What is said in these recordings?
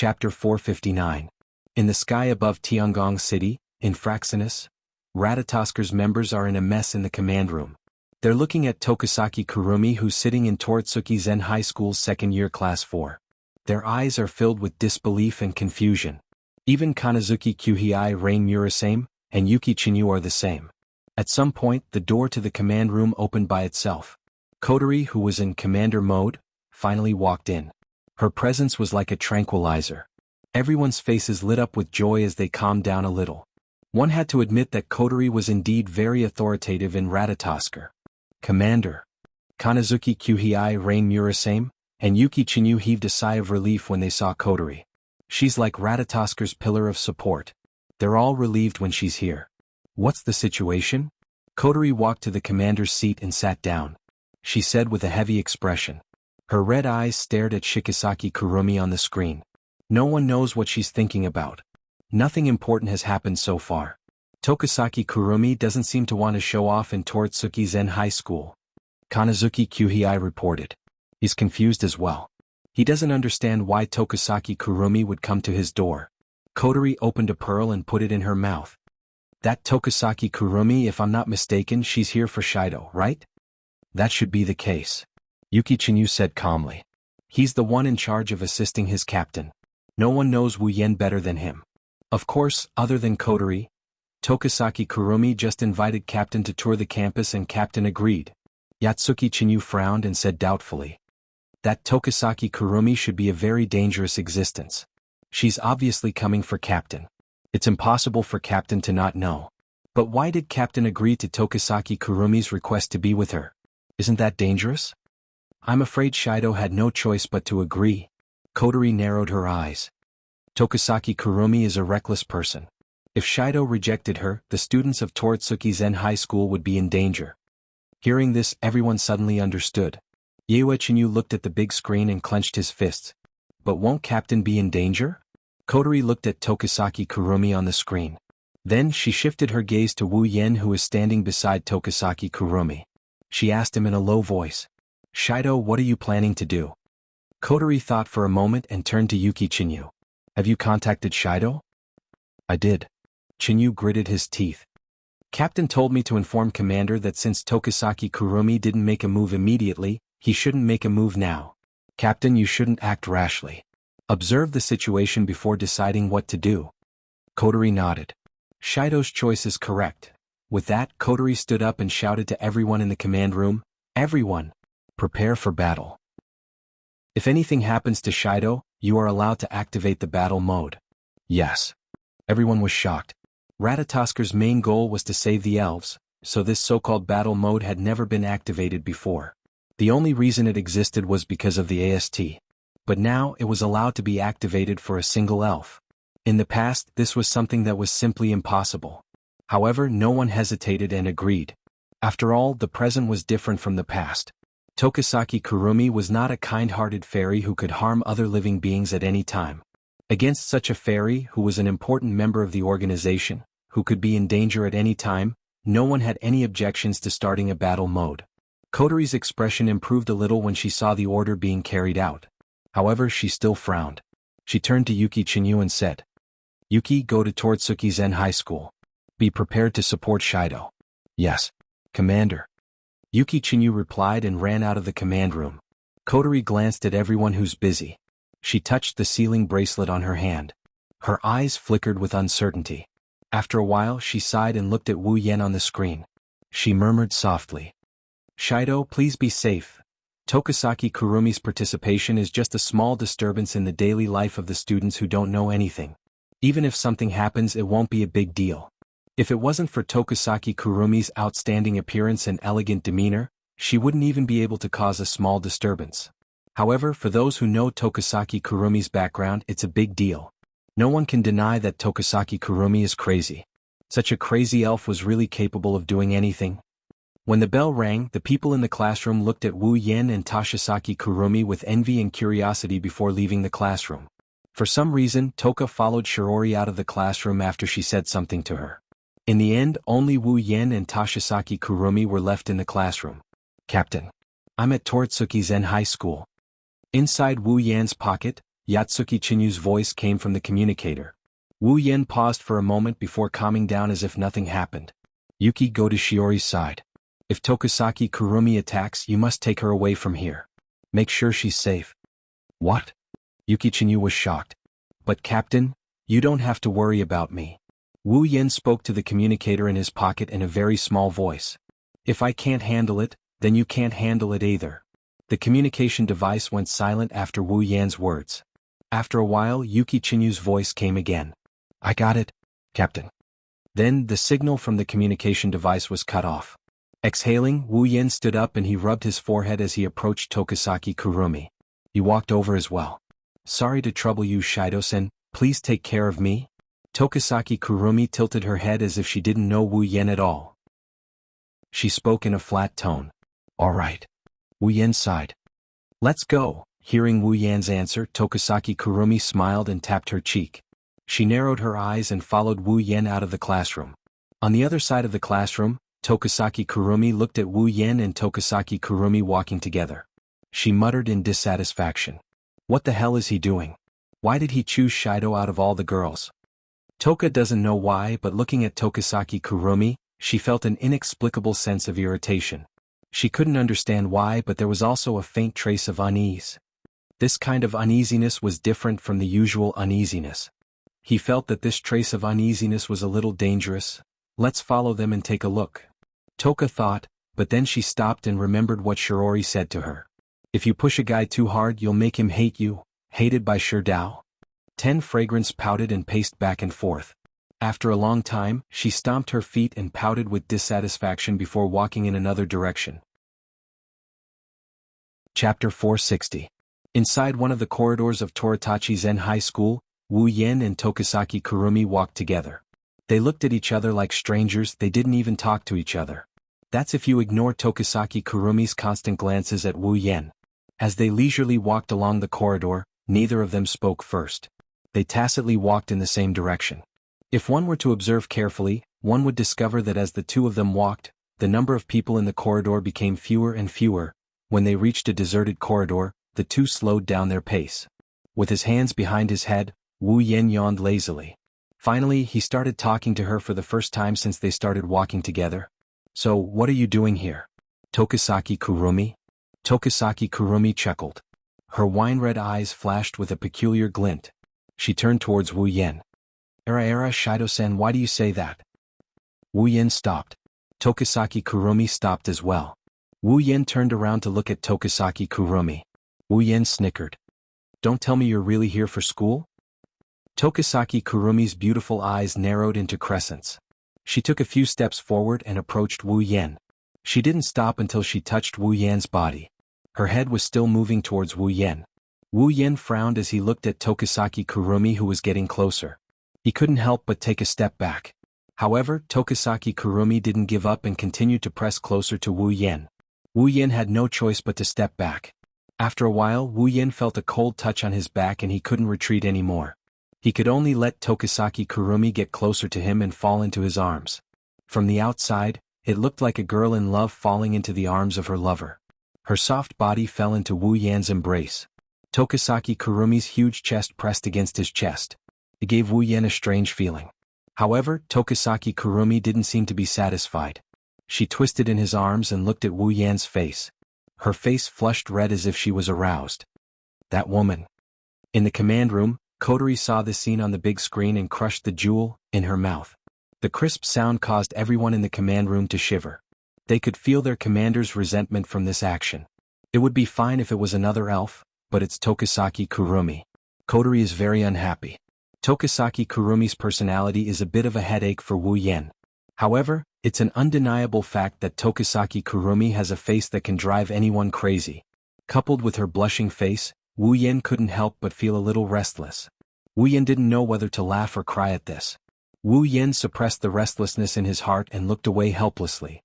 Chapter 459. In the sky above Tiangong City, in Fraxinus, Ratatasker's members are in a mess in the command room. They're looking at Tokusaki Kurumi, who's sitting in Tortsuki Zen High School's second-year class 4. Their eyes are filled with disbelief and confusion. Even Kanazuki Kyuhei Rain Murasame and Yuki Chinyu are the same. At some point, the door to the command room opened by itself. Kotori, who was in commander mode, finally walked in. Her presence was like a tranquilizer. Everyone's faces lit up with joy as they calmed down a little. One had to admit that Kotori was indeed very authoritative in Ratatosker. Commander. Kanazuki Kyuhei Rain Murasame and Yuki Chinyu heaved a sigh of relief when they saw Kotori. She's like Ratatosker's pillar of support. They're all relieved when she's here. What's the situation? Kotori walked to the commander's seat and sat down. She said with a heavy expression. Her red eyes stared at Shikisaki Kurumi on the screen. No one knows what she's thinking about. Nothing important has happened so far. Tokusaki Kurumi doesn't seem to want to show off in Tortsuki Zen High School. Kanazuki Kyuhei reported. He's confused as well. He doesn't understand why Tokusaki Kurumi would come to his door. Kotori opened a pearl and put it in her mouth. That Tokusaki Kurumi, if I'm not mistaken, she's here for Shido, right? That should be the case. Yuki Chinyu said calmly. He's the one in charge of assisting his captain. No one knows Wu Yen better than him. Of course, other than Kotori, Tokusaki Kurumi just invited Captain to tour the campus and Captain agreed. Yatsuki Chinyu frowned and said doubtfully. That Tokusaki Kurumi should be a very dangerous existence. She's obviously coming for Captain. It's impossible for Captain to not know. But why did Captain agree to Tokusaki Kurumi's request to be with her? Isn't that dangerous? I'm afraid Shido had no choice but to agree. Kotori narrowed her eyes. Tokusaki Kurumi is a reckless person. If Shido rejected her, the students of Tortsuki Zen High School would be in danger. Hearing this, everyone suddenly understood. Yue Chinyu looked at the big screen and clenched his fists. But won't Captain be in danger? Kotori looked at Tokusaki Kurumi on the screen. Then she shifted her gaze to Wu Yen, who was standing beside Tokusaki Kurumi. She asked him in a low voice. Shido, what are you planning to do? Kotori thought for a moment and turned to Yuki Chinyu. Have you contacted Shido? I did. Chinyu gritted his teeth. Captain told me to inform Commander that since Tokusaki Kurumi didn't make a move immediately, he shouldn't make a move now. Captain, you shouldn't act rashly. Observe the situation before deciding what to do. Kotori nodded. Shido's choice is correct. With that, Kotori stood up and shouted to everyone in the command room, everyone, prepare for battle. If anything happens to Shido, you are allowed to activate the battle mode. Yes. Everyone was shocked. Ratatasker's main goal was to save the elves, so this so-called battle mode had never been activated before. The only reason it existed was because of the AST. But now it was allowed to be activated for a single elf. In the past, this was something that was simply impossible. However, no one hesitated and agreed. After all, the present was different from the past. Tokusaki Kurumi was not a kind-hearted fairy who could harm other living beings at any time. Against such a fairy, who was an important member of the organization, who could be in danger at any time, no one had any objections to starting a battle mode. Kotori's expression improved a little when she saw the order being carried out. However, she still frowned. She turned to Yuki Chinyu and said, Yuki, go to Tortsuki Zen High School. Be prepared to support Shido. Yes, Commander. Yuki Chinyu replied and ran out of the command room. Kotori glanced at everyone who's busy. She touched the sealing bracelet on her hand. Her eyes flickered with uncertainty. After a while, she sighed and looked at Wu Yen on the screen. She murmured softly. Shido, please be safe. Tokusaki Kurumi's participation is just a small disturbance in the daily life of the students who don't know anything. Even if something happens, it won't be a big deal. If it wasn't for Tokusaki Kurumi's outstanding appearance and elegant demeanor, she wouldn't even be able to cause a small disturbance. However, for those who know Tokusaki Kurumi's background, it's a big deal. No one can deny that Tokusaki Kurumi is crazy. Such a crazy elf was really capable of doing anything. When the bell rang, the people in the classroom looked at Wu Yen and Toshisaki Kurumi with envy and curiosity before leaving the classroom. For some reason, Toka followed Shirori out of the classroom after she said something to her. In the end, only Wu Yen and Toshisaki Kurumi were left in the classroom. Captain. I'm at Tortsuki Zen High School. Inside Wu Yan's pocket, Yatsuki Chinyu's voice came from the communicator. Wu Yen paused for a moment before calming down as if nothing happened. Yuki, go to Shiori's side. If Tokusaki Kurumi attacks, you must take her away from here. Make sure she's safe. What? Yuki Chinyu was shocked. But Captain, you don't have to worry about me. Wu Yen spoke to the communicator in his pocket in a very small voice. If I can't handle it, then you can't handle it either. The communication device went silent after Wu Yan's words. After a while, Yuki Chinyu's voice came again. I got it, Captain. Then, the signal from the communication device was cut off. Exhaling, Wu Yen stood up and he rubbed his forehead as he approached Tokusaki Kurumi. He walked over as well. Sorry to trouble you, Shido-sen, please take care of me. Tokusaki Kurumi tilted her head as if she didn't know Wu Yen at all. She spoke in a flat tone. All right. Wu Yen sighed. Let's go. Hearing Wu Yan's answer, Tokusaki Kurumi smiled and tapped her cheek. She narrowed her eyes and followed Wu Yen out of the classroom. On the other side of the classroom, Tokusaki Kurumi looked at Wu Yen and Tokusaki Kurumi walking together. She muttered in dissatisfaction. What the hell is he doing? Why did he choose Shido out of all the girls? Toka doesn't know why, but looking at Tokusaki Kurumi, she felt an inexplicable sense of irritation. She couldn't understand why, but there was also a faint trace of unease. This kind of uneasiness was different from the usual uneasiness. He felt that this trace of uneasiness was a little dangerous. Let's follow them and take a look. Toka thought, but then she stopped and remembered what Shiori said to her. If you push a guy too hard, you'll make him hate you. Hated by Shirdao? 10 Fragrance pouted and paced back and forth. After a long time, she stomped her feet and pouted with dissatisfaction before walking in another direction. Chapter 460. Inside one of the corridors of Toritachi Zen High School, Wu Yen and Tokusaki Kurumi walked together. They looked at each other like strangers, they didn't even talk to each other. That's if you ignore Tokusaki Kurumi's constant glances at Wu Yen. As they leisurely walked along the corridor, neither of them spoke first. They tacitly walked in the same direction. If one were to observe carefully, one would discover that as the two of them walked, the number of people in the corridor became fewer and fewer. When they reached a deserted corridor, the two slowed down their pace. With his hands behind his head, Wu Yen yawned lazily. Finally, he started talking to her for the first time since they started walking together. So, what are you doing here? Tokusaki Kurumi? Tokusaki Kurumi chuckled. Her wine-red eyes flashed with a peculiar glint. She turned towards Wu Yen. Era Shido-sen, why do you say that? Wu Yen stopped. Tokusaki Kurumi stopped as well. Wu Yen turned around to look at Tokusaki Kurumi. Wu Yen snickered. Don't tell me you're really here for school? Tokusaki Kurumi's beautiful eyes narrowed into crescents. She took a few steps forward and approached Wu Yen. She didn't stop until she touched Wu Yan's body. Her head was still moving towards Wu Yen. Wu Yen frowned as he looked at Tokusaki Kurumi, who was getting closer. He couldn't help but take a step back. However, Tokusaki Kurumi didn't give up and continued to press closer to Wu Yen. Wu Yen had no choice but to step back. After a while, Wu Yen felt a cold touch on his back and he couldn't retreat anymore. He could only let Tokusaki Kurumi get closer to him and fall into his arms. From the outside, it looked like a girl in love falling into the arms of her lover. Her soft body fell into Wu Yan's embrace. Tokusaki Kurumi's huge chest pressed against his chest. It gave Wu Yen a strange feeling. However, Tokusaki Kurumi didn't seem to be satisfied. She twisted in his arms and looked at Wu Yan's face. Her face flushed red as if she was aroused. That woman. In the command room, Kotori saw the scene on the big screen and crushed the jewel in her mouth. The crisp sound caused everyone in the command room to shiver. They could feel their commander's resentment from this action. It would be fine if it was another elf, but it's Tokusaki Kurumi. Kotori is very unhappy. Tokusaki Kurumi's personality is a bit of a headache for Wu Yen. However, it's an undeniable fact that Tokusaki Kurumi has a face that can drive anyone crazy. Coupled with her blushing face, Wu Yen couldn't help but feel a little restless. Wu Yen didn't know whether to laugh or cry at this. Wu Yen suppressed the restlessness in his heart and looked away helplessly.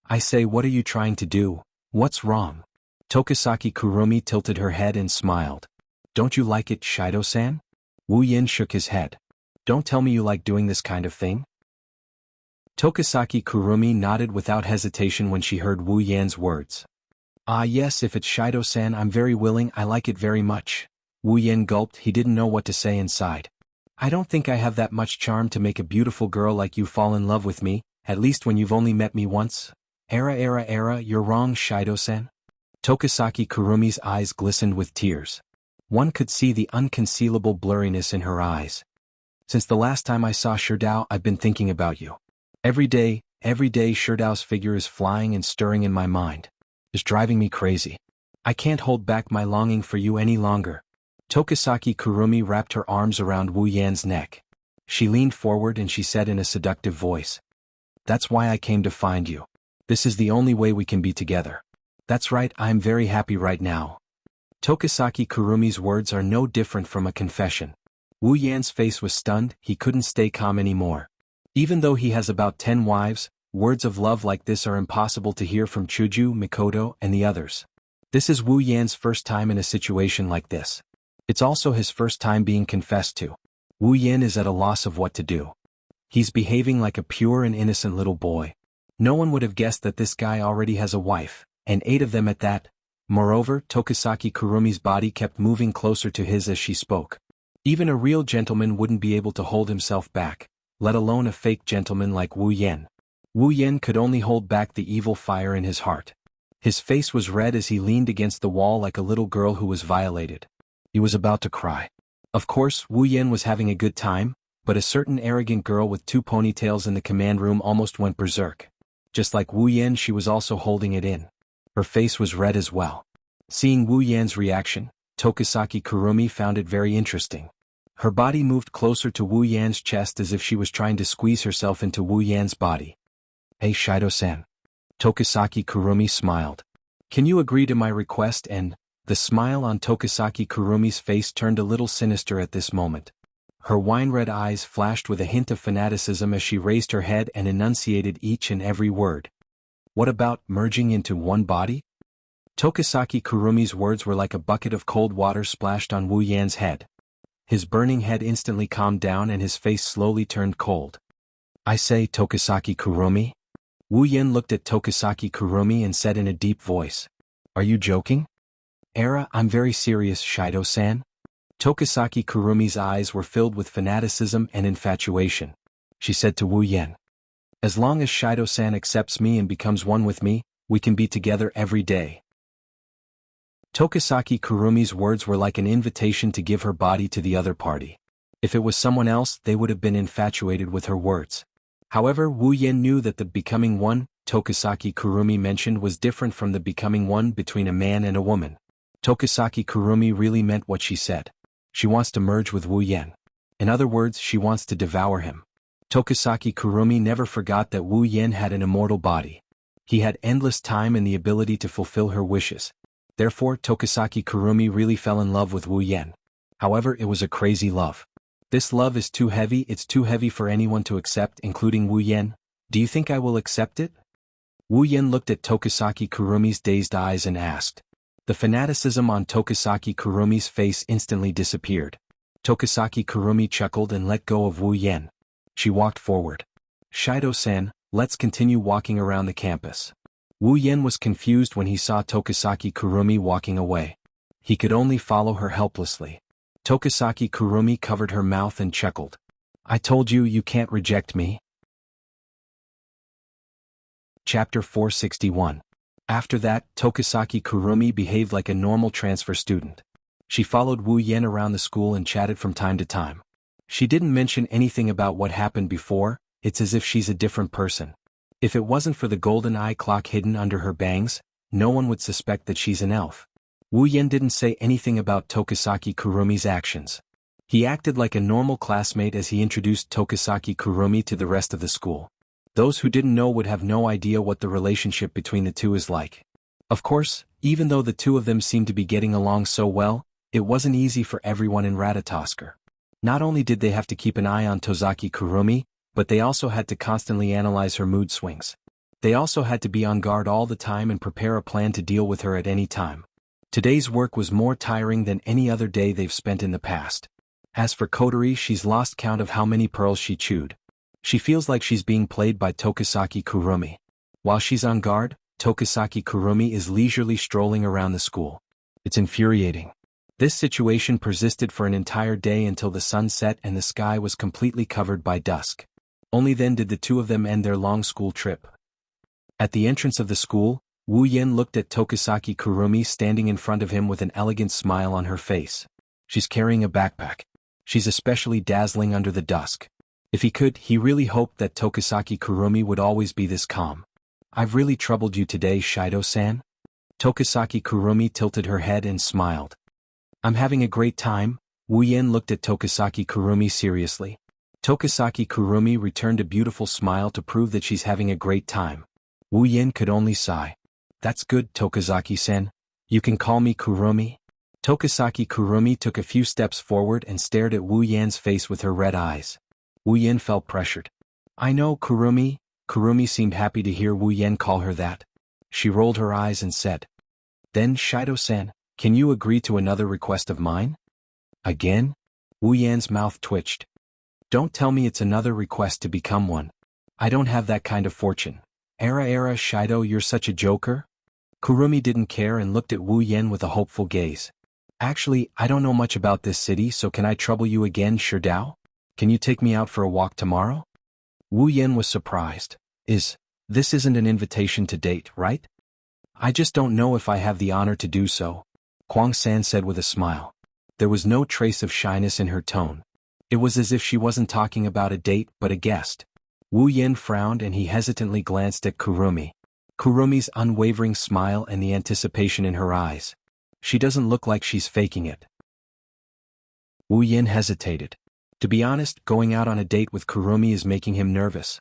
I say, what are you trying to do? What's wrong? Tokusaki Kurumi tilted her head and smiled. Don't you like it, Shido-san? Wu Yen shook his head. Don't tell me you like doing this kind of thing? Tokusaki Kurumi nodded without hesitation when she heard Wu Yan's words. Ah yes, if it's Shido-san, I'm very willing, I like it very much. Wu Yan gulped. He didn't know what to say inside. I don't think I have that much charm to make a beautiful girl like you fall in love with me, at least when you've only met me once. You're wrong, Shido-sen. Tokisaki Kurumi's eyes glistened with tears. One could see the unconcealable blurriness in her eyes. Since the last time I saw Sherdao, I've been thinking about you. Every day, Sherdao's figure is flying and stirring in my mind. It's driving me crazy. I can't hold back my longing for you any longer. Tokisaki Kurumi wrapped her arms around Wu Yan's neck. She leaned forward and she said in a seductive voice, "That's why I came to find you. This is the only way we can be together. That's right, I'm very happy right now." Tokisaki Kurumi's words are no different from a confession. Wu Yan's face was stunned. He couldn't stay calm anymore. Even though he has about 10 wives, words of love like this are impossible to hear from Chuju, Mikoto, and the others. This is Wu Yan's first time in a situation like this. It's also his first time being confessed to. Wu Yan is at a loss of what to do. He's behaving like a pure and innocent little boy. No one would have guessed that this guy already has a wife, and 8 of them at that. Moreover, Tokisaki Kurumi's body kept moving closer to his as she spoke. Even a real gentleman wouldn't be able to hold himself back, let alone a fake gentleman like Wu Yan. Wu Yan could only hold back the evil fire in his heart. His face was red as he leaned against the wall like a little girl who was violated. He was about to cry. Of course, Wu Yan was having a good time, but a certain arrogant girl with 2 ponytails in the command room almost went berserk. Just like Wu Yan, she was also holding it in. Her face was red as well. Seeing Wu Yan's reaction, Tokisaki Kurumi found it very interesting. Her body moved closer to Wu Yan's chest as if she was trying to squeeze herself into Wu Yan's body. "Hey Shido-san." Tokisaki Kurumi smiled. "Can you agree to my request?" And the smile on Tokisaki Kurumi's face turned a little sinister at this moment. Her wine-red eyes flashed with a hint of fanaticism as she raised her head and enunciated each and every word. "What about merging into one body?" Tokisaki Kurumi's words were like a bucket of cold water splashed on Wu Yan's head. His burning head instantly calmed down and his face slowly turned cold. "I say, Tokisaki Kurumi?" Wu Yan looked at Tokisaki Kurumi and said in a deep voice, "Are you joking?" "I'm very serious, Shido-san." Tokisaki Kurumi's eyes were filled with fanaticism and infatuation. She said to Wu Yan, "As long as Shido-san accepts me and becomes one with me, we can be together every day." Tokisaki Kurumi's words were like an invitation to give her body to the other party. If it was someone else, they would have been infatuated with her words. However, Wu Yan knew that the becoming one Tokisaki Kurumi mentioned was different from the becoming one between a man and a woman. Tokisaki Kurumi really meant what she said. She wants to merge with Wu Yan. In other words, she wants to devour him. Tokisaki Kurumi never forgot that Wu Yan had an immortal body. He had endless time and the ability to fulfill her wishes. Therefore, Tokisaki Kurumi really fell in love with Wu Yan. However, it was a crazy love. This love is too heavy, it's too heavy for anyone to accept, including Wu Yan. Do you think I will accept it? Wu Yan looked at Tokisaki Kurumi's dazed eyes and asked. The fanaticism on Tokisaki Kurumi's face instantly disappeared. Tokisaki Kurumi chuckled and let go of Wu Yan. She walked forward. "Shido-san, let's continue walking around the campus." Wu Yan was confused when he saw Tokisaki Kurumi walking away. He could only follow her helplessly. Tokisaki Kurumi covered her mouth and chuckled. "I told you, you can't reject me." Chapter 461. After that, Tokisaki Kurumi behaved like a normal transfer student. She followed Wu Yan around the school and chatted from time to time. She didn't mention anything about what happened before. It's as if she's a different person. If it wasn't for the golden eye clock hidden under her bangs, no one would suspect that she's an elf. Wu Yan didn't say anything about Tokisaki Kurumi's actions. He acted like a normal classmate as he introduced Tokisaki Kurumi to the rest of the school. Those who didn't know would have no idea what the relationship between the two is like. Of course, even though the two of them seemed to be getting along so well, it wasn't easy for everyone in Ratatoskr. Not only did they have to keep an eye on Tozaki Kurumi, but they also had to constantly analyze her mood swings. They also had to be on guard all the time and prepare a plan to deal with her at any time. Today's work was more tiring than any other day they've spent in the past. As for Kotori, she's lost count of how many pearls she chewed. She feels like she's being played by Tokisaki Kurumi. While she's on guard, Tokisaki Kurumi is leisurely strolling around the school. It's infuriating. This situation persisted for an entire day until the sun set and the sky was completely covered by dusk. Only then did the two of them end their long school trip. At the entrance of the school, Wu Yen looked at Tokisaki Kurumi standing in front of him with an elegant smile on her face. She's carrying a backpack. She's especially dazzling under the dusk. If he could, he really hoped that Tokisaki Kurumi would always be this calm. I've really troubled you today, Shido-san? Tokisaki Kurumi tilted her head and smiled. I'm having a great time. Wu Yen looked at Tokisaki Kurumi seriously. Tokisaki Kurumi returned a beautiful smile to prove that she's having a great time. Wu Yen could only sigh. That's good, Tokisaki-sen. You can call me Kurumi. Tokisaki Kurumi took a few steps forward and stared at Wu Yan's face with her red eyes. Wu Yan felt pressured. I know, Kurumi. Kurumi seemed happy to hear Wu Yan call her that. She rolled her eyes and said, Then Shido-san, can you agree to another request of mine? Again? Wu Yan's mouth twitched. Don't tell me it's another request to become one. I don't have that kind of fortune. Era Shido, you're such a joker? Kurumi didn't care and looked at Wu Yan with a hopeful gaze. Actually, I don't know much about this city, so can I trouble you again, Shidao? Can you take me out for a walk tomorrow? Wu Yan was surprised. This isn't an invitation to date, right? I just don't know if I have the honor to do so, Kwang-san said with a smile. There was no trace of shyness in her tone. It was as if she wasn't talking about a date but a guest. Wu Yan frowned and he hesitantly glanced at Kurumi. Kurumi's unwavering smile and the anticipation in her eyes. She doesn't look like she's faking it. Wu Yan hesitated. To be honest, going out on a date with Kurumi is making him nervous.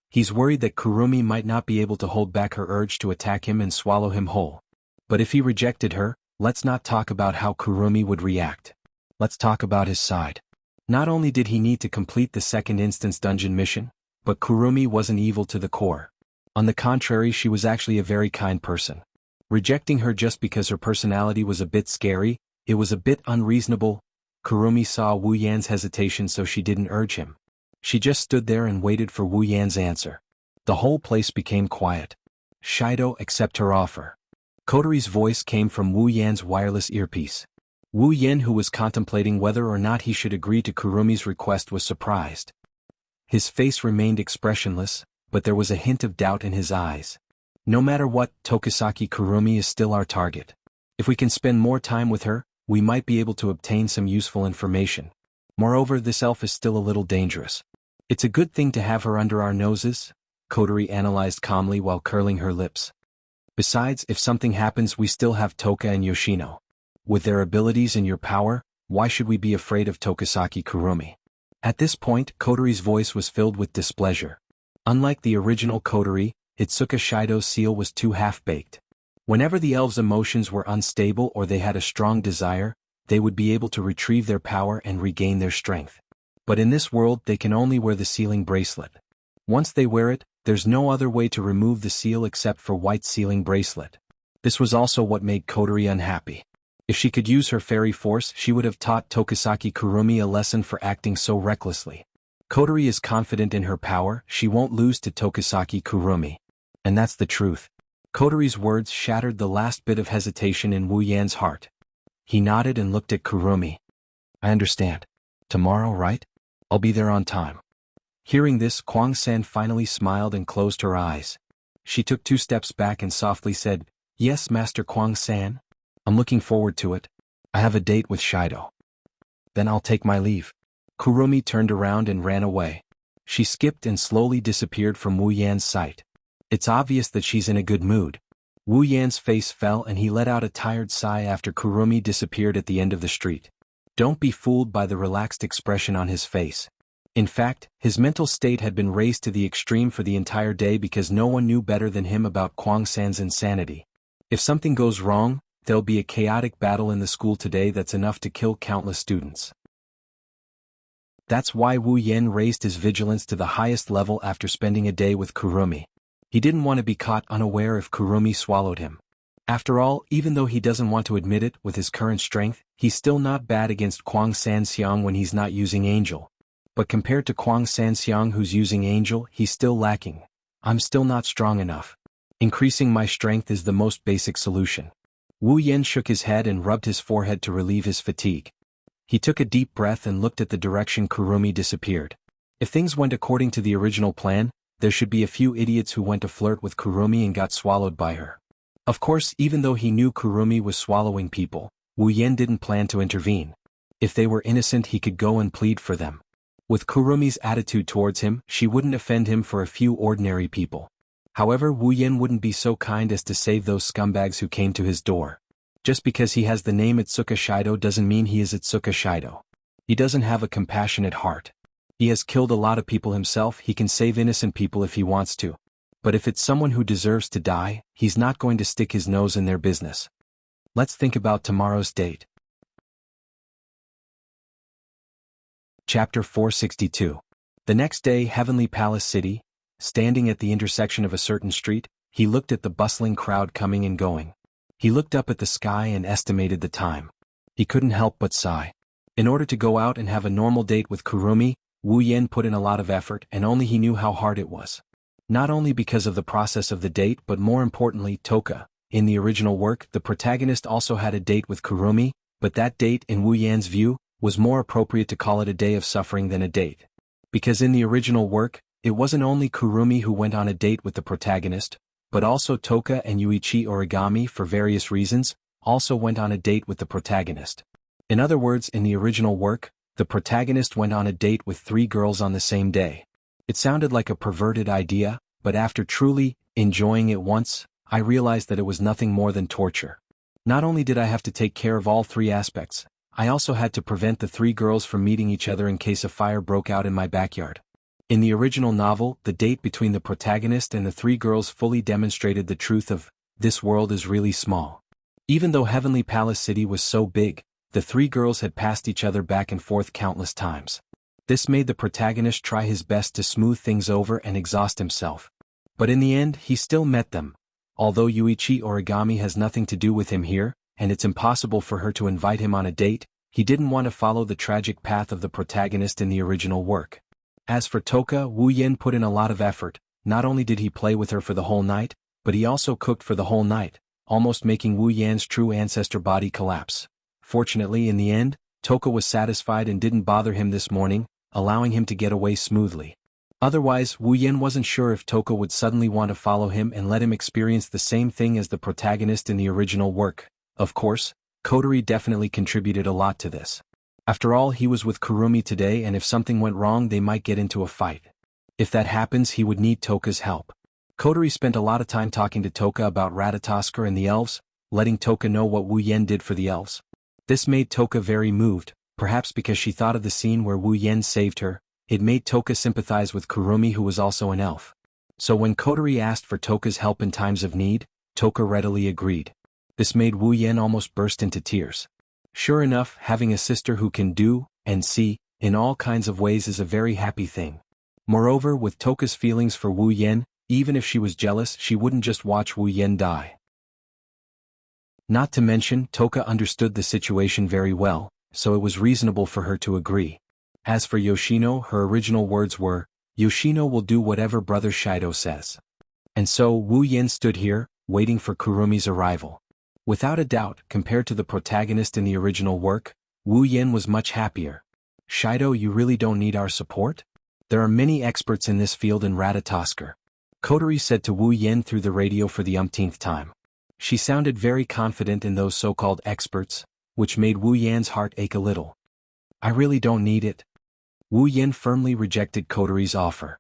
He's worried that Kurumi might not be able to hold back her urge to attack him and swallow him whole. But if he rejected her, let's not talk about how Kurumi would react. Let's talk about his side. Not only did he need to complete the second instance dungeon mission, but Kurumi wasn't evil to the core. On the contrary, she was actually a very kind person. Rejecting her just because her personality was a bit scary, it was a bit unreasonable. Kurumi saw Wu Yan's hesitation, so she didn't urge him. She just stood there and waited for Wu Yan's answer. The whole place became quiet. Shido, accept her offer. Kotori's voice came from Wu Yan's wireless earpiece. Wu Yan, who was contemplating whether or not he should agree to Kurumi's request, was surprised. His face remained expressionless, but there was a hint of doubt in his eyes. No matter what, Tokisaki Kurumi is still our target. If we can spend more time with her, we might be able to obtain some useful information. Moreover, this elf is still a little dangerous. It's a good thing to have her under our noses, Kotori analyzed calmly while curling her lips. Besides, if something happens, we still have Toka and Yoshino. With their abilities and your power, why should we be afraid of Tokisaki Kurumi? At this point, Kotori's voice was filled with displeasure. Unlike the original Kotori, Itsuka Shido's seal was too half-baked. Whenever the elves' emotions were unstable or they had a strong desire, they would be able to retrieve their power and regain their strength. But in this world, they can only wear the sealing bracelet. Once they wear it, there's no other way to remove the seal except for white sealing bracelet. This was also what made Kotori unhappy. If she could use her fairy force, she would have taught Tokisaki Kurumi a lesson for acting so recklessly. Kotori is confident in her power, she won't lose to Tokisaki Kurumi. And that's the truth. Kotori's words shattered the last bit of hesitation in Wu Yan's heart. He nodded and looked at Kurumi. I understand. Tomorrow, right? I'll be there on time. Hearing this, Kwang-san finally smiled and closed her eyes. She took 2 steps back and softly said, Yes, Master Kwang-san. I'm looking forward to it. I have a date with Shido. Then I'll take my leave. Kurumi turned around and ran away. She skipped and slowly disappeared from Wu Yan's sight. It's obvious that she's in a good mood. Wu Yan's face fell and he let out a tired sigh after Kurumi disappeared at the end of the street. Don't be fooled by the relaxed expression on his face. In fact, his mental state had been raised to the extreme for the entire day because no one knew better than him about Kwang-san's insanity. If something goes wrong, there'll be a chaotic battle in the school today that's enough to kill countless students. That's why Wu Yan raised his vigilance to the highest level after spending a day with Kurumi. He didn't want to be caught unaware if Kurumi swallowed him. After all, even though he doesn't want to admit it, with his current strength, he's still not bad against Kwang-san Xiang when he's not using Angel. But compared to Kwang-san Xiang who's using Angel, he's still lacking. I'm still not strong enough. Increasing my strength is the most basic solution. Wu Yen shook his head and rubbed his forehead to relieve his fatigue. He took a deep breath and looked at the direction Kurumi disappeared. If things went according to the original plan, there should be a few idiots who went to flirt with Kurumi and got swallowed by her. Of course, even though he knew Kurumi was swallowing people, Wu Yen didn't plan to intervene. If they were innocent, he could go and plead for them. With Kurumi's attitude towards him, she wouldn't offend him for a few ordinary people. However, Wu Yen wouldn't be so kind as to save those scumbags who came to his door. Just because he has the name Itsuka Shido doesn't mean he is Itsuka Shido. He doesn't have a compassionate heart. He has killed a lot of people himself. He can save innocent people if he wants to. But if it's someone who deserves to die, he's not going to stick his nose in their business. Let's think about tomorrow's date. Chapter 462. The next day, Heavenly Palace City. Standing at the intersection of a certain street, he looked at the bustling crowd coming and going. He looked up at the sky and estimated the time. He couldn't help but sigh. In order to go out and have a normal date with Kurumi, Wu Yen put in a lot of effort, and only he knew how hard it was. Not only because of the process of the date, but more importantly, Toka. In the original work, the protagonist also had a date with Kurumi, but that date, in Wu Yan's view, was more appropriate to call it a day of suffering than a date. Because in the original work, it wasn't only Kurumi who went on a date with the protagonist, but also Toka and Yuichi Origami, for various reasons, also went on a date with the protagonist. In other words, in the original work, the protagonist went on a date with 3 girls on the same day. It sounded like a perverted idea, but after truly enjoying it once, I realized that it was nothing more than torture. Not only did I have to take care of all 3 aspects, I also had to prevent the 3 girls from meeting each other in case a fire broke out in my backyard. In the original novel, the date between the protagonist and the 3 girls fully demonstrated the truth of, this world is really small. Even though Heavenly Palace City was so big, the 3 girls had passed each other back and forth countless times. This made the protagonist try his best to smooth things over and exhaust himself. But in the end, he still met them. Although Yuichi Origami has nothing to do with him here, and it's impossible for her to invite him on a date, he didn't want to follow the tragic path of the protagonist in the original work. As for Toka, Wu Yen put in a lot of effort. Not only did he play with her for the whole night, but he also cooked for the whole night, almost making Wu Yan's true ancestor body collapse. Fortunately, in the end, Toka was satisfied and didn't bother him this morning, allowing him to get away smoothly. Otherwise, Wu Yen wasn't sure if Toka would suddenly want to follow him and let him experience the same thing as the protagonist in the original work. Of course, Kotori definitely contributed a lot to this. After all, he was with Kurumi today, and if something went wrong, they might get into a fight. If that happens, he would need Toka's help. Kotori spent a lot of time talking to Toka about Ratatoskr and the elves, letting Toka know what Wu Yen did for the elves. This made Toka very moved, perhaps because she thought of the scene where Wu Yen saved her. It made Toka sympathize with Kurumi, who was also an elf. So when Kotori asked for Toka's help in times of need, Toka readily agreed. This made Wu Yen almost burst into tears. Sure enough, having a sister who can do and see in all kinds of ways is a very happy thing. Moreover, with Toka's feelings for Wu Yen, even if she was jealous, she wouldn't just watch Wu Yen die. Not to mention, Toka understood the situation very well, so it was reasonable for her to agree. As for Yoshino, her original words were, Yoshino will do whatever Brother Shido says. And so Wu Yen stood here, waiting for Kurumi's arrival. Without a doubt, compared to the protagonist in the original work, Wu Yen was much happier. Shido, you really don't need our support? There are many experts in this field in Ratatoskr. Kotori said to Wu Yen through the radio for the umpteenth time. She sounded very confident in those so-called experts, which made Wu Yan's heart ache a little. I really don't need it. Wu Yen firmly rejected Kotori's offer.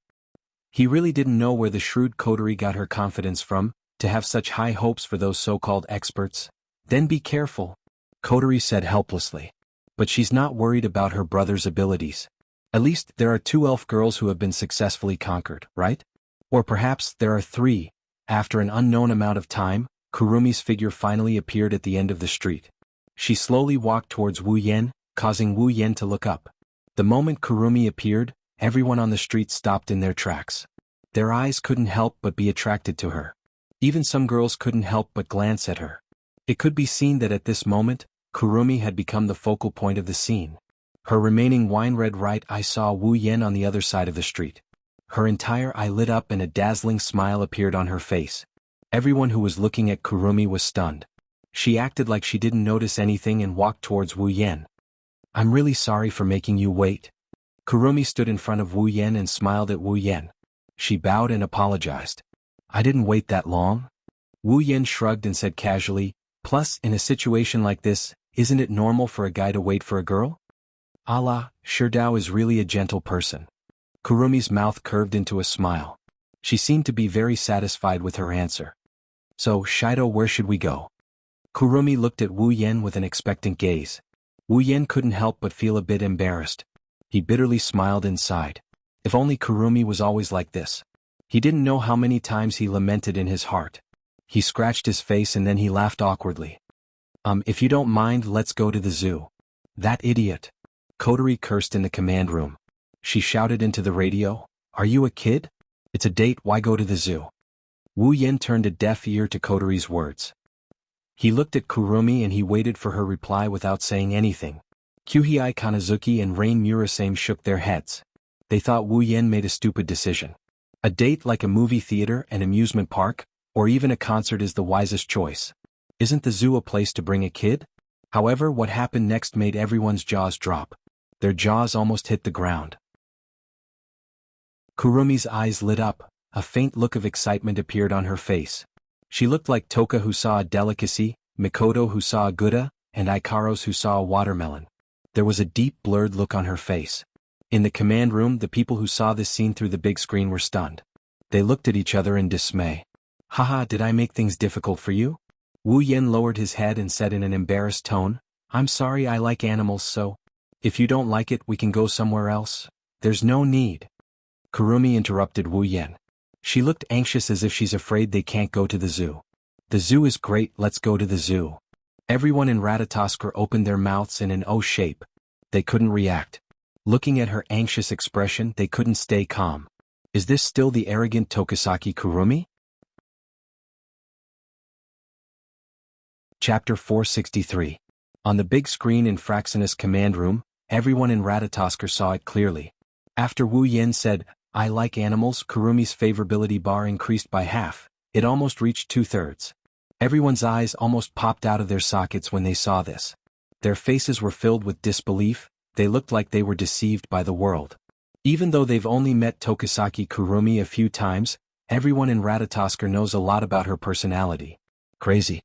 He really didn't know where the shrewd Kotori got her confidence from, to have such high hopes for those so-called experts. Then be careful, Kotori said helplessly. But she's not worried about her brother's abilities. At least there are 2 elf girls who have been successfully conquered, right? Or perhaps there are 3. After an unknown amount of time, Kurumi's figure finally appeared at the end of the street. She slowly walked towards Wu Yen, causing Wu Yen to look up. The moment Kurumi appeared, everyone on the street stopped in their tracks. Their eyes couldn't help but be attracted to her. Even some girls couldn't help but glance at her. It could be seen that at this moment, Kurumi had become the focal point of the scene. Her remaining wine-red right eye saw Wu Yen on the other side of the street. Her entire eye lit up and a dazzling smile appeared on her face. Everyone who was looking at Kurumi was stunned. She acted like she didn't notice anything and walked towards Wu Yan. I'm really sorry for making you wait. Kurumi stood in front of Wu Yan and smiled at Wu Yan. She bowed and apologized. I didn't wait that long. Wu Yan shrugged and said casually, plus, in a situation like this, isn't it normal for a guy to wait for a girl? Allah, Shirdao is really a gentle person. Kurumi's mouth curved into a smile. She seemed to be very satisfied with her answer. So, Shido, where should we go? Kurumi looked at Wu Yan with an expectant gaze. Wu Yan couldn't help but feel a bit embarrassed. He bitterly smiled inside. If only Kurumi was always like this. He didn't know how many times he lamented in his heart. He scratched his face and then he laughed awkwardly. If you don't mind, let's go to the zoo. That idiot. Kotori cursed in the command room. She shouted into the radio, Are you a kid? It's a date, why go to the zoo? Wu Yan turned a deaf ear to Kotori's words. He looked at Kurumi and he waited for her reply without saying anything. Kyuhei Kanazuki and Rain Murasame shook their heads. They thought Wu Yan made a stupid decision. A date like a movie theater, an amusement park, or even a concert is the wisest choice. Isn't the zoo a place to bring a kid? However, what happened next made everyone's jaws drop. Their jaws almost hit the ground. Kurumi's eyes lit up, a faint look of excitement appeared on her face. She looked like Toka who saw a delicacy, Mikoto who saw a Gouda, and Ikaros who saw a watermelon. There was a deep blurred look on her face. In the command room, the people who saw this scene through the big screen were stunned. They looked at each other in dismay. Haha, did I make things difficult for you? Wu Yan lowered his head and said in an embarrassed tone, I'm sorry, I like animals, so. If you don't like it, we can go somewhere else. There's no need. Kurumi interrupted Wu Yan. She looked anxious as if she's afraid they can't go to the zoo. The zoo is great, let's go to the zoo. Everyone in Ratatoskr opened their mouths in an O shape. They couldn't react. Looking at her anxious expression, they couldn't stay calm. Is this still the arrogant Tokisaki Kurumi? Chapter 463. On the big screen in Fraxinus command room, everyone in Ratatoskr saw it clearly. After Wu Yan said, I like animals, Kurumi's favorability bar increased by half. It almost reached 2/3. Everyone's eyes almost popped out of their sockets when they saw this. Their faces were filled with disbelief. They looked like they were deceived by the world. Even though they've only met Tokisaki Kurumi a few times, everyone in Ratatoskr knows a lot about her personality. Crazy.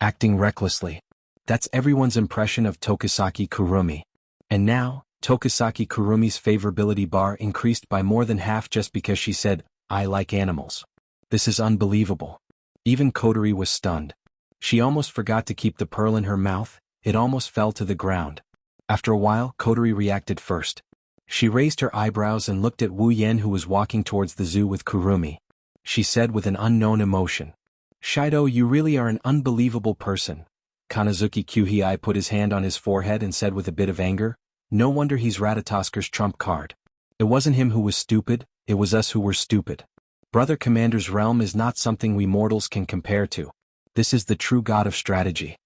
Acting recklessly. That's everyone's impression of Tokisaki Kurumi. And now, Tokisaki Kurumi's favorability bar increased by more than half just because she said, I like animals. This is unbelievable. Even Kotori was stunned. She almost forgot to keep the pearl in her mouth, it almost fell to the ground. After a while, Kotori reacted first. She raised her eyebrows and looked at Wu Yan who was walking towards the zoo with Kurumi. She said with an unknown emotion. Shido, you really are an unbelievable person. Kanazuki Kyuhei put his hand on his forehead and said with a bit of anger, No wonder he's Ratatoskr's trump card. It wasn't him who was stupid, it was us who were stupid. Brother Commander's realm is not something we mortals can compare to. This is the true god of strategy.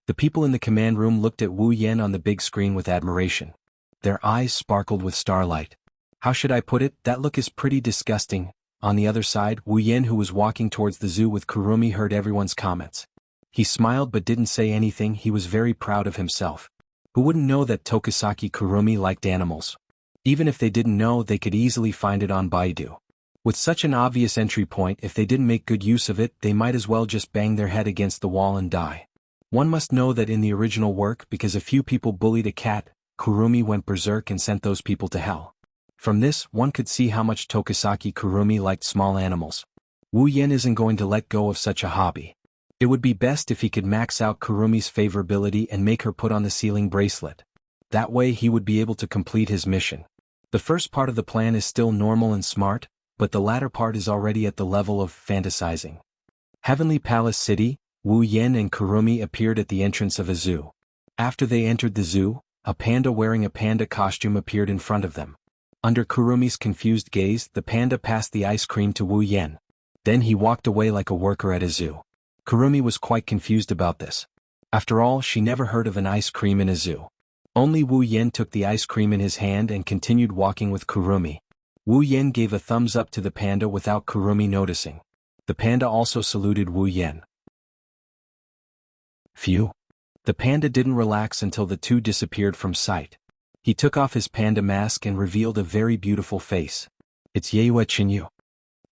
The people in the command room looked at Wu Yan on the big screen with admiration. Their eyes sparkled with starlight. How should I put it, that look is pretty disgusting. On the other side, Wu Yan who was walking towards the zoo with Kurumi heard everyone's comments. He smiled but didn't say anything, he was very proud of himself. Who wouldn't know that Tokisaki Kurumi liked animals? Even if they didn't know, they could easily find it on Baidu. With such an obvious entry point, if they didn't make good use of it, they might as well just bang their head against the wall and die. One must know that in the original work, because a few people bullied a cat, Kurumi went berserk and sent those people to hell. From this, one could see how much Tokisaki Kurumi liked small animals. Wu Yan isn't going to let go of such a hobby. It would be best if he could max out Kurumi's favorability and make her put on the sealing bracelet. That way he would be able to complete his mission. The first part of the plan is still normal and smart, but the latter part is already at the level of fantasizing. Heavenly Palace City, Wu Yan and Kurumi appeared at the entrance of a zoo. After they entered the zoo, a panda wearing a panda costume appeared in front of them. Under Kurumi's confused gaze, the panda passed the ice cream to Wu Yan. Then he walked away like a worker at a zoo. Kurumi was quite confused about this. After all, she never heard of an ice cream in a zoo. Only Wu Yan took the ice cream in his hand and continued walking with Kurumi. Wu Yan gave a thumbs up to the panda without Kurumi noticing. The panda also saluted Wu Yan. Phew. The panda didn't relax until the two disappeared from sight. He took off his panda mask and revealed a very beautiful face. It's Yue Chinyu.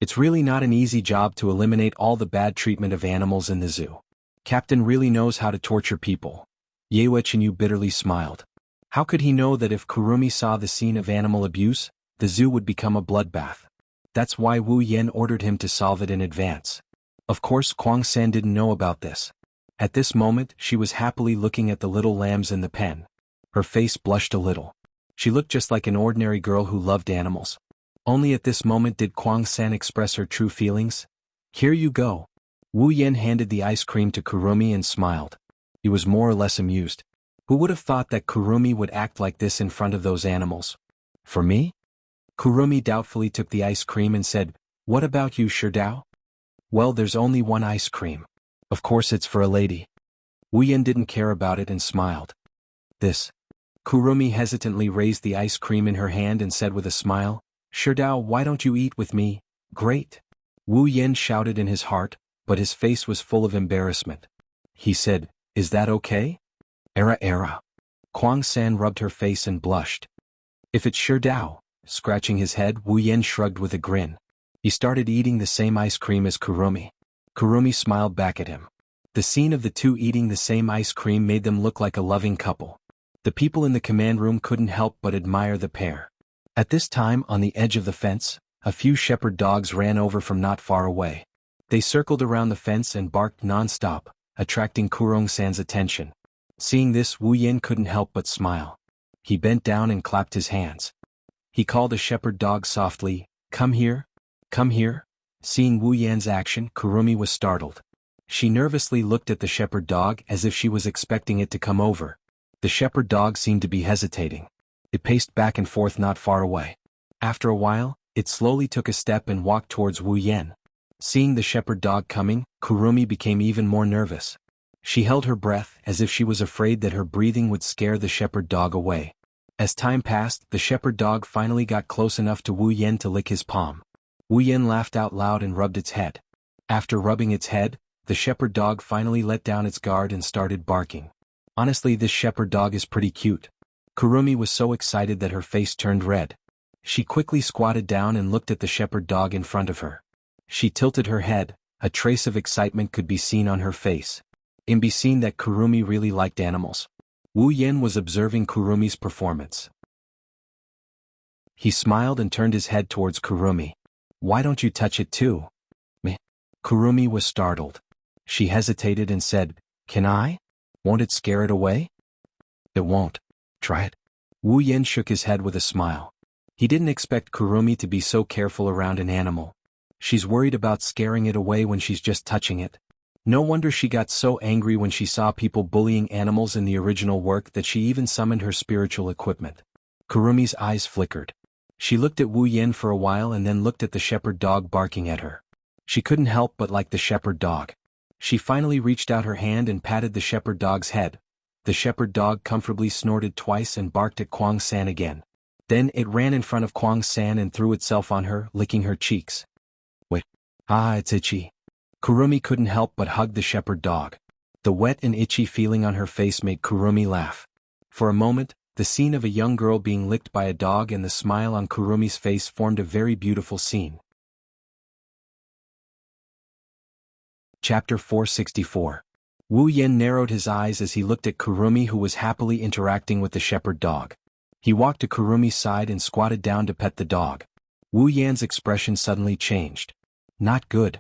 It's really not an easy job to eliminate all the bad treatment of animals in the zoo. Captain really knows how to torture people. Yue Chinyu bitterly smiled. How could he know that if Kurumi saw the scene of animal abuse, the zoo would become a bloodbath? That's why Wu Yan ordered him to solve it in advance. Of course, Kwang San didn't know about this. At this moment, she was happily looking at the little lambs in the pen. Her face blushed a little. She looked just like an ordinary girl who loved animals. Only at this moment did Kwang San express her true feelings. Here you go. Wu Yan handed the ice cream to Kurumi and smiled. He was more or less amused. Who would have thought that Kurumi would act like this in front of those animals? For me? Kurumi doubtfully took the ice cream and said, What about you, Sherdao? Well, there's only one ice cream. Of course it's for a lady. Wu Yan didn't care about it and smiled. This. Kurumi hesitantly raised the ice cream in her hand and said with a smile, Sherdao, why don't you eat with me? Great. Wu Yan shouted in his heart, but his face was full of embarrassment. He said, Is that okay? Era. Kwang San rubbed her face and blushed. If it's Sherdao, scratching his head, Wu Yan shrugged with a grin. He started eating the same ice cream as Kurumi. Kurumi smiled back at him. The scene of the two eating the same ice cream made them look like a loving couple. The people in the command room couldn't help but admire the pair. At this time, on the edge of the fence, a few shepherd dogs ran over from not far away. They circled around the fence and barked non-stop, attracting Kurong San's attention. Seeing this, Wu Yan couldn't help but smile. He bent down and clapped his hands. He called a shepherd dog softly, Come here. Come here. Seeing Wu Yan's action, Kurumi was startled. She nervously looked at the shepherd dog as if she was expecting it to come over. The shepherd dog seemed to be hesitating. It paced back and forth not far away. After a while, it slowly took a step and walked towards Wu Yan. Seeing the shepherd dog coming, Kurumi became even more nervous. She held her breath as if she was afraid that her breathing would scare the shepherd dog away. As time passed, the shepherd dog finally got close enough to Wu Yan to lick his palm. Wu Yan laughed out loud and rubbed its head. After rubbing its head, the shepherd dog finally let down its guard and started barking. Honestly, this shepherd dog is pretty cute. Kurumi was so excited that her face turned red. She quickly squatted down and looked at the shepherd dog in front of her. She tilted her head, a trace of excitement could be seen on her face. It be seen that Kurumi really liked animals. Wu Yan was observing Kurumi's performance. He smiled and turned his head towards Kurumi. Why don't you touch it too? Meh. Kurumi was startled. She hesitated and said, Can I? Won't it scare it away? It won't. Try it. Wu Yan shook his head with a smile. He didn't expect Kurumi to be so careful around an animal. She's worried about scaring it away when she's just touching it. No wonder she got so angry when she saw people bullying animals in the original work that she even summoned her spiritual equipment. Kurumi's eyes flickered. She looked at Wu Yan for a while and then looked at the shepherd dog barking at her. She couldn't help but like the shepherd dog. She finally reached out her hand and patted the shepherd dog's head. The shepherd dog comfortably snorted twice and barked at Kwang San again. Then it ran in front of Kwang San and threw itself on her, licking her cheeks. Wait. It's itchy. Kurumi couldn't help but hug the shepherd dog. The wet and itchy feeling on her face made Kurumi laugh. For a moment, the scene of a young girl being licked by a dog and the smile on Kurumi's face formed a very beautiful scene. Chapter 464. Wu Yan narrowed his eyes as he looked at Kurumi, who was happily interacting with the shepherd dog. He walked to Kurumi's side and squatted down to pet the dog. Wu Yan's expression suddenly changed. Not good.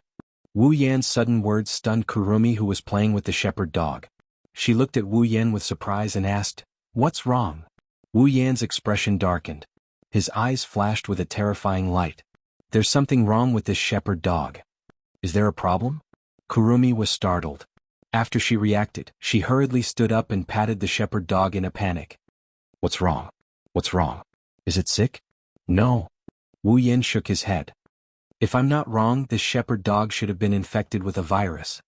Wu Yan's sudden words stunned Kurumi, who was playing with the shepherd dog. She looked at Wu Yan with surprise and asked, What's wrong? Wu Yan's expression darkened. His eyes flashed with a terrifying light. There's something wrong with this shepherd dog. Is there a problem? Kurumi was startled. After she reacted, she hurriedly stood up and patted the shepherd dog in a panic. What's wrong? What's wrong? Is it sick? No. Wu Yan shook his head. If I'm not wrong, this shepherd dog should have been infected with a virus.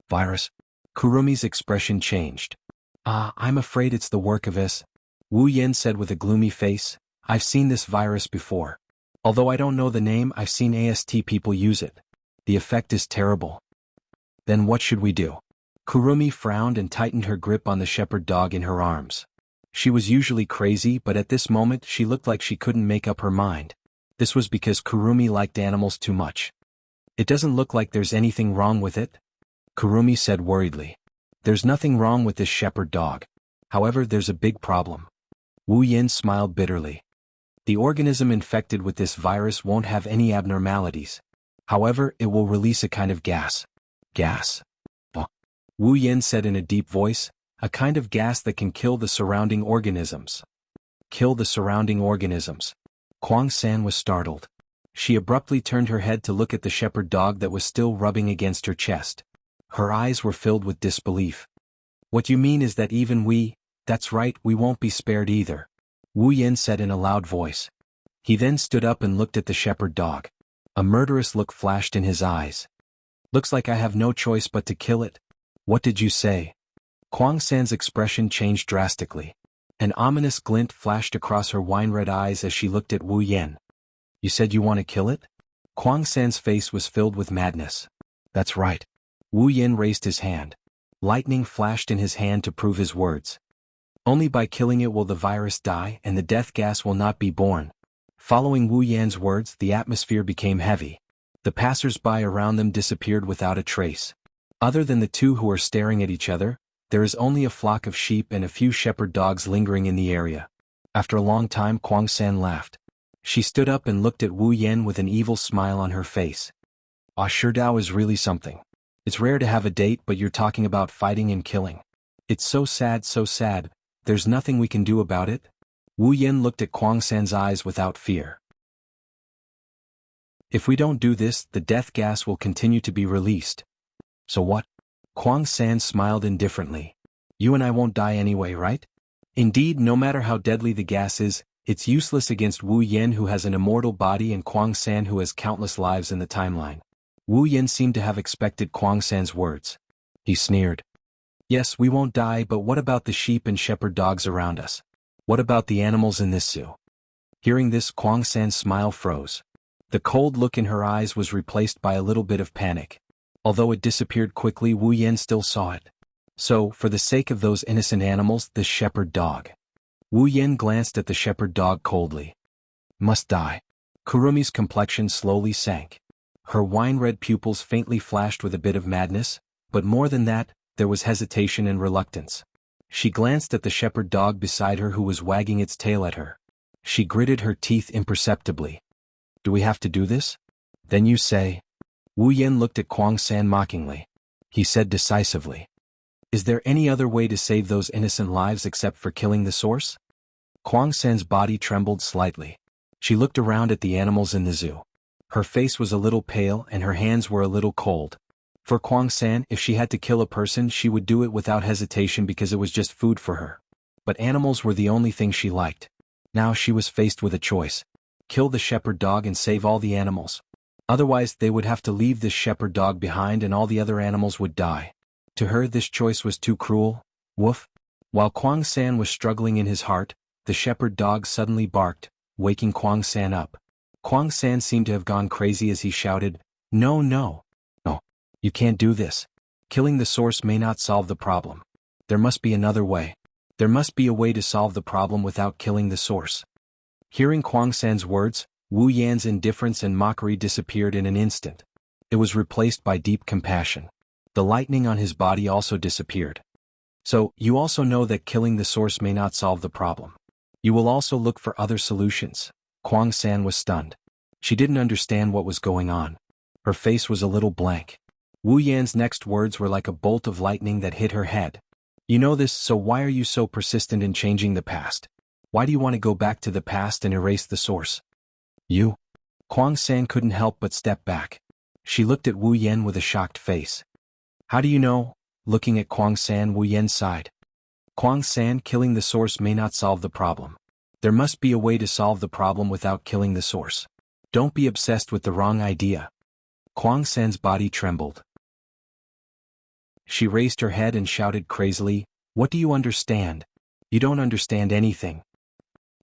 Virus? Kurumi's expression changed. I'm afraid it's the work of us. Wu Yan said with a gloomy face. I've seen this virus before. Although I don't know the name, I've seen AST people use it. The effect is terrible. Then what should we do? Kurumi frowned and tightened her grip on the shepherd dog in her arms. She was usually crazy, but at this moment she looked like she couldn't make up her mind. This was because Kurumi liked animals too much. "It doesn't look like there's anything wrong with it," Kurumi said worriedly. "There's nothing wrong with this shepherd dog. However, there's a big problem." Wu Yin smiled bitterly. "The organism infected with this virus won't have any abnormalities. However, it will release a kind of gas." "Gas?" Wu Yin said in a deep voice, "A kind of gas that can kill the surrounding organisms." "Kill the surrounding organisms?" Kuang San was startled. She abruptly turned her head to look at the shepherd dog that was still rubbing against her chest. Her eyes were filled with disbelief. "What you mean is that even we—" "That's right, we won't be spared either," Wu Yin said in a loud voice. He then stood up and looked at the shepherd dog. A murderous look flashed in his eyes. "Looks like I have no choice but to kill it." "What did you say?" Kuang San's expression changed drastically. An ominous glint flashed across her wine-red eyes as she looked at Wu Yin. "You said you want to kill it?" Kuang San's face was filled with madness. "That's right." Wu Yin raised his hand. Lightning flashed in his hand to prove his words. "Only by killing it will the virus die and the death gas will not be born." Following Wu Yan's words, the atmosphere became heavy. The passers-by around them disappeared without a trace. Other than the two who are staring at each other, there is only a flock of sheep and a few shepherd dogs lingering in the area. After a long time, Kuang San laughed. She stood up and looked at Wu Yan with an evil smile on her face. "Ah, Sherdao is really something. It's rare to have a date, but you're talking about fighting and killing. It's so sad, so sad. There's nothing we can do about it?" Wu Yan looked at Kuang San's eyes without fear. "If we don't do this, the death gas will continue to be released." "So what?" Kuang San smiled indifferently. "You and I won't die anyway, right?" Indeed, no matter how deadly the gas is, it's useless against Wu Yin, who has an immortal body, and Kuang San, who has countless lives in the timeline. Wu Yin seemed to have expected Kuang San's words. He sneered. "Yes, we won't die, but what about the sheep and shepherd dogs around us? What about the animals in this zoo?" Hearing this, Kuang San's smile froze. The cold look in her eyes was replaced by a little bit of panic. Although it disappeared quickly, Wu Yan still saw it. "So, for the sake of those innocent animals, this shepherd dog." Wu Yan glanced at the shepherd dog coldly. "Must die." Kurumi's complexion slowly sank. Her wine-red pupils faintly flashed with a bit of madness, but more than that, there was hesitation and reluctance. She glanced at the shepherd dog beside her, who was wagging its tail at her. She gritted her teeth imperceptibly. "Do we have to do this? Then you say." Wu Yan looked at Kuang San mockingly. He said decisively. "Is there any other way to save those innocent lives except for killing the source?" Kuang San's body trembled slightly. She looked around at the animals in the zoo. Her face was a little pale and her hands were a little cold. For Kuang San, if she had to kill a person, she would do it without hesitation because it was just food for her. But animals were the only thing she liked. Now she was faced with a choice. Kill the shepherd dog and save all the animals. Otherwise, they would have to leave this shepherd dog behind and all the other animals would die. To her, this choice was too cruel. Woof. While Kuang San was struggling in his heart, the shepherd dog suddenly barked, waking Kuang San up. Kuang San seemed to have gone crazy as he shouted, "No, no. No. You can't do this. Killing the source may not solve the problem. There must be another way. There must be a way to solve the problem without killing the source." Hearing Kuang San's words, Wu Yan's indifference and mockery disappeared in an instant. It was replaced by deep compassion. The lightning on his body also disappeared. "So, you also know that killing the source may not solve the problem. You will also look for other solutions." Kuang San was stunned. She didn't understand what was going on. Her face was a little blank. Wu Yan's next words were like a bolt of lightning that hit her head. "You know this, so why are you so persistent in changing the past? Why do you want to go back to the past and erase the source?" "You?" Kuang San couldn't help but step back. She looked at Wu Yan with a shocked face. "How do you know?" Looking at Kuang San, Wu Yan sighed. "Kuang San, killing the source may not solve the problem. There must be a way to solve the problem without killing the source. Don't be obsessed with the wrong idea." Kuang San's body trembled. She raised her head and shouted crazily, "What do you understand? You don't understand anything."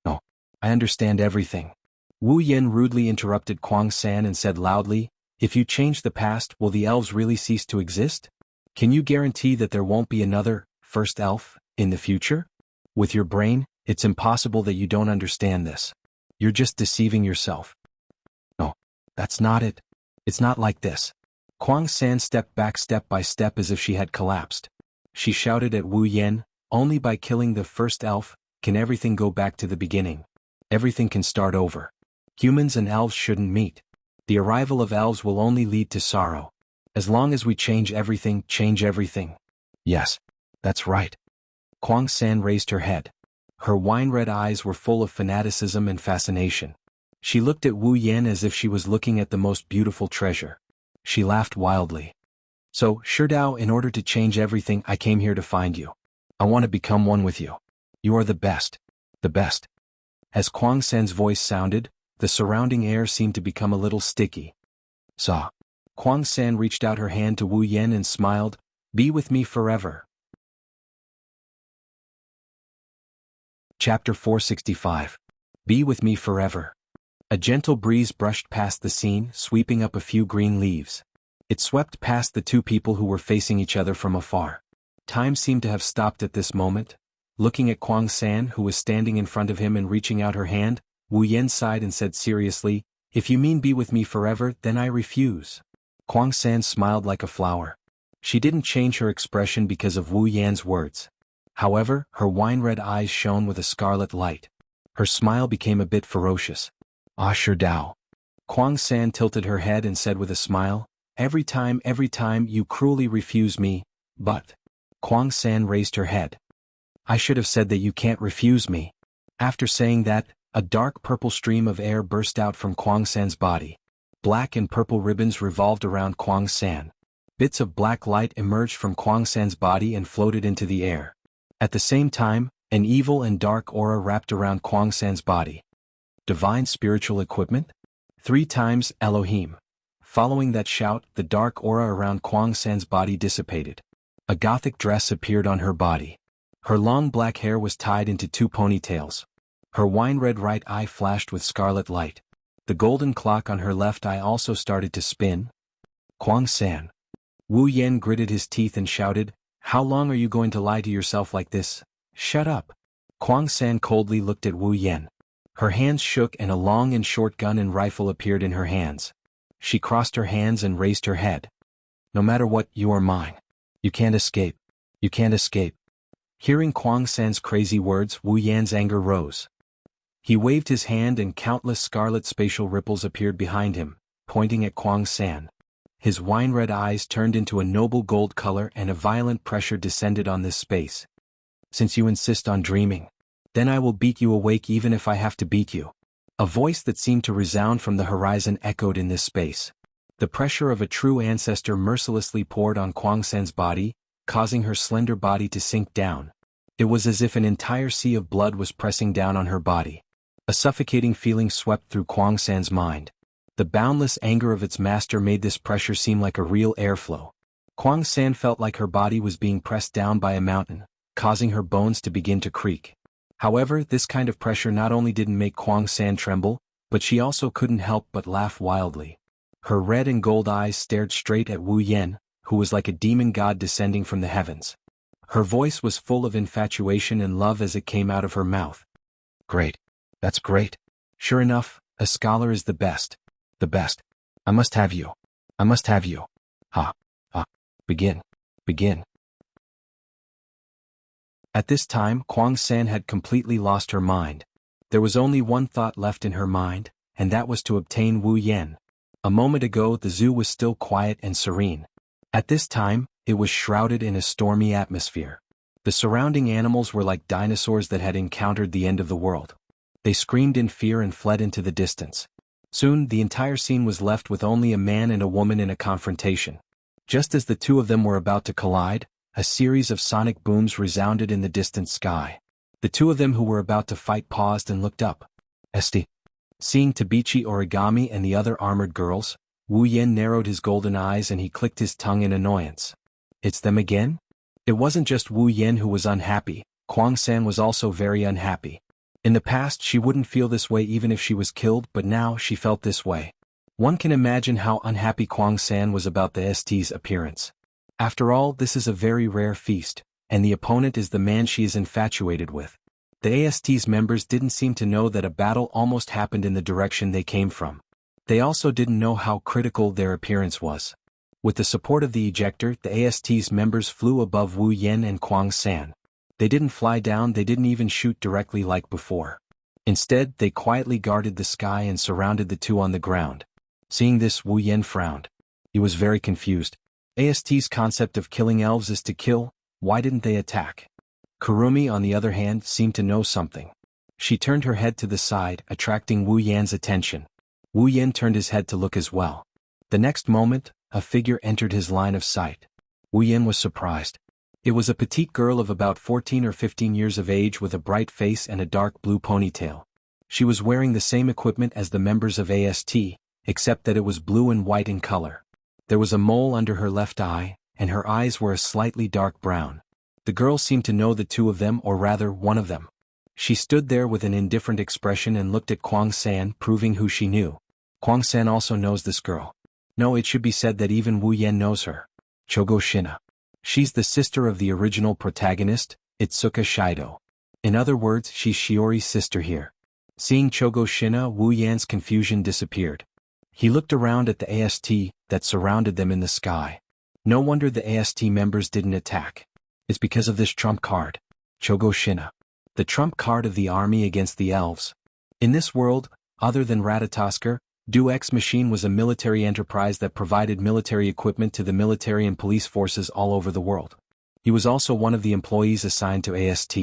"No, I understand everything." Wu Yan rudely interrupted Kuang San and said loudly, "If you change the past, will the elves really cease to exist? Can you guarantee that there won't be another, first elf, in the future? With your brain, it's impossible that you don't understand this. You're just deceiving yourself. No, that's not it. It's not like this. Kuang San stepped back step by step as if she had collapsed. She shouted at Wu Yan, only by killing the first elf, can everything go back to the beginning. Everything can start over. Humans and elves shouldn't meet. The arrival of elves will only lead to sorrow. As long as we change everything. Yes, that's right. Kuang San raised her head. Her wine-red eyes were full of fanaticism and fascination. She looked at Wu Yan as if she was looking at the most beautiful treasure. She laughed wildly. So, Sherdao, in order to change everything, I came here to find you. I want to become one with you. You are the best. The best. As Kuang San's voice sounded, the surrounding air seemed to become a little sticky. Saw. Kuang San reached out her hand to Wu Yan and smiled, "Be with me forever." Chapter 465. Be with me forever. A gentle breeze brushed past the scene, sweeping up a few green leaves. It swept past the two people who were facing each other from afar. Time seemed to have stopped at this moment. Looking at Kuang San, who was standing in front of him and reaching out her hand, Wu Yan sighed and said seriously, "If you mean be with me forever, then I refuse." Kuang San smiled like a flower. She didn't change her expression because of Wu Yan's words. However, her wine-red eyes shone with a scarlet light. Her smile became a bit ferocious. "Ah, Sherdao." Kuang San tilted her head and said with a smile, every time you cruelly refuse me, but..." Kuang San raised her head. "I should have said that you can't refuse me." After saying that, a dark purple stream of air burst out from Kuang San's body. Black and purple ribbons revolved around Kuang San. Bits of black light emerged from Kuang San's body and floated into the air. At the same time, an evil and dark aura wrapped around Kuang San's body. Divine spiritual equipment? 3 times Elohim. Following that shout, the dark aura around Kuang San's body dissipated. A gothic dress appeared on her body. Her long black hair was tied into 2 ponytails. Her wine-red right eye flashed with scarlet light. The golden clock on her left eye also started to spin. Kuang San. Wu Yan gritted his teeth and shouted, "How long are you going to lie to yourself like this? Shut up." Kuang San coldly looked at Wu Yan. Her hands shook and a long and short gun and rifle appeared in her hands. She crossed her hands and raised her head. "No matter what, you are mine. You can't escape. You can't escape." Hearing Kuang San's crazy words, Wu Yan's anger rose. He waved his hand and countless scarlet spatial ripples appeared behind him, pointing at Kuang San. His wine-red eyes turned into a noble gold color and a violent pressure descended on this space. "Since you insist on dreaming, then I will beat you awake even if I have to beat you." A voice that seemed to resound from the horizon echoed in this space. The pressure of a true ancestor mercilessly poured on Kuang San's body, causing her slender body to sink down. It was as if an entire sea of blood was pressing down on her body. A suffocating feeling swept through Kuang San's mind. The boundless anger of its master made this pressure seem like a real airflow. Kuang San felt like her body was being pressed down by a mountain, causing her bones to begin to creak. However, this kind of pressure not only didn't make Kuang San tremble, but she also couldn't help but laugh wildly. Her red and gold eyes stared straight at Wu Yan, who was like a demon god descending from the heavens. Her voice was full of infatuation and love as it came out of her mouth. "Great. That's great. Sure enough, a scholar is the best. The best. I must have you. I must have you. Ha. Ha. Begin. Begin." At this time, Kuang San had completely lost her mind. There was only one thought left in her mind, and that was to obtain Wu Yan. A moment ago the zoo was still quiet and serene. At this time, it was shrouded in a stormy atmosphere. The surrounding animals were like dinosaurs that had encountered the end of the world. They screamed in fear and fled into the distance. Soon, the entire scene was left with only a man and a woman in a confrontation. Just as the two of them were about to collide, a series of sonic booms resounded in the distant sky. The two of them who were about to fight paused and looked up. "Esti." Seeing Tabichi Origami and the other armored girls, Wu Yan narrowed his golden eyes and he clicked his tongue in annoyance. It's them again? It wasn't just Wu Yan who was unhappy, Kuang San was also very unhappy. In the past she wouldn't feel this way even if she was killed, but now she felt this way. One can imagine how unhappy Kuang San was about the ST's appearance. After all, this is a very rare feast, and the opponent is the man she is infatuated with. The AST's members didn't seem to know that a battle almost happened in the direction they came from. They also didn't know how critical their appearance was. With the support of the ejector, the AST's members flew above Wu Yan and Kwang San. They didn't fly down, they didn't even shoot directly like before. Instead, they quietly guarded the sky and surrounded the two on the ground. Seeing this, Wu Yan frowned. He was very confused. AST's concept of killing elves is to kill, why didn't they attack? Kurumi, on the other hand, seemed to know something. She turned her head to the side, attracting Wu Yan's attention. Wu Yan turned his head to look as well. The next moment, a figure entered his line of sight. Wu Yan was surprised. It was a petite girl of about 14 or 15 years of age with a bright face and a dark blue ponytail. She was wearing the same equipment as the members of AST, except that it was blue and white in color. There was a mole under her left eye, and her eyes were a slightly dark brown. The girl seemed to know the two of them, or rather one of them. She stood there with an indifferent expression and looked at Kwang San, proving who she knew. Kwang San also knows this girl. No, it should be said that even Wu Yan knows her. Chogo Shina. She's the sister of the original protagonist, Itsuka Shido. In other words, she's Shiori's sister here. Seeing Chogo Shina, Wu Yan's confusion disappeared. He looked around at the AST that surrounded them in the sky. No wonder the AST members didn't attack. It's because of this trump card. Chogo Shina. The trump card of the army against the elves. In this world, other than Ratatoskr, Do-X Machine was a military enterprise that provided military equipment to the military and police forces all over the world. He was also one of the employees assigned to AST.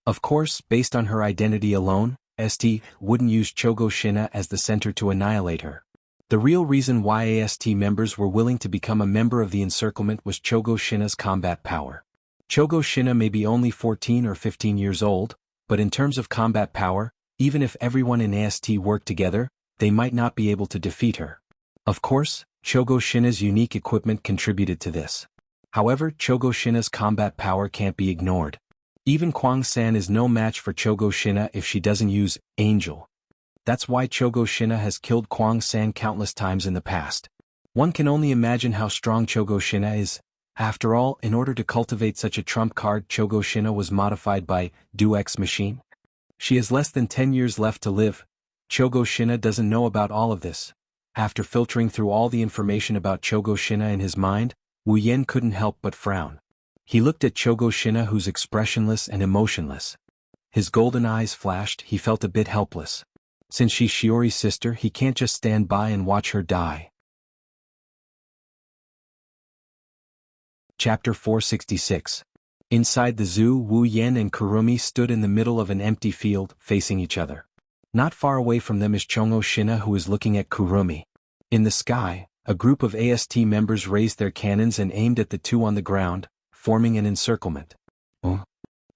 Of course, based on her identity alone, AST wouldn't use Chogo Shina as the center to annihilate her. The real reason why AST members were willing to become a member of the encirclement was Chogo Shina's combat power. Chogo Shina may be only 14 or 15 years old, but in terms of combat power, even if everyone in AST worked together, they might not be able to defeat her. Of course, Chogo Shina's unique equipment contributed to this. However, Chogo Shina's combat power can't be ignored. Even Kwang San is no match for Chogo Shina if she doesn't use Angel. That's why Chogo Shina has killed Kwang San countless times in the past. One can only imagine how strong Chogo Shina is. After all, in order to cultivate such a trump card, Chogo Shina was modified by Do-X Machine. She has less than 10 years left to live. Chogo Shina doesn't know about all of this. After filtering through all the information about Chogo Shina in his mind, Wu Yan couldn't help but frown. He looked at Chogo Shina, who's expressionless and emotionless. His golden eyes flashed, he felt a bit helpless. Since she's Shiori's sister, he can't just stand by and watch her die. Chapter 466. Inside the zoo, Wu Yan and Kurumi stood in the middle of an empty field, facing each other. Not far away from them is Chogo Shina, who is looking at Kurumi. In the sky, a group of AST members raised their cannons and aimed at the two on the ground, forming an encirclement.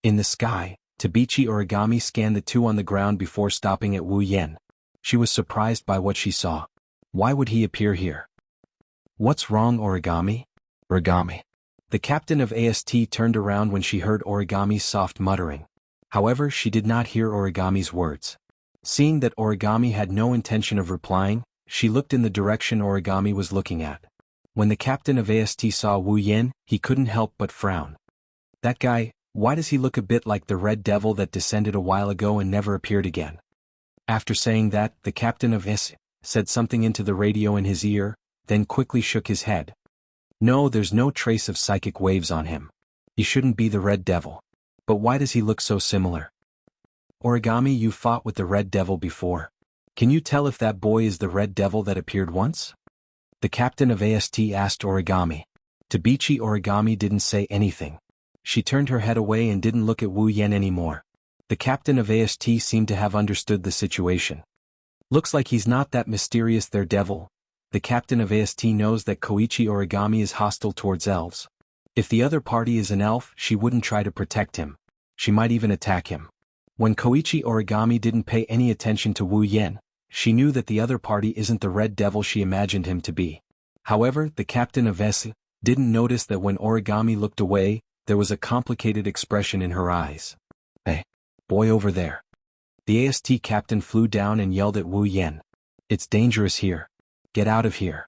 In the sky, Tabichi Origami scanned the two on the ground before stopping at Wu Yan. She was surprised by what she saw. Why would he appear here? What's wrong, Origami? Origami. The captain of AST turned around when she heard Origami's soft muttering. However, she did not hear Origami's words. Seeing that Origami had no intention of replying, she looked in the direction Origami was looking at. When the captain of AST saw Wu Yan, he couldn't help but frown. That guy, why does he look a bit like the red devil that descended a while ago and never appeared again? After saying that, the captain of AST said something into the radio in his ear, then quickly shook his head. No, there's no trace of psychic waves on him. He shouldn't be the red devil. But why does he look so similar? Origami, you fought with the red devil before. Can you tell if that boy is the red devil that appeared once? The captain of AST asked Origami. Tabichi Origami didn't say anything. She turned her head away and didn't look at Wu Yan anymore. The captain of AST seemed to have understood the situation. Looks like he's not that mysterious there, devil. The captain of AST knows that Koichi Origami is hostile towards elves. If the other party is an elf, she wouldn't try to protect him. She might even attack him. When Koichi Origami didn't pay any attention to Wu Yan, she knew that the other party isn't the red devil she imagined him to be. However, the captain of AST didn't notice that when Origami looked away, there was a complicated expression in her eyes. Hey, boy over there. The AST captain flew down and yelled at Wu Yan. It's dangerous here. Get out of here.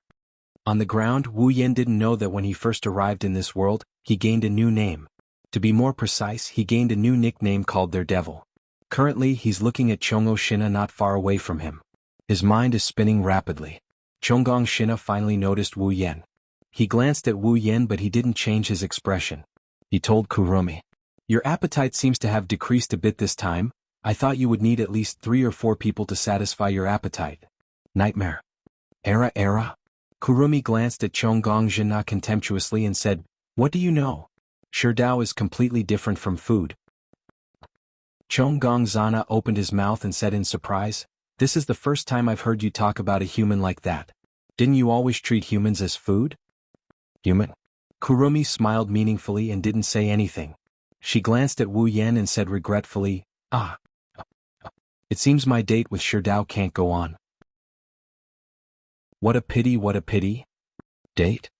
On the ground, Wu Yan didn't know that when he first arrived in this world, he gained a new name. To be more precise, he gained a new nickname called their devil. Currently, he's looking at Chongo Shina not far away from him. His mind is spinning rapidly. Chonggong Shina finally noticed Wu Yan. He glanced at Wu Yan but he didn't change his expression. He told Kurumi, "Your appetite seems to have decreased a bit this time. I thought you would need at least 3 or 4 people to satisfy your appetite." Nightmare. Era. Kurumi glanced at Chonggong Shina contemptuously and said, "What do you know? Sherdao is completely different from food." Chonggong Zana opened his mouth and said in surprise, "This is the first time I've heard you talk about a human like that. Didn't you always treat humans as food?" "Human?" Kurumi smiled meaningfully and didn't say anything. She glanced at Wu Yan and said regretfully, It seems my date with Sherdao can't go on." What a pity. Date?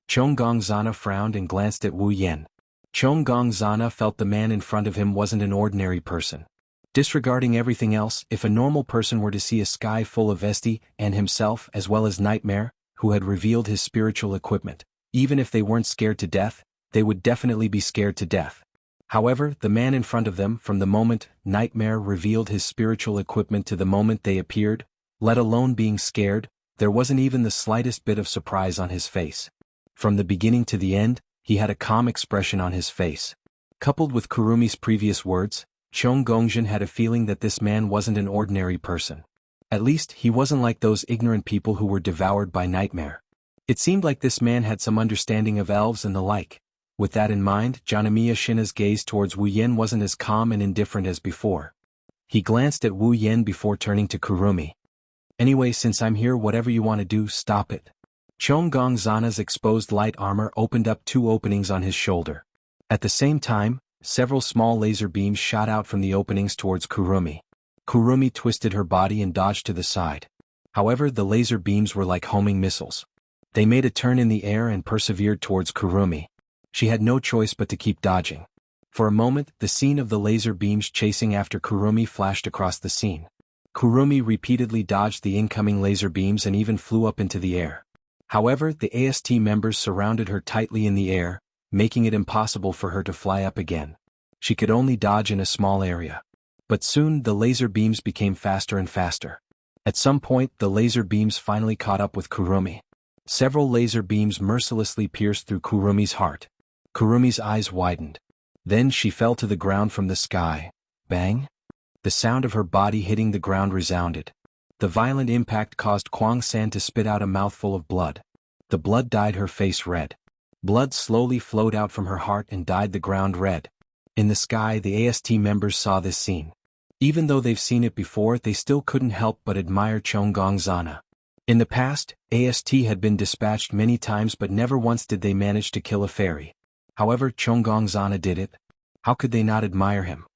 Chonggong Zana frowned and glanced at Wu Yan. Chonggong Zana felt the man in front of him wasn't an ordinary person. Disregarding everything else, if a normal person were to see a sky full of Vesti and himself as well as Nightmare, who had revealed his spiritual equipment, even if they weren't scared to death, they would definitely be scared to death. However, the man in front of them, from the moment Nightmare revealed his spiritual equipment to the moment they appeared, let alone being scared, there wasn't even the slightest bit of surprise on his face. From the beginning to the end, he had a calm expression on his face. Coupled with Kurumi's previous words, Chonggong had a feeling that this man wasn't an ordinary person. At least, he wasn't like those ignorant people who were devoured by Nightmare. It seemed like this man had some understanding of elves and the like. With that in mind, Janamiya Shina's gaze towards Wu Yan wasn't as calm and indifferent as before. He glanced at Wu Yan before turning to Kurumi. "Anyway, since I'm here, whatever you want to do, stop it." Chonggong Zana's exposed light armor opened up 2 openings on his shoulder. At the same time, several small laser beams shot out from the openings towards Kurumi. Kurumi twisted her body and dodged to the side. However, the laser beams were like homing missiles. They made a turn in the air and persevered towards Kurumi. She had no choice but to keep dodging. For a moment, the scene of the laser beams chasing after Kurumi flashed across the scene. Kurumi repeatedly dodged the incoming laser beams and even flew up into the air. However, the AST members surrounded her tightly in the air, making it impossible for her to fly up again. She could only dodge in a small area. But soon the laser beams became faster and faster. At some point, the laser beams finally caught up with Kurumi. Several laser beams mercilessly pierced through Kurumi's heart. Kurumi's eyes widened. Then she fell to the ground from the sky. Bang! The sound of her body hitting the ground resounded. The violent impact caused Kwang San to spit out a mouthful of blood. The blood dyed her face red. Blood slowly flowed out from her heart and dyed the ground red. In the sky, the AST members saw this scene. Even though they've seen it before, they still couldn't help but admire Chonggong Zana. In the past, AST had been dispatched many times but never once did they manage to kill a fairy. However, Chonggong Zana did it. How could they not admire him?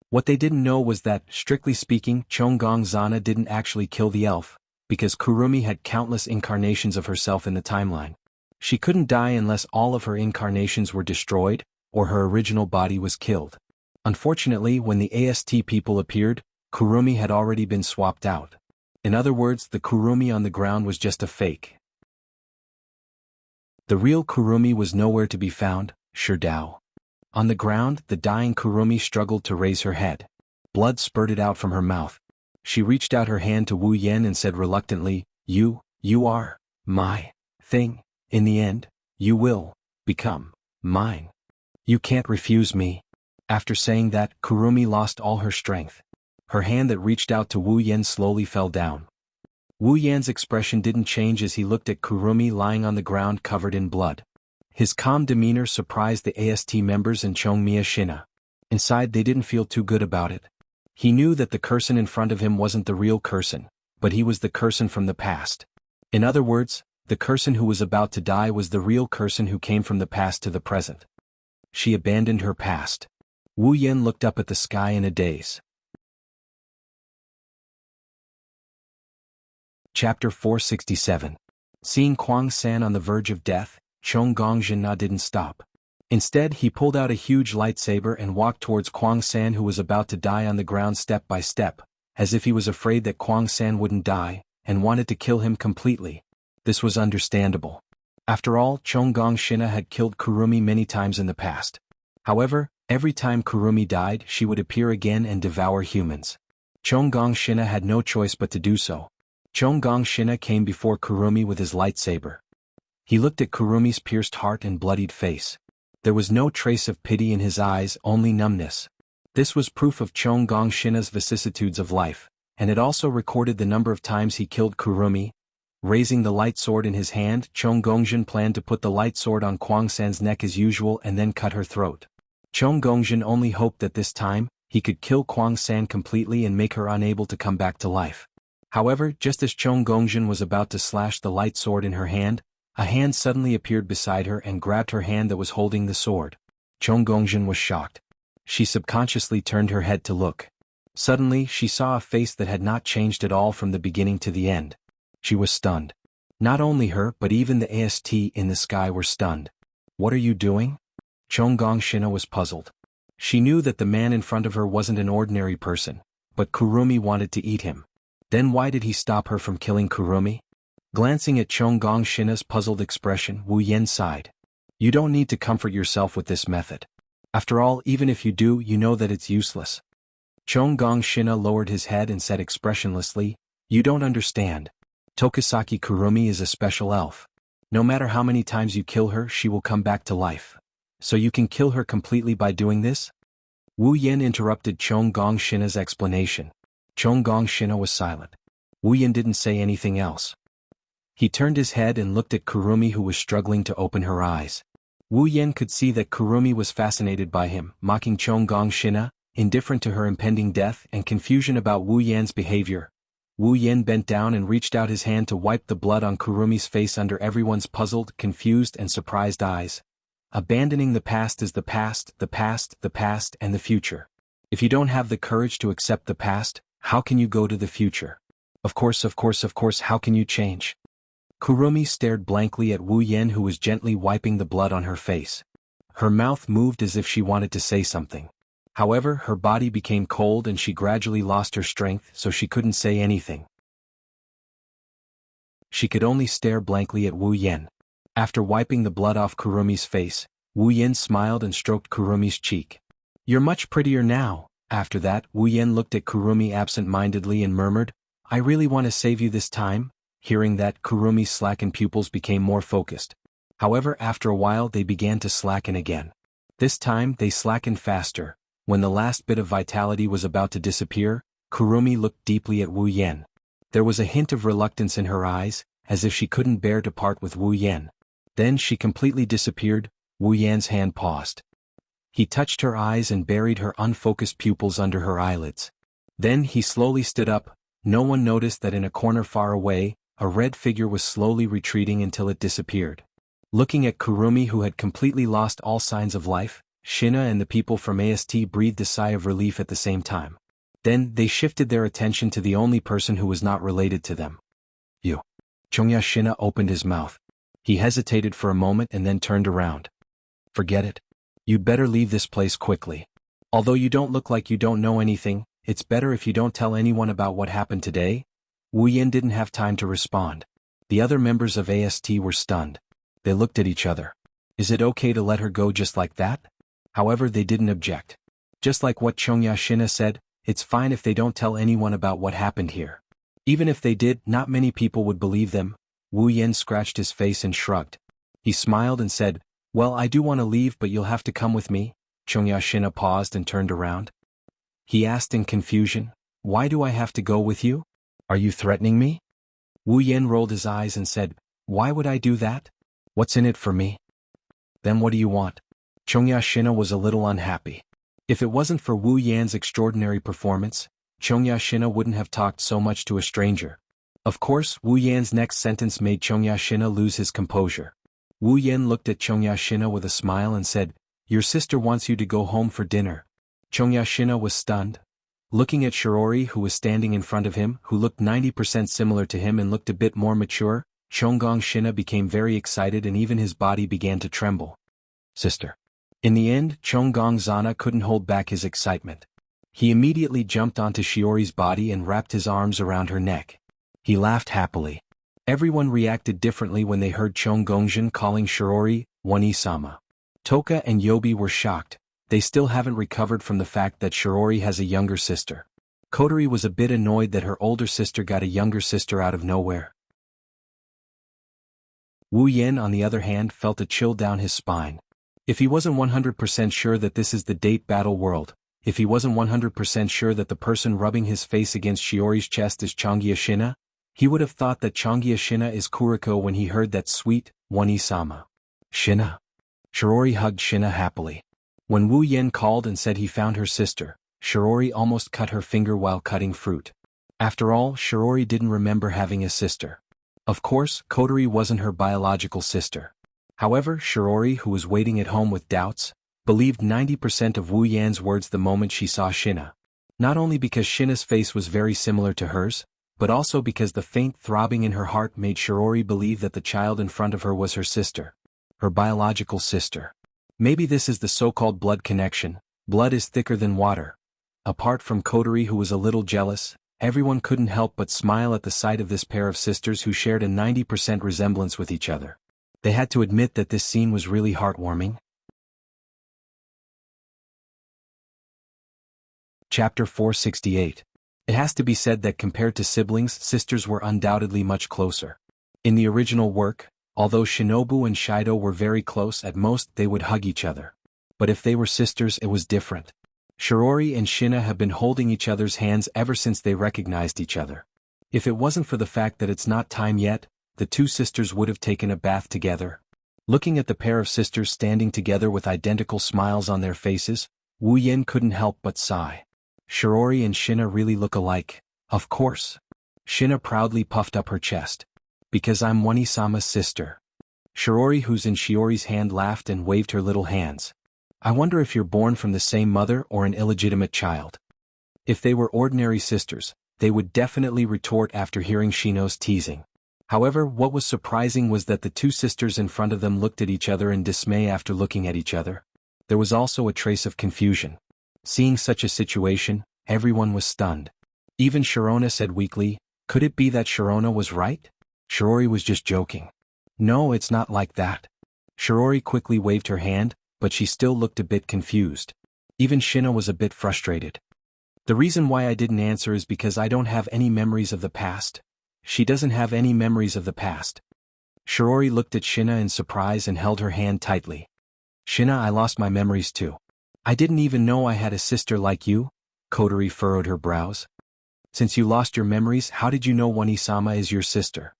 What they didn't know was that, strictly speaking, Chonggong Zana didn't actually kill the elf, because Kurumi had countless incarnations of herself in the timeline. She couldn't die unless all of her incarnations were destroyed, or her original body was killed. Unfortunately, when the AST people appeared, Kurumi had already been swapped out. In other words, the Kurumi on the ground was just a fake. The real Kurumi was nowhere to be found, Sherdao. On the ground, the dying Kurumi struggled to raise her head. Blood spurted out from her mouth. She reached out her hand to Wu Yan and said reluctantly, You are my thing. In the end, you will become mine. You can't refuse me." After saying that, Kurumi lost all her strength. Her hand that reached out to Wu Yan slowly fell down. Wu Yan's expression didn't change as he looked at Kurumi lying on the ground covered in blood. His calm demeanor surprised the AST members and Chongmia Shina. Inside, they didn't feel too good about it. He knew that the Kurson in front of him wasn't the real Kurson, but he was the Kurson from the past. In other words, the Kurson who was about to die was the real Kurson who came from the past to the present. She abandoned her past. Wu Yan looked up at the sky in a daze. Chapter 467. Seeing Kwang San on the verge of death, Chonggong Zhina didn't stop. Instead, he pulled out a huge lightsaber and walked towards Kwang San, who was about to die on the ground step by step, as if he was afraid that Kwang San wouldn't die, and wanted to kill him completely. This was understandable. After all, Chonggong Shina had killed Kurumi many times in the past. However, every time Kurumi died, she would appear again and devour humans. Chonggong Shina had no choice but to do so. Chonggong Shina came before Kurumi with his lightsaber. He looked at Kurumi's pierced heart and bloodied face. There was no trace of pity in his eyes, only numbness. This was proof of Chonggong Shina's vicissitudes of life, and it also recorded the number of times he killed Kurumi. Raising the light sword in his hand, Chonggongzhen planned to put the light sword on Kwangsan's neck as usual and then cut her throat. Chonggongzhen only hoped that this time, he could kill Kwangsan completely and make her unable to come back to life. However, just as Chonggongzhen was about to slash the light sword in her hand, a hand suddenly appeared beside her and grabbed her hand that was holding the sword. Chonggongzhen was shocked. She subconsciously turned her head to look. Suddenly, she saw a face that had not changed at all from the beginning to the end. She was stunned. Not only her but even the AST in the sky were stunned. "What are you doing?" Chonggong Shina was puzzled. She knew that the man in front of her wasn't an ordinary person, but Kurumi wanted to eat him. Then why did he stop her from killing Kurumi? Glancing at Chonggong Shina's puzzled expression, Wu Yen sighed. "You don't need to comfort yourself with this method. After all, even if you do, you know that it's useless." Chonggong Shina lowered his head and said expressionlessly, "You don't understand. Tokisaki Kurumi is a special elf. No matter how many times you kill her, she will come back to life. So you can kill her completely by doing this?" Wu Yen interrupted Chonggong Shina's explanation. Chonggong Shina was silent. Wu Yen didn't say anything else. He turned his head and looked at Kurumi, who was struggling to open her eyes. Wu Yen could see that Kurumi was fascinated by him, mocking Chonggong Shina, indifferent to her impending death and confusion about Wu Yen's behavior. Wu Yen bent down and reached out his hand to wipe the blood on Kurumi's face under everyone's puzzled, confused and surprised eyes. Abandoning the past is the past, the past, the past and the future. If you don't have the courage to accept the past, how can you go to the future? Of course, how can you change? Kurumi stared blankly at Wu Yen, who was gently wiping the blood on her face. Her mouth moved as if she wanted to say something. However, her body became cold and she gradually lost her strength, so she couldn't say anything. She could only stare blankly at Wu Yen. After wiping the blood off Kurumi's face, Wu Yen smiled and stroked Kurumi's cheek. "You're much prettier now." After that, Wu Yen looked at Kurumi absent-mindedly and murmured, "I really want to save you this time." Hearing that, Kurumi's slackened pupils became more focused. However, after a while they began to slacken again. This time, they slackened faster. When the last bit of vitality was about to disappear, Kurumi looked deeply at Wu Yen. There was a hint of reluctance in her eyes, as if she couldn't bear to part with Wu Yen. Then she completely disappeared. Wu Yen's hand paused. He touched her eyes and buried her unfocused pupils under her eyelids. Then he slowly stood up. No one noticed that in a corner far away, a red figure was slowly retreating until it disappeared. Looking at Kurumi, who had completely lost all signs of life, Shina and the people from AST breathed a sigh of relief at the same time. Then, they shifted their attention to the only person who was not related to them. "You." Chongya Shina opened his mouth. He hesitated for a moment and then turned around. "Forget it. You'd better leave this place quickly. Although you don't look like you don't know anything, it's better if you don't tell anyone about what happened today." Wu Yen didn't have time to respond. The other members of AST were stunned. They looked at each other. Is it okay to let her go just like that? However, they didn't object. Just like what Chongya Shina said, it's fine if they don't tell anyone about what happened here. Even if they did, not many people would believe them. Wu Yen scratched his face and shrugged. He smiled and said, "Well, I do want to leave, but you'll have to come with me." Chongya Shina paused and turned around. He asked in confusion, "Why do I have to go with you? Are you threatening me?" Wu Yen rolled his eyes and said, "Why would I do that? What's in it for me?" "Then what do you want?" Chongya Shina was a little unhappy. If it wasn't for Wu Yan's extraordinary performance, Chongya Shina wouldn't have talked so much to a stranger. Of course, Wu Yan's next sentence made Chongya Shina lose his composure. Wu Yan looked at Chongya Shina with a smile and said, "Your sister wants you to go home for dinner." Chongya Shina was stunned. Looking at Shirori, who was standing in front of him, who looked 90% similar to him and looked a bit more mature, Chonggong Shina became very excited and even his body began to tremble. "Sister." In the end, Chonggong Zana couldn't hold back his excitement. He immediately jumped onto Shiori's body and wrapped his arms around her neck. He laughed happily. Everyone reacted differently when they heard Chong Gongjin calling Shirori, Wani-sama. Toka and Yobi were shocked. They still haven't recovered from the fact that Shirori has a younger sister. Kotori was a bit annoyed that her older sister got a younger sister out of nowhere. Wu Yen, on the other hand, felt a chill down his spine. If he wasn't 100% sure that this is the date battle world, if he wasn't 100% sure that the person rubbing his face against Shiori's chest is Chongyea Shina, he would have thought that Chongyea Shina is Kuriko when he heard that sweet, Wani-sama. Shina. Shirori hugged Shina happily. When Wu Yen called and said he found her sister, Shirori almost cut her finger while cutting fruit. After all, Shirori didn't remember having a sister. Of course, Kotori wasn't her biological sister. However, Shirori, who was waiting at home with doubts, believed 90% of Wu Yan's words the moment she saw Shina. Not only because Shina's face was very similar to hers, but also because the faint throbbing in her heart made Shirori believe that the child in front of her was her sister. Her biological sister. Maybe this is the so-called blood connection. Blood is thicker than water. Apart from Kotori, who was a little jealous, everyone couldn't help but smile at the sight of this pair of sisters who shared a 90% resemblance with each other. They had to admit that this scene was really heartwarming. Chapter 468. It has to be said that compared to siblings, sisters were undoubtedly much closer. In the original work, although Shinobu and Shido were very close, at most they would hug each other. But if they were sisters, it was different. Shirori and Shina have been holding each other's hands ever since they recognized each other. If it wasn't for the fact that it's not time yet, the two sisters would have taken a bath together. Looking at the pair of sisters standing together with identical smiles on their faces, Wu Yen couldn't help but sigh. Shirori and Shina really look alike, of course. Shina proudly puffed up her chest. Because I'm Wani-sama's sister. Shirori, who's in Shiori's hand, laughed and waved her little hands. I wonder if you're born from the same mother or an illegitimate child. If they were ordinary sisters, they would definitely retort after hearing Shino's teasing. However, what was surprising was that the two sisters in front of them looked at each other in dismay after looking at each other. There was also a trace of confusion. Seeing such a situation, everyone was stunned. Even Sharona said weakly, could it be that Sharona was right? Shirori was just joking. No, it's not like that. Shirori quickly waved her hand, but she still looked a bit confused. Even Shina was a bit frustrated. The reason why I didn't answer is because I don't have any memories of the past. She doesn't have any memories of the past. Shirori looked at Shina in surprise and held her hand tightly. Shina, I lost my memories too. I didn't even know I had a sister like you. Kotori furrowed her brows. Since you lost your memories, how did you know Wani-sama is your sister?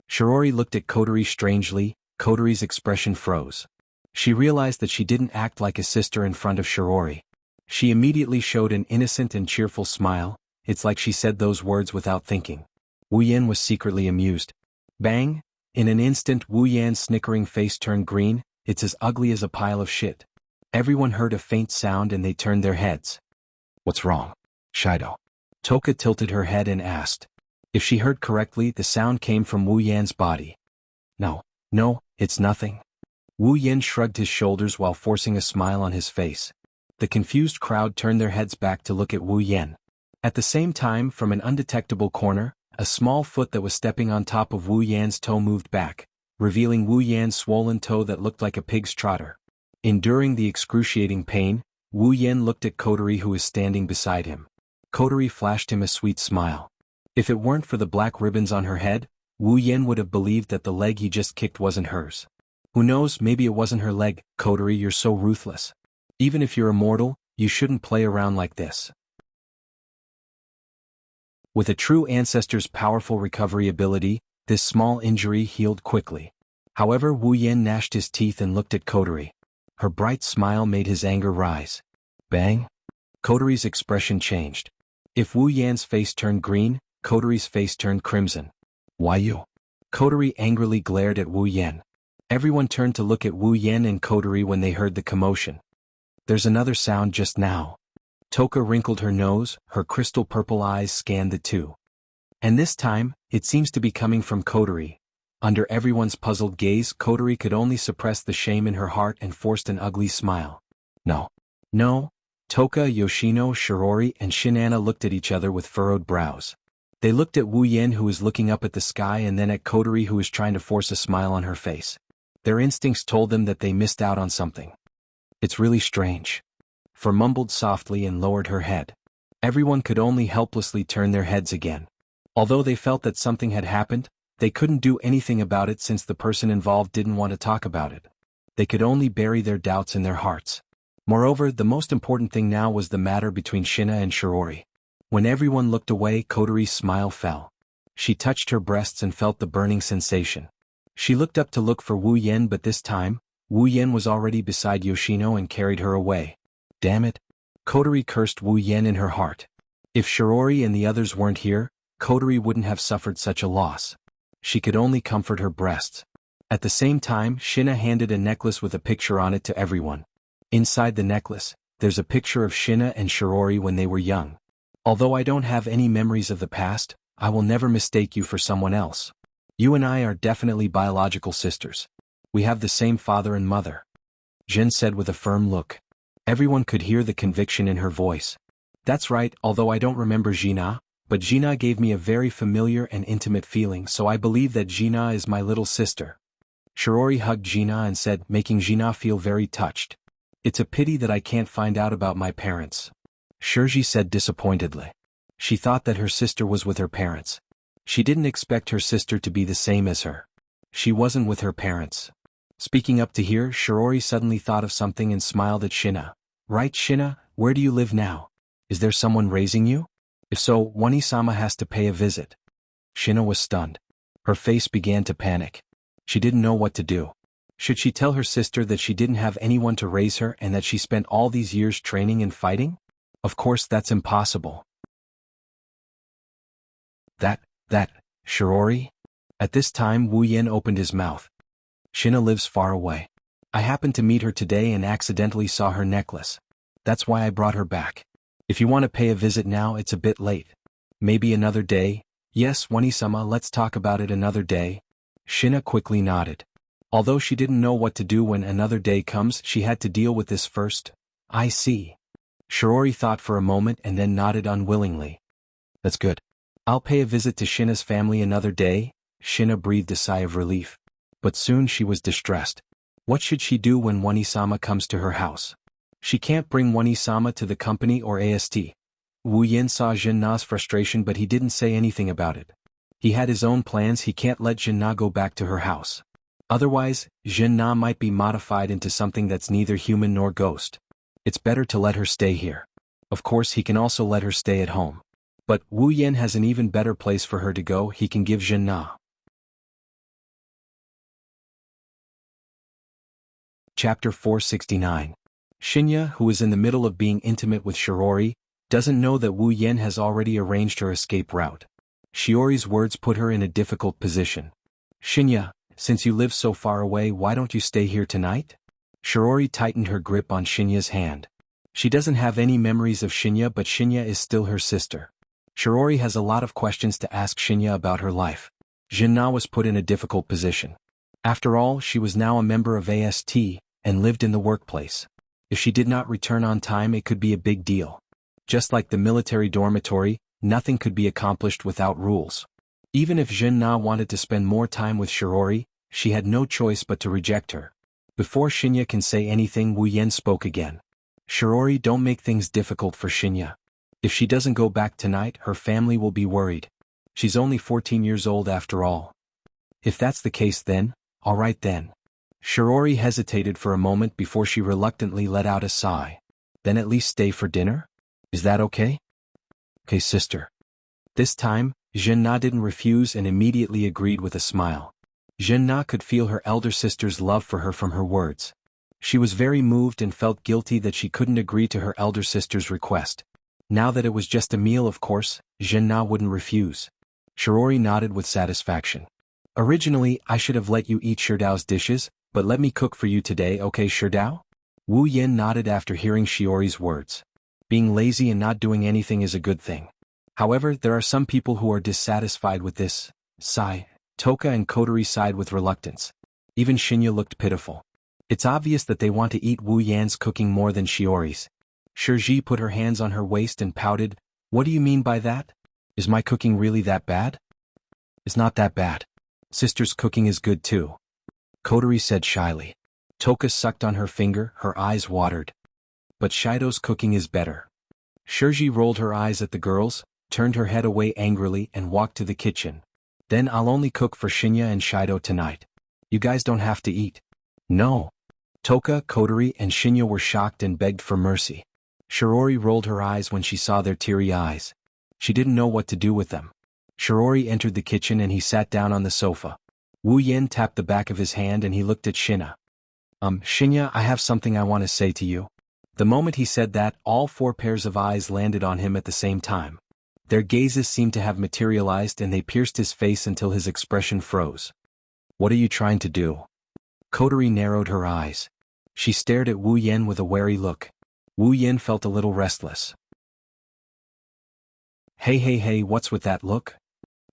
Shirori looked at Kotori strangely. Kotori's expression froze. She realized that she didn't act like a sister in front of Shirori. She immediately showed an innocent and cheerful smile. It's like she said those words without thinking. Wu Yan was secretly amused. Bang! In an instant, Wu Yan's snickering face turned green. It's as ugly as a pile of shit. Everyone heard a faint sound and they turned their heads. What's wrong? Shido. Toka tilted her head and asked. If she heard correctly, the sound came from Wu Yan's body. No, it's nothing. Wu Yan shrugged his shoulders while forcing a smile on his face. The confused crowd turned their heads back to look at Wu Yan. At the same time, from an undetectable corner, a small foot that was stepping on top of Wu Yan's toe moved back, revealing Wu Yan's swollen toe that looked like a pig's trotter. Enduring the excruciating pain, Wu Yan looked at Kotori, who was standing beside him. Kotori flashed him a sweet smile. If it weren't for the black ribbons on her head, Wu Yan would have believed that the leg he just kicked wasn't hers. Who knows, maybe it wasn't her leg. Kotori, you're so ruthless. Even if you're immortal, you shouldn't play around like this. With a true ancestor's powerful recovery ability, this small injury healed quickly. However, Wu Yan gnashed his teeth and looked at Kotori. Her bright smile made his anger rise. Bang! Kotori's expression changed. If Wu Yan's face turned green, Kotori's face turned crimson. Why you? Kotori angrily glared at Wu Yan. Everyone turned to look at Wu Yan and Kotori when they heard the commotion. There's another sound just now. Toka wrinkled her nose, her crystal purple eyes scanned the two. And this time, it seems to be coming from Kotori. Under everyone's puzzled gaze, Kotori could only suppress the shame in her heart and forced an ugly smile. No. Toka, Yoshino, Shirori, and Shinana looked at each other with furrowed brows. They looked at Wu Yan, who was looking up at the sky, and then at Kotori, who was trying to force a smile on her face. Their instincts told them that they missed out on something. It's really strange. For mumbled softly and lowered her head. Everyone could only helplessly turn their heads again. Although they felt that something had happened, they couldn't do anything about it since the person involved didn't want to talk about it. They could only bury their doubts in their hearts. Moreover, the most important thing now was the matter between Shina and Shirori. When everyone looked away, Kotori's smile fell. She touched her breasts and felt the burning sensation. She looked up to look for Wu Yan, but this time, Wu Yan was already beside Yoshino and carried her away. Damn it. Kotori cursed Wu Yan in her heart. If Shirori and the others weren't here, Kotori wouldn't have suffered such a loss. She could only comfort her breasts. At the same time, Shina handed a necklace with a picture on it to everyone. Inside the necklace, there's a picture of Shina and Shirori when they were young. Although I don't have any memories of the past, I will never mistake you for someone else. You and I are definitely biological sisters. We have the same father and mother. Jin said with a firm look. Everyone could hear the conviction in her voice. That's right, although I don't remember Gina, but Gina gave me a very familiar and intimate feeling, so I believe that Gina is my little sister. Shirori hugged Gina and said, making Gina feel very touched. It's a pity that I can't find out about my parents. Shirji said disappointedly. She thought that her sister was with her parents. She didn't expect her sister to be the same as her. She wasn't with her parents. Speaking up to hear, Shirori suddenly thought of something and smiled at Shina. Right, Shina, where do you live now? Is there someone raising you? If so, Wani-sama has to pay a visit. Shina was stunned. Her face began to panic. She didn't know what to do. Should she tell her sister that she didn't have anyone to raise her and that she spent all these years training and fighting? Of course that's impossible. That, Shirori? At this time Wu Yan opened his mouth. Shina lives far away. I happened to meet her today and accidentally saw her necklace. That's why I brought her back. If you want to pay a visit now, it's a bit late. Maybe another day? Yes, Wani-sama, let's talk about it another day. Shina quickly nodded. Although she didn't know what to do when another day comes, she had to deal with this first. I see. Shirori thought for a moment and then nodded unwillingly. That's good. I'll pay a visit to Shina's family another day. Shina breathed a sigh of relief. But soon she was distressed. What should she do when Wani-sama comes to her house? She can't bring Wani-sama to the company or AST. Wu Yan saw Jin-na's frustration, but he didn't say anything about it. He had his own plans. He can't let Jin-na go back to her house. Otherwise, Jin-na might be modified into something that's neither human nor ghost. It's better to let her stay here. Of course, he can also let her stay at home. But Wu Yan has an even better place for her to go. He can give Jin-na. Chapter 469. Shinya, who is in the middle of being intimate with Shirori, doesn't know that Wu Yan has already arranged her escape route. Shiori's words put her in a difficult position. Shinya, since you live so far away, why don't you stay here tonight? Shirori tightened her grip on Shinya's hand. She doesn't have any memories of Shinya, but Shinya is still her sister. Shirori has a lot of questions to ask Shinya about her life. Jin-na was put in a difficult position. After all, she was now a member of AST, and lived in the workplace. If she did not return on time, it could be a big deal. Just like the military dormitory, nothing could be accomplished without rules. Even if Jin-na wanted to spend more time with Shirori, she had no choice but to reject her. Before Shinya can say anything, Wu Yan spoke again. Shirori, don't make things difficult for Shinya. If she doesn't go back tonight, her family will be worried. She's only 14 years old after all. If that's the case then, alright then. Shirori hesitated for a moment before she reluctantly let out a sigh. Then at least stay for dinner? Is that okay? Okay, sister. This time, Jin-na didn't refuse and immediately agreed with a smile. Jin-na could feel her elder sister's love for her from her words. She was very moved and felt guilty that she couldn't agree to her elder sister's request. Now that it was just a meal, of course, Jin-na wouldn't refuse. Shirori nodded with satisfaction. Originally, I should have let you eat Shirdao's dishes, but let me cook for you today, okay Shirdao? Wu Yan nodded after hearing Shiori's words. Being lazy and not doing anything is a good thing. However, there are some people who are dissatisfied with this. Sigh. Toka and Kotori sighed with reluctance. Even Shinya looked pitiful. It's obvious that they want to eat Wu Yan's cooking more than Shiori's. Shirji put her hands on her waist and pouted. What do you mean by that? Is my cooking really that bad? It's not that bad. Sister's cooking is good too. Kotori said shyly. Toka sucked on her finger, her eyes watered. But Shido's cooking is better. Shirji rolled her eyes at the girls, turned her head away angrily and walked to the kitchen. Then I'll only cook for Shinya and Shido tonight. You guys don't have to eat. No. Toka, Kotori, and Shinya were shocked and begged for mercy. Shirori rolled her eyes when she saw their teary eyes. She didn't know what to do with them. Shirori entered the kitchen and he sat down on the sofa. Wu Yen tapped the back of his hand and he looked at Shinya. Shinya, I have something I want to say to you. The moment he said that, all 4 pairs of eyes landed on him at the same time. Their gazes seemed to have materialized and they pierced his face until his expression froze. What are you trying to do? Kotori narrowed her eyes. She stared at Wu Yen with a wary look. Wu Yen felt a little restless. Hey, what's with that look?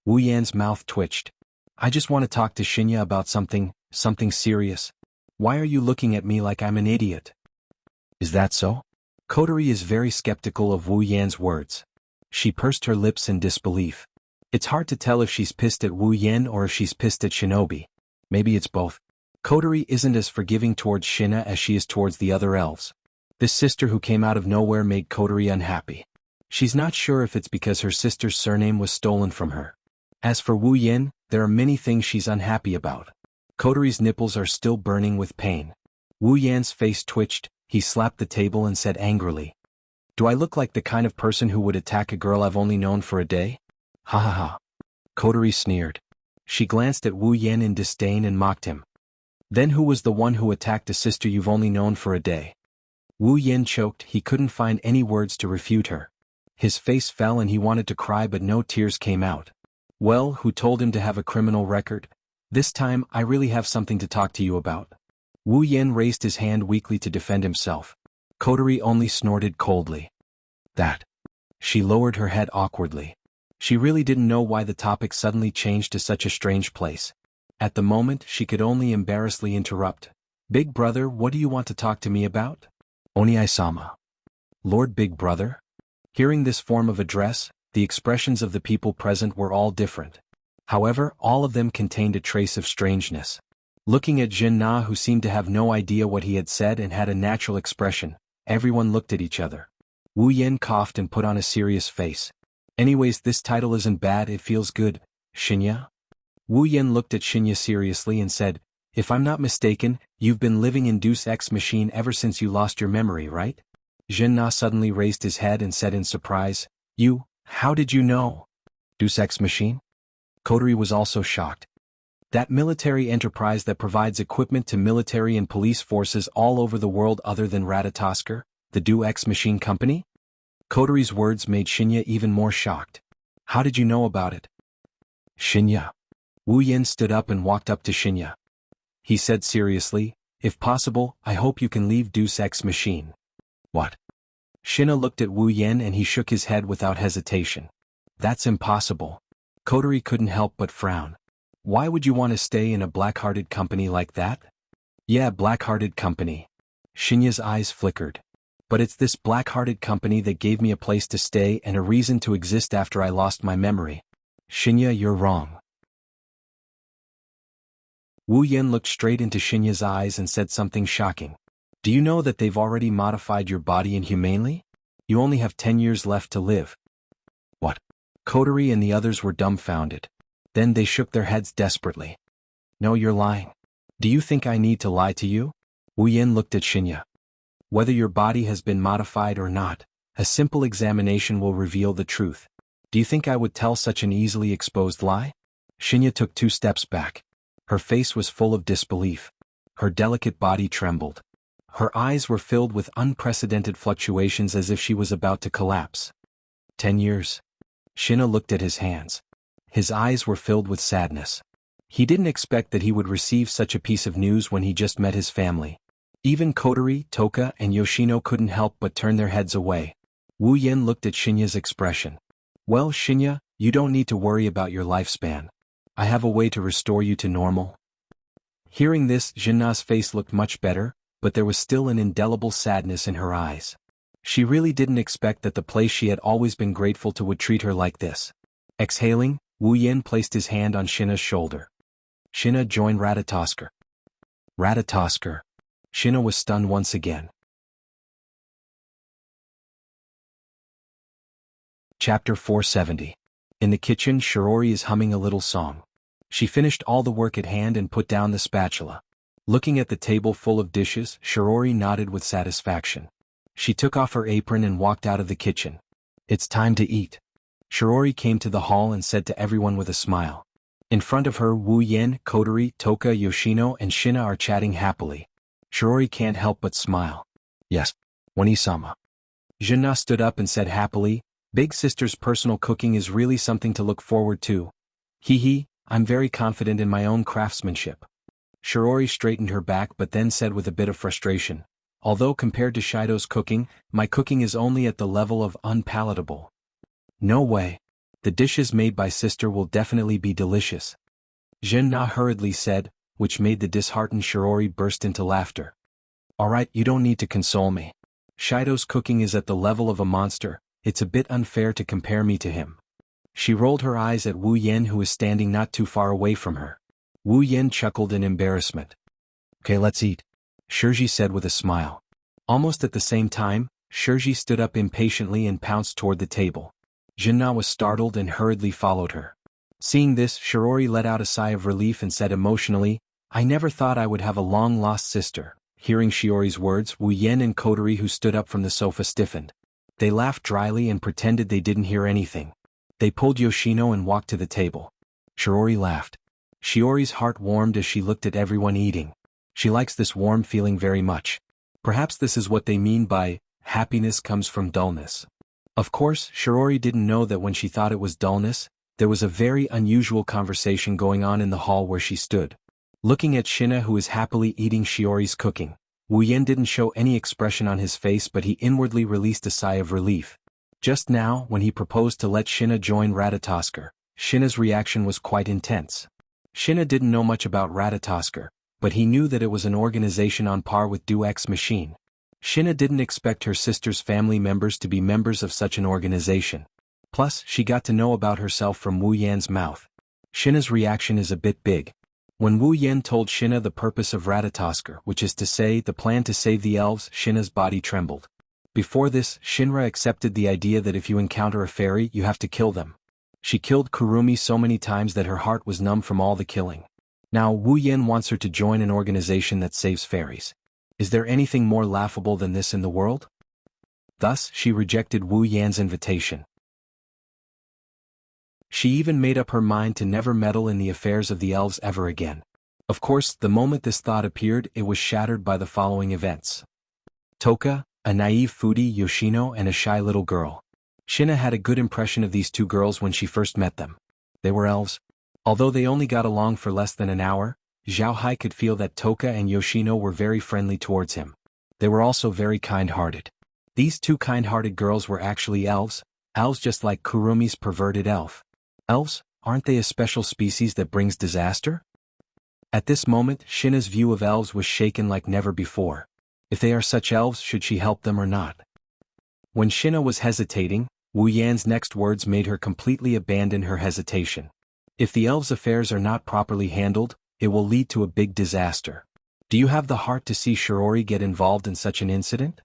Wu Yan's mouth twitched. I just want to talk to Shinya about something serious. Why are you looking at me like I'm an idiot? Is that so? Kotori is very skeptical of Wu Yan's words. She pursed her lips in disbelief. It's hard to tell if she's pissed at Wu Yan or if she's pissed at Shinobi. Maybe it's both. Kotori isn't as forgiving towards Shinya as she is towards the other elves. This sister who came out of nowhere made Kotori unhappy. She's not sure if it's because her sister's surname was stolen from her. As for Wu Yan, there are many things she's unhappy about. Kotori's nipples are still burning with pain. Wu Yan's face twitched, he slapped the table and said angrily. Do I look like the kind of person who would attack a girl I've only known for a day? Ha ha ha. Kotori sneered. She glanced at Wu Yan in disdain and mocked him. Then who was the one who attacked a sister you've only known for a day? Wu Yan choked, he couldn't find any words to refute her. His face fell and he wanted to cry but no tears came out. Well, who told him to have a criminal record? This time, I really have something to talk to you about. Wu Yan raised his hand weakly to defend himself. Kotori only snorted coldly. That. She lowered her head awkwardly. She really didn't know why the topic suddenly changed to such a strange place. At the moment, she could only embarrassedly interrupt. Big brother, what do you want to talk to me about? Oniai-sama. Lord Big Brother? Hearing this form of address, the expressions of the people present were all different. However, all of them contained a trace of strangeness. Looking at Jin Na, who seemed to have no idea what he had said and had a natural expression, everyone looked at each other. Wu Yan coughed and put on a serious face. Anyways, this title isn't bad, it feels good. Shinya? Wu Yan looked at Shinya seriously and said, if I'm not mistaken, you've been living in Deus Ex Machine ever since you lost your memory, right? Jin Na suddenly raised his head and said in surprise, how did you know? Deus Ex Machine? Kotori was also shocked. That military enterprise that provides equipment to military and police forces all over the world other than Ratatoskr, the Deus Ex Machine Company? Kotori's words made Shinya even more shocked. How did you know about it? Shinya. Wu Yan stood up and walked up to Shinya. He said seriously, if possible, I hope you can leave Deus Ex Machine. What? Shinya looked at Wu Yan and he shook his head without hesitation. That's impossible. Kotori couldn't help but frown. Why would you want to stay in a black-hearted company like that? Yeah, black-hearted company. Shinya's eyes flickered. But it's this black-hearted company that gave me a place to stay and a reason to exist after I lost my memory. Shinya, you're wrong. Wu Yan looked straight into Shinya's eyes and said something shocking. Do you know that they've already modified your body inhumanely? You only have 10 years left to live. What? Kotori and the others were dumbfounded. Then they shook their heads desperately. No, you're lying. Do you think I need to lie to you? Wu Yan looked at Shinya. Whether your body has been modified or not, a simple examination will reveal the truth. Do you think I would tell such an easily exposed lie? Shinya took 2 steps back. Her face was full of disbelief. Her delicate body trembled. Her eyes were filled with unprecedented fluctuations as if she was about to collapse. 10 years. Shinya looked at his hands. His eyes were filled with sadness. He didn't expect that he would receive such a piece of news when he just met his family. Even Kotori, Toka, and Yoshino couldn't help but turn their heads away. Wu Yan looked at Shinya's expression. Well, Shinya, you don't need to worry about your lifespan. I have a way to restore you to normal. Hearing this, Jinna's face looked much better, but there was still an indelible sadness in her eyes. She really didn't expect that the place she had always been grateful to would treat her like this. Exhaling, Wu Yin placed his hand on Shina's shoulder. Shina joined Ratatosker. Ratatosker. Shina was stunned once again. Chapter 470. In the kitchen, Shirori is humming a little song. She finished all the work at hand and put down the spatula. Looking at the table full of dishes, Shirori nodded with satisfaction. She took off her apron and walked out of the kitchen. It's time to eat. Shirori came to the hall and said to everyone with a smile. In front of her, Wu Yen, Kotori, Toka, Yoshino and Shina are chatting happily. Shirori can't help but smile. Yes, Wani-sama. Junna stood up and said happily, Big sister's personal cooking is really something to look forward to. Hee, I'm very confident in my own craftsmanship. Shirori straightened her back but then said with a bit of frustration, although compared to Shido's cooking, my cooking is only at the level of unpalatable. No way. The dishes made by sister will definitely be delicious. Junna hurriedly said, which made the disheartened Shirori burst into laughter. Alright, you don't need to console me. Shido's cooking is at the level of a monster, it's a bit unfair to compare me to him. She rolled her eyes at Wu Yen who was standing not too far away from her. Wu Yen chuckled in embarrassment. Okay, let's eat, Shirji said with a smile. Almost at the same time, Shirji stood up impatiently and pounced toward the table. Junna was startled and hurriedly followed her. Seeing this, Shirori let out a sigh of relief and said emotionally, I never thought I would have a long-lost sister. Hearing Shiori's words, Wu Yen and Kotori who stood up from the sofa stiffened. They laughed dryly and pretended they didn't hear anything. They pulled Yoshino and walked to the table. Shirori laughed. Shiori's heart warmed as she looked at everyone eating. She likes this warm feeling very much. Perhaps this is what they mean by, happiness comes from dullness. Of course, Shirori didn't know that when she thought it was dullness, there was a very unusual conversation going on in the hall where she stood. Looking at Shina who was happily eating Shiori's cooking, Wu Yen didn't show any expression on his face but he inwardly released a sigh of relief. Just now, when he proposed to let Shina join Ratatosker, Shina's reaction was quite intense. Shina didn't know much about Ratatosker, but he knew that it was an organization on par with Do X Machine. Shina didn't expect her sister's family members to be members of such an organization. Plus, she got to know about herself from Wu Yan's mouth. Shina's reaction is a bit big. When Wu Yen told Shina the purpose of Ratatosker, which is to say the plan to save the elves, Shina's body trembled. Before this, Shinra accepted the idea that if you encounter a fairy, you have to kill them. She killed Kurumi so many times that her heart was numb from all the killing. Now Wu Yen wants her to join an organization that saves fairies. Is there anything more laughable than this in the world? Thus, she rejected Wu Yan's invitation. She even made up her mind to never meddle in the affairs of the elves ever again. Of course, the moment this thought appeared, it was shattered by the following events. Toka, a naive foodie, Yoshino and a shy little girl. Shina had a good impression of these two girls when she first met them. They were elves. Although they only got along for less than an hour, Zhao Hai could feel that Toka and Yoshino were very friendly towards him. They were also very kind-hearted. These two kind-hearted girls were actually elves just like Kurumi's perverted elf. Elves, aren't they a special species that brings disaster? At this moment, Shina's view of elves was shaken like never before. If they are such elves, should she help them or not? When Shina was hesitating, Wu Yan's next words made her completely abandon her hesitation. If the elves' affairs are not properly handled, it will lead to a big disaster. Do you have the heart to see Shirori get involved in such an incident?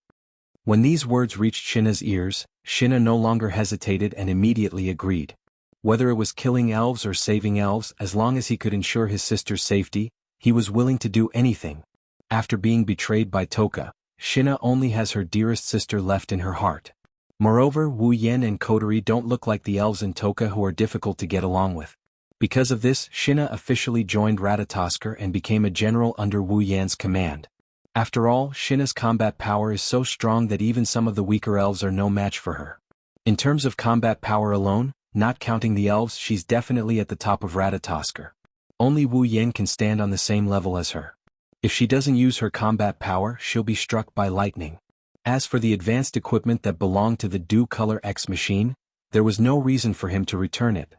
When these words reached Shina's ears, Shina no longer hesitated and immediately agreed. Whether it was killing elves or saving elves, as long as he could ensure his sister's safety, he was willing to do anything. After being betrayed by Toka, Shina only has her dearest sister left in her heart. Moreover, Wu Yen and Kotori don't look like the elves in Toka who are difficult to get along with. Because of this, Shina officially joined Ratatosker and became a general under Wu Yan's command. After all, Shina's combat power is so strong that even some of the weaker elves are no match for her. In terms of combat power alone, not counting the elves, she's definitely at the top of Ratatosker. Only Wu Yen can stand on the same level as her. If she doesn't use her combat power, she'll be struck by lightning. As for the advanced equipment that belonged to the Do Color X machine, there was no reason for him to return it.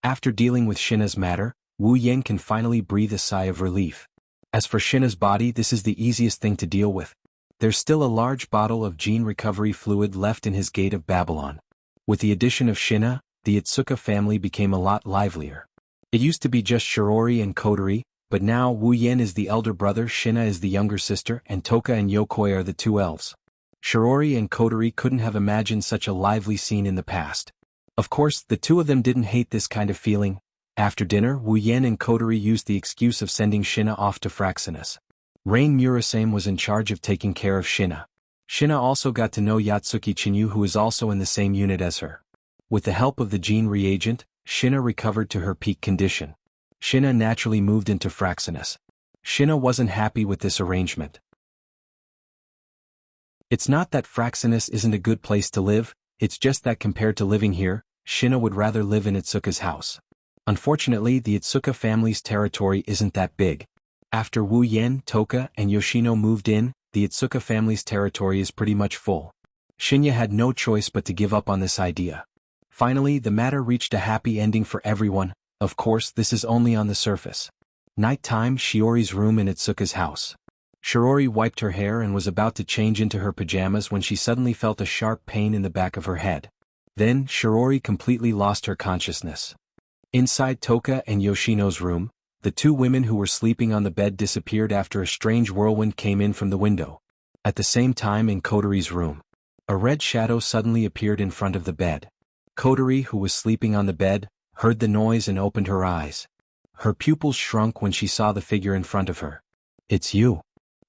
After dealing with Shina's matter, Wu Yen can finally breathe a sigh of relief. As for Shina's body, this is the easiest thing to deal with. There's still a large bottle of gene recovery fluid left in his Gate of Babylon. With the addition of Shina, the Itsuka family became a lot livelier. It used to be just Shirori and Kotori, but now Wu Yen is the elder brother, Shina is the younger sister, and Toka and Yokoi are the two elves. Shirori and Kotori couldn't have imagined such a lively scene in the past. Of course, the two of them didn't hate this kind of feeling. After dinner, Wu Yen and Kotori used the excuse of sending Shina off to Fraxinus. Rain Murasame was in charge of taking care of Shina. Shina also got to know Yatsuki Chinyu, who is also in the same unit as her. With the help of the gene reagent, Shina recovered to her peak condition. Shina naturally moved into Fraxinus. Shina wasn't happy with this arrangement. It's not that Fraxinus isn't a good place to live, it's just that compared to living here, Shina would rather live in Itsuka's house. Unfortunately, the Itsuka family's territory isn't that big. After Wu Yen, Toka, and Yoshino moved in, the Itsuka family's territory is pretty much full. Shinya had no choice but to give up on this idea. Finally, the matter reached a happy ending for everyone. Of course, this is only on the surface. Nighttime, Shiori's room in Itsuka's house. Shiori wiped her hair and was about to change into her pajamas when she suddenly felt a sharp pain in the back of her head. Then, Shiori completely lost her consciousness. Inside Toka and Yoshino's room, the two women who were sleeping on the bed disappeared after a strange whirlwind came in from the window. At the same time, in Kotori's room, a red shadow suddenly appeared in front of the bed. Kotori, who was sleeping on the bed, heard the noise and opened her eyes. Her pupils shrunk when she saw the figure in front of her. "It's you."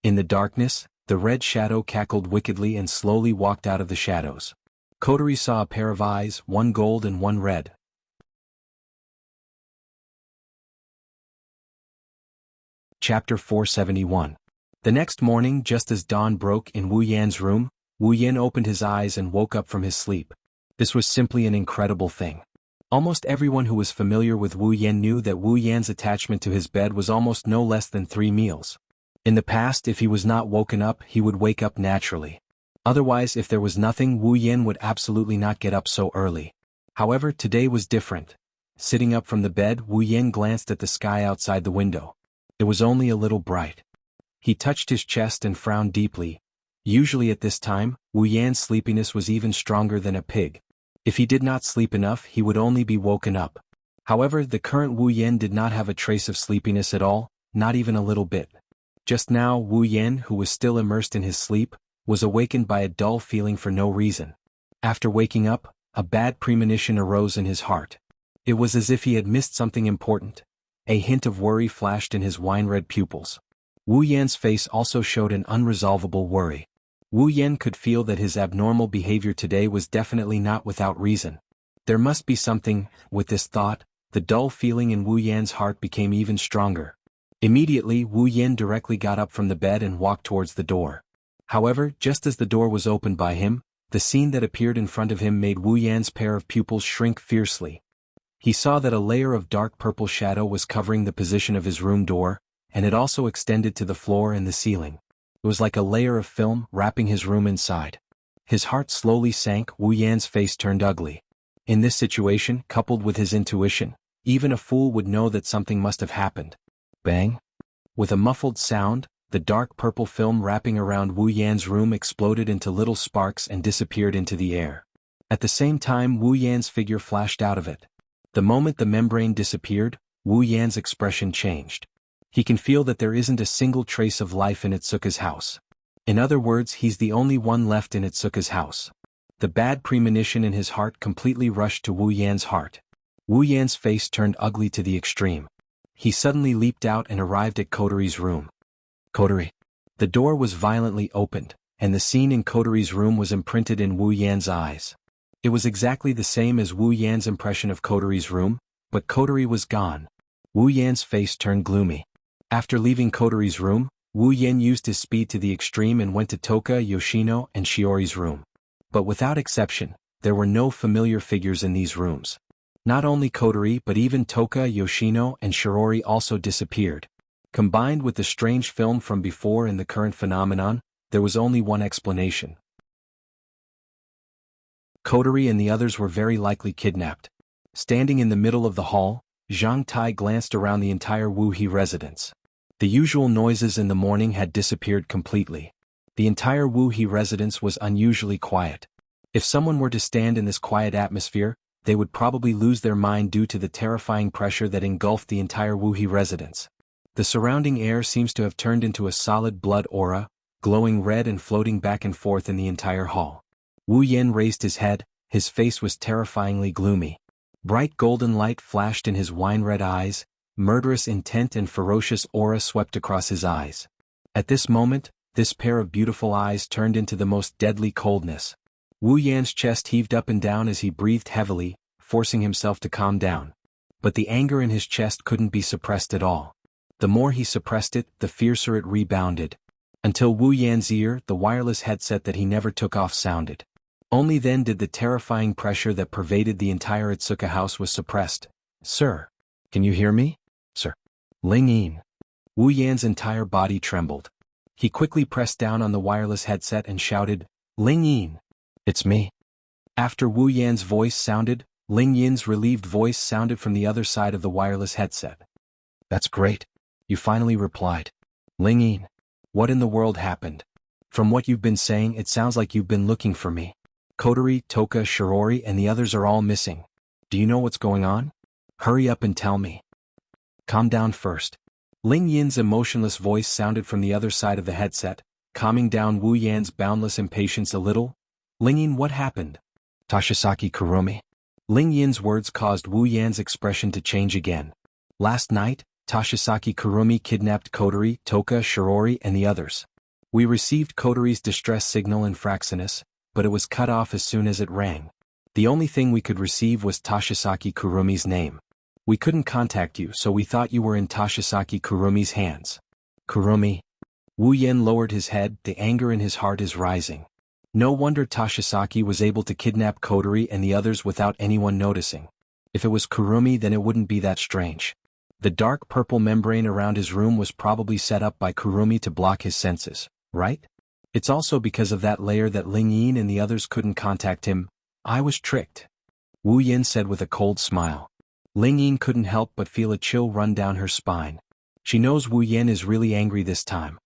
In the darkness, the red shadow cackled wickedly and slowly walked out of the shadows. Kotori saw a pair of eyes, one gold and one red. Chapter 471. The next morning, just as dawn broke in Wu Yan's room, Wu Yan opened his eyes and woke up from his sleep. This was simply an incredible thing. Almost everyone who was familiar with Wu Yan knew that Wu Yan's attachment to his bed was almost no less than 3 meals. In the past, if he was not woken up, he would wake up naturally. Otherwise, if there was nothing, Wu Yan would absolutely not get up so early. However, today was different. Sitting up from the bed, Wu Yan glanced at the sky outside the window. It was only a little bright. He touched his chest and frowned deeply. Usually at this time, Wu Yan's sleepiness was even stronger than a pig. If he did not sleep enough, he would only be woken up. However, the current Wu Yan did not have a trace of sleepiness at all, not even a little bit. Just now, Wu Yan, who was still immersed in his sleep, was awakened by a dull feeling for no reason. After waking up, a bad premonition arose in his heart. It was as if he had missed something important. A hint of worry flashed in his wine-red pupils. Wu Yan's face also showed an unresolvable worry. Wu Yan could feel that his abnormal behavior today was definitely not without reason. There must be something. With this thought, the dull feeling in Wu Yan's heart became even stronger. Immediately, Wu Yan directly got up from the bed and walked towards the door. However, just as the door was opened by him, the scene that appeared in front of him made Wu Yan's pair of pupils shrink fiercely. He saw that a layer of dark purple shadow was covering the position of his room door, and it also extended to the floor and the ceiling. It was like a layer of film wrapping his room inside. His heart slowly sank. Wu Yan's face turned ugly. In this situation, coupled with his intuition, even a fool would know that something must have happened. Bang! With a muffled sound, the dark purple film wrapping around Wu Yan's room exploded into little sparks and disappeared into the air. At the same time, Wu Yan's figure flashed out of it. The moment the membrane disappeared, Wu Yan's expression changed. He can feel that there isn't a single trace of life in Itsuka's house. In other words, he's the only one left in Itsuka's house. The bad premonition in his heart completely rushed to Wu Yan's heart. Wu Yan's face turned ugly to the extreme. He suddenly leaped out and arrived at Kotori's room. Kotori. The door was violently opened, and the scene in Kotori's room was imprinted in Wu Yan's eyes. It was exactly the same as Wu Yan's impression of Kotori's room, but Kotori was gone. Wu Yan's face turned gloomy. After leaving Kotori's room, Wu Yan used his speed to the extreme and went to Toka, Yoshino, and Shiori's room. But without exception, there were no familiar figures in these rooms. Not only Kotori but even Toka, Yoshino, and Shiori also disappeared. Combined with the strange film from before and the current phenomenon, there was only one explanation. Kotori and the others were very likely kidnapped. Standing in the middle of the hall, Zhang Tai glanced around the entire Wu He residence. The usual noises in the morning had disappeared completely. The entire Wu He residence was unusually quiet. If someone were to stand in this quiet atmosphere, they would probably lose their mind due to the terrifying pressure that engulfed the entire Wuhi residence. The surrounding air seems to have turned into a solid blood aura, glowing red and floating back and forth in the entire hall. Wu Yan raised his head, his face was terrifyingly gloomy. Bright golden light flashed in his wine-red eyes, murderous intent and ferocious aura swept across his eyes. At this moment, this pair of beautiful eyes turned into the most deadly coldness. Wu Yan's chest heaved up and down as he breathed heavily, forcing himself to calm down. But the anger in his chest couldn't be suppressed at all. The more he suppressed it, the fiercer it rebounded. Until Wu Yan's ear, the wireless headset that he never took off sounded. Only then did the terrifying pressure that pervaded the entire Itsuka house was suppressed. "Sir, can you hear me? Sir." Ling Yin. Wu Yan's entire body trembled. He quickly pressed down on the wireless headset and shouted, "Ling Yin." "It's me." After Wu Yan's voice sounded, Ling Yin's relieved voice sounded from the other side of the wireless headset. "That's great. You finally replied. Ling Yin, what in the world happened? From what you've been saying, it sounds like you've been looking for me. Kotori, Toka, Shirori and the others are all missing. Do you know what's going on? Hurry up and tell me." "Calm down first." Ling Yin's emotionless voice sounded from the other side of the headset, calming down Wu Yan's boundless impatience a little. "Ling Yin, what happened?" "Tashisaki Kurumi." Ling Yin's words caused Wu Yan's expression to change again. "Last night, Tashisaki Kurumi kidnapped Kotori, Toka, Shirori and the others. We received Kotori's distress signal in Fraxinus, but it was cut off as soon as it rang. The only thing we could receive was Tashisaki Kurumi's name. We couldn't contact you, so we thought you were in Tashisaki Kurumi's hands." "Kurumi?" Wu Yan lowered his head, the anger in his heart is rising. No wonder Tashisaki was able to kidnap Kotori and the others without anyone noticing. If it was Kurumi, then it wouldn't be that strange. The dark purple membrane around his room was probably set up by Kurumi to block his senses, right? It's also because of that layer that Ling Yin and the others couldn't contact him. "I was tricked," Wu Yan said with a cold smile. Ling Yin couldn't help but feel a chill run down her spine. She knows Wu Yan is really angry this time.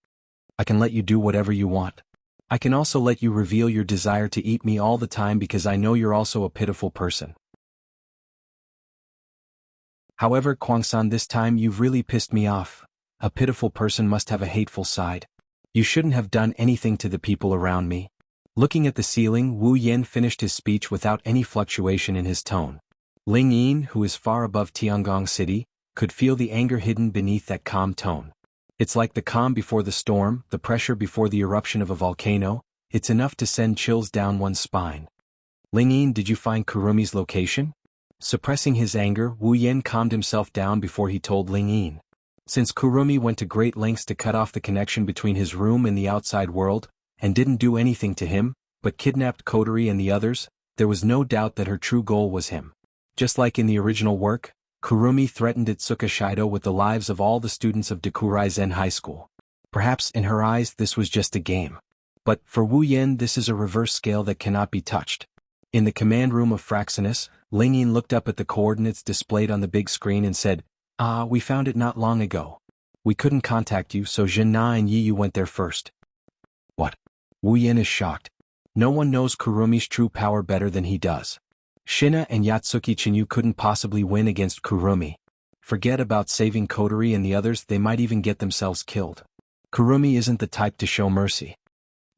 "I can let you do whatever you want. I can also let you reveal your desire to eat me all the time because I know you're also a pitiful person. However, Kwang-san, this time you've really pissed me off. A pitiful person must have a hateful side. You shouldn't have done anything to the people around me." Looking at the ceiling, Wu Yan finished his speech without any fluctuation in his tone. Ling Yin, who is far above Tiangong City, could feel the anger hidden beneath that calm tone. It's like the calm before the storm, the pressure before the eruption of a volcano. It's enough to send chills down one's spine. "Ling Yin, did you find Kurumi's location?" Suppressing his anger, Wu Yan calmed himself down before he told Ling Yin. Since Kurumi went to great lengths to cut off the connection between his room and the outside world, and didn't do anything to him, but kidnapped Kotori and the others, there was no doubt that her true goal was him. Just like in the original work, Kurumi threatened Itsuka Shido with the lives of all the students of Dakurai Zen High School. Perhaps in her eyes this was just a game. But for Wu Yan this is a reverse scale that cannot be touched. In the command room of Fraxinus, Ling Yin looked up at the coordinates displayed on the big screen and said, "Ah, we found it not long ago. We couldn't contact you, so Jin Na and Yi Yu went there first." "What?" Wu Yan is shocked. No one knows Kurumi's true power better than he does. Shina and Yatsuki Chinyu couldn't possibly win against Kurumi. Forget about saving Kotori and the others, they might even get themselves killed. Kurumi isn't the type to show mercy.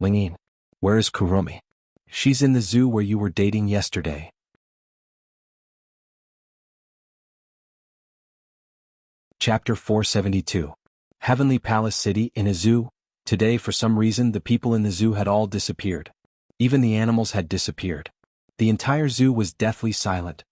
"Ling Yin, where is Kurumi?" "She's in the zoo where you were dating yesterday." Chapter 472. Heavenly Palace City in a zoo. Today for some reason the people in the zoo had all disappeared. Even the animals had disappeared. The entire zoo was deathly silent.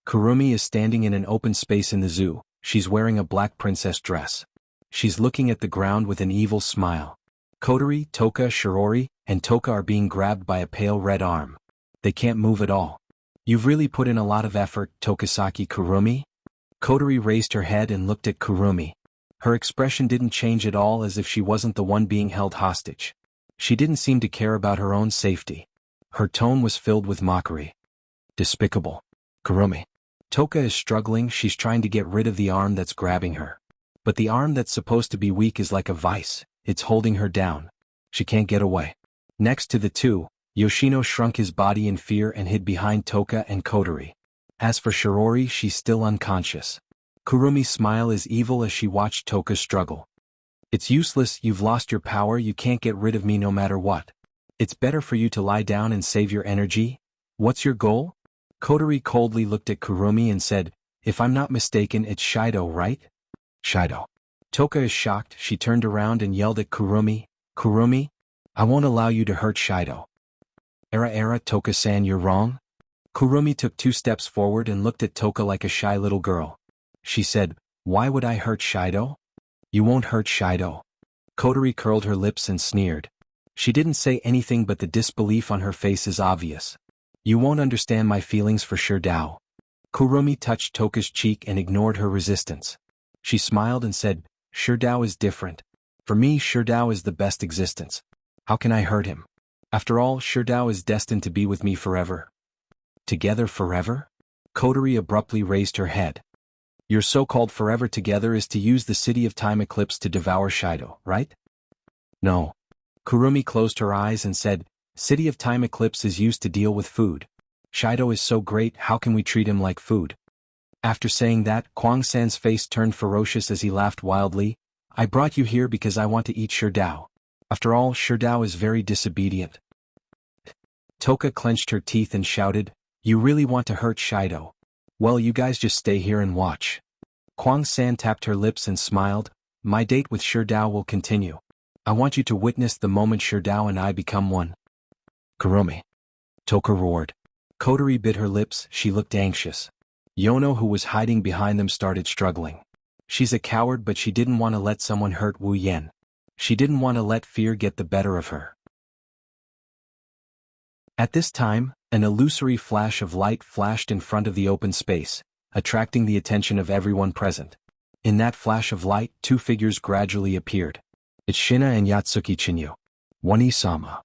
Kurumi is standing in an open space in the zoo. She's wearing a black princess dress. She's looking at the ground with an evil smile. Kotori, Toka, Shirori, and Toka are being grabbed by a pale red arm. They can't move at all. "You've really put in a lot of effort, Tokisaki Kurumi?" Kotori raised her head and looked at Kurumi. Her expression didn't change at all, as if she wasn't the one being held hostage. She didn't seem to care about her own safety. Her tone was filled with mockery. "Despicable. Kurumi." Toka is struggling, she's trying to get rid of the arm that's grabbing her. But the arm that's supposed to be weak is like a vice, it's holding her down. She can't get away. Next to the two, Yoshino shrunk his body in fear and hid behind Toka and Kotori. As for Shirori, she's still unconscious. Kurumi's smile is evil as she watched Toka struggle. It's useless, you've lost your power, you can't get rid of me no matter what. It's better for you to lie down and save your energy. What's your goal? Kotori coldly looked at Kurumi and said, if I'm not mistaken, it's Shido, right? Shido. Toka is shocked, she turned around and yelled at Kurumi, Kurumi? I won't allow you to hurt Shido. Era, Toka-san, you're wrong? Kurumi took 2 steps forward and looked at Toka like a shy little girl. She said, why would I hurt Shido? You won't hurt Shido. Kotori curled her lips and sneered. She didn't say anything, but the disbelief on her face is obvious. You won't understand my feelings for Shirdao. Kurumi touched Toka's cheek and ignored her resistance. She smiled and said, Shirdao is different. For me, Shirdao is the best existence. How can I hurt him? After all, Shirdao is destined to be with me forever. Together forever? Kotori abruptly raised her head. Your so-called forever together is to use the City of Time Eclipse to devour Shido, right? No. Kurumi closed her eyes and said, City of Time Eclipse is used to deal with food. Shido is so great, how can we treat him like food? After saying that, Kwang-san's face turned ferocious as he laughed wildly. I brought you here because I want to eat Shirdao. After all, Shirdao is very disobedient. Toka clenched her teeth and shouted, You really want to hurt Shido? Well, you guys just stay here and watch. Kwang-san tapped her lips and smiled. My date with Shirdao will continue. I want you to witness the moment Shirdao and I become one. Kurumi. Toka roared. Kotori bit her lips, she looked anxious. Yono, who was hiding behind them, started struggling. She's a coward, but she didn't want to let someone hurt Wu Yen. She didn't want to let fear get the better of her. At this time, an illusory flash of light flashed in front of the open space, attracting the attention of everyone present. In that flash of light, 2 figures gradually appeared. It's Shina and Yatsuki Chinyu. Wani-sama.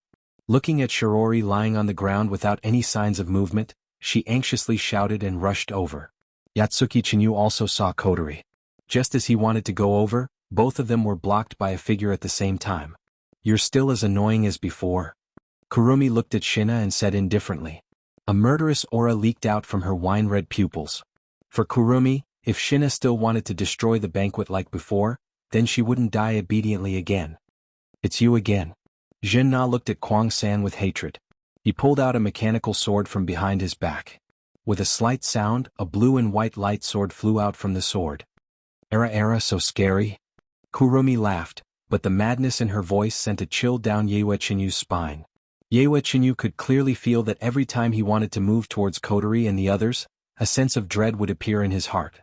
Looking at Shirori lying on the ground without any signs of movement, she anxiously shouted and rushed over. Yatsuki Chinyu also saw Kotori. Just as he wanted to go over, both of them were blocked by a figure at the same time. You're still as annoying as before. Kurumi looked at Shina and said indifferently. A murderous aura leaked out from her wine-red pupils. For Kurumi, if Shina still wanted to destroy the banquet like before, then she wouldn't die obediently again. It's you again. Jin-na looked at Kwang-san with hatred. He pulled out a mechanical sword from behind his back. With a slight sound, a blue and white light sword flew out from the sword. Era, so scary? Kurumi laughed, but the madness in her voice sent a chill down Yue Chinyu's spine. Yue Chinyu could clearly feel that every time he wanted to move towards Kotori and the others, a sense of dread would appear in his heart.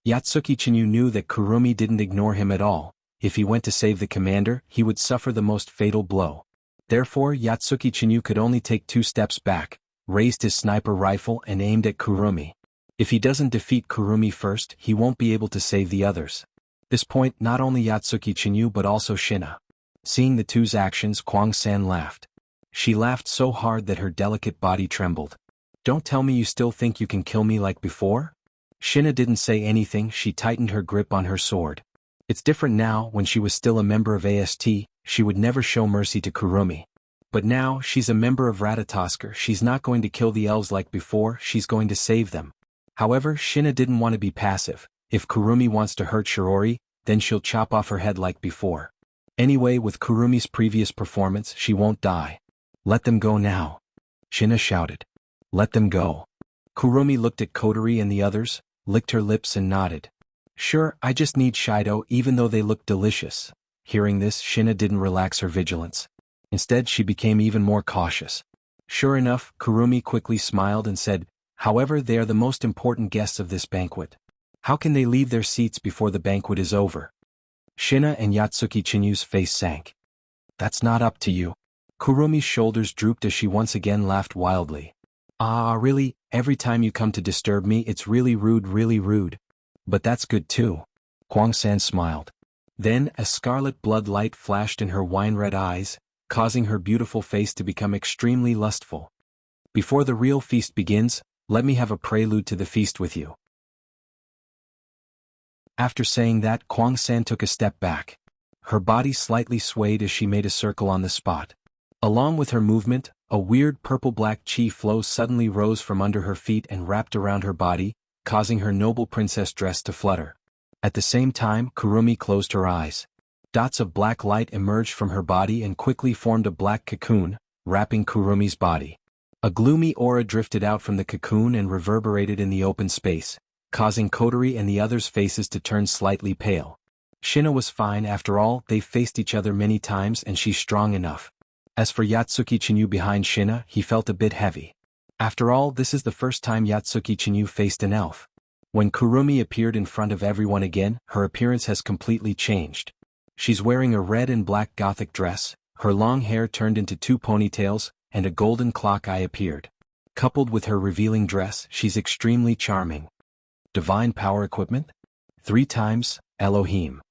Yatsuki Chinyu knew that Kurumi didn't ignore him at all. If he went to save the commander, he would suffer the most fatal blow. Therefore, Yatsuki Chinyu could only take 2 steps back, raised his sniper rifle and aimed at Kurumi. If he doesn't defeat Kurumi first, he won't be able to save the others. This point, not only Yatsuki Chinyu but also Shina. Seeing the 2's actions, Kwang-san laughed. She laughed so hard that her delicate body trembled. Don't tell me you still think you can kill me like before? Shina didn't say anything, she tightened her grip on her sword. It's different now. When she was still a member of AST, she would never show mercy to Kurumi. But now, she's a member of Ratatosker, she's not going to kill the elves like before, she's going to save them. However, Shina didn't want to be passive. If Kurumi wants to hurt Shirori, then she'll chop off her head like before. Anyway, with Kurumi's previous performance, she won't die. Let them go now. Shina shouted. Let them go. Kurumi looked at Kotori and the others, licked her lips and nodded. Sure, I just need Shido, even though they look delicious. Hearing this, Shina didn't relax her vigilance. Instead, she became even more cautious. Sure enough, Kurumi quickly smiled and said, However, they are the most important guests of this banquet. How can they leave their seats before the banquet is over? Shina and Yatsuki Chinyu's face sank. That's not up to you. Kurumi's shoulders drooped as she once again laughed wildly. Ah, really? Every time you come to disturb me, it's really rude, really rude. But that's good too. Kwang-san smiled. Then, a scarlet blood light flashed in her wine-red eyes, causing her beautiful face to become extremely lustful. Before the real feast begins, let me have a prelude to the feast with you. After saying that, Kwang-san took a step back. Her body slightly swayed as she made a circle on the spot. Along with her movement, A weird purple-black chi flow suddenly rose from under her feet and wrapped around her body, causing her noble princess dress to flutter. At the same time, Kurumi closed her eyes. Dots of black light emerged from her body and quickly formed a black cocoon, wrapping Kurumi's body. A gloomy aura drifted out from the cocoon and reverberated in the open space, causing Kotori and the others' faces to turn slightly pale. Shina was fine after all, they faced each other many times and she's strong enough. As for Yatsuki Chinyu behind Shina, he felt a bit heavy. After all, this is the first time Yatsuki Chinyu faced an elf. When Kurumi appeared in front of everyone again, her appearance has completely changed. She's wearing a red and black gothic dress, her long hair turned into 2 ponytails, and a golden clock eye appeared. Coupled with her revealing dress, she's extremely charming. Divine power equipment? 3 times, Elohim.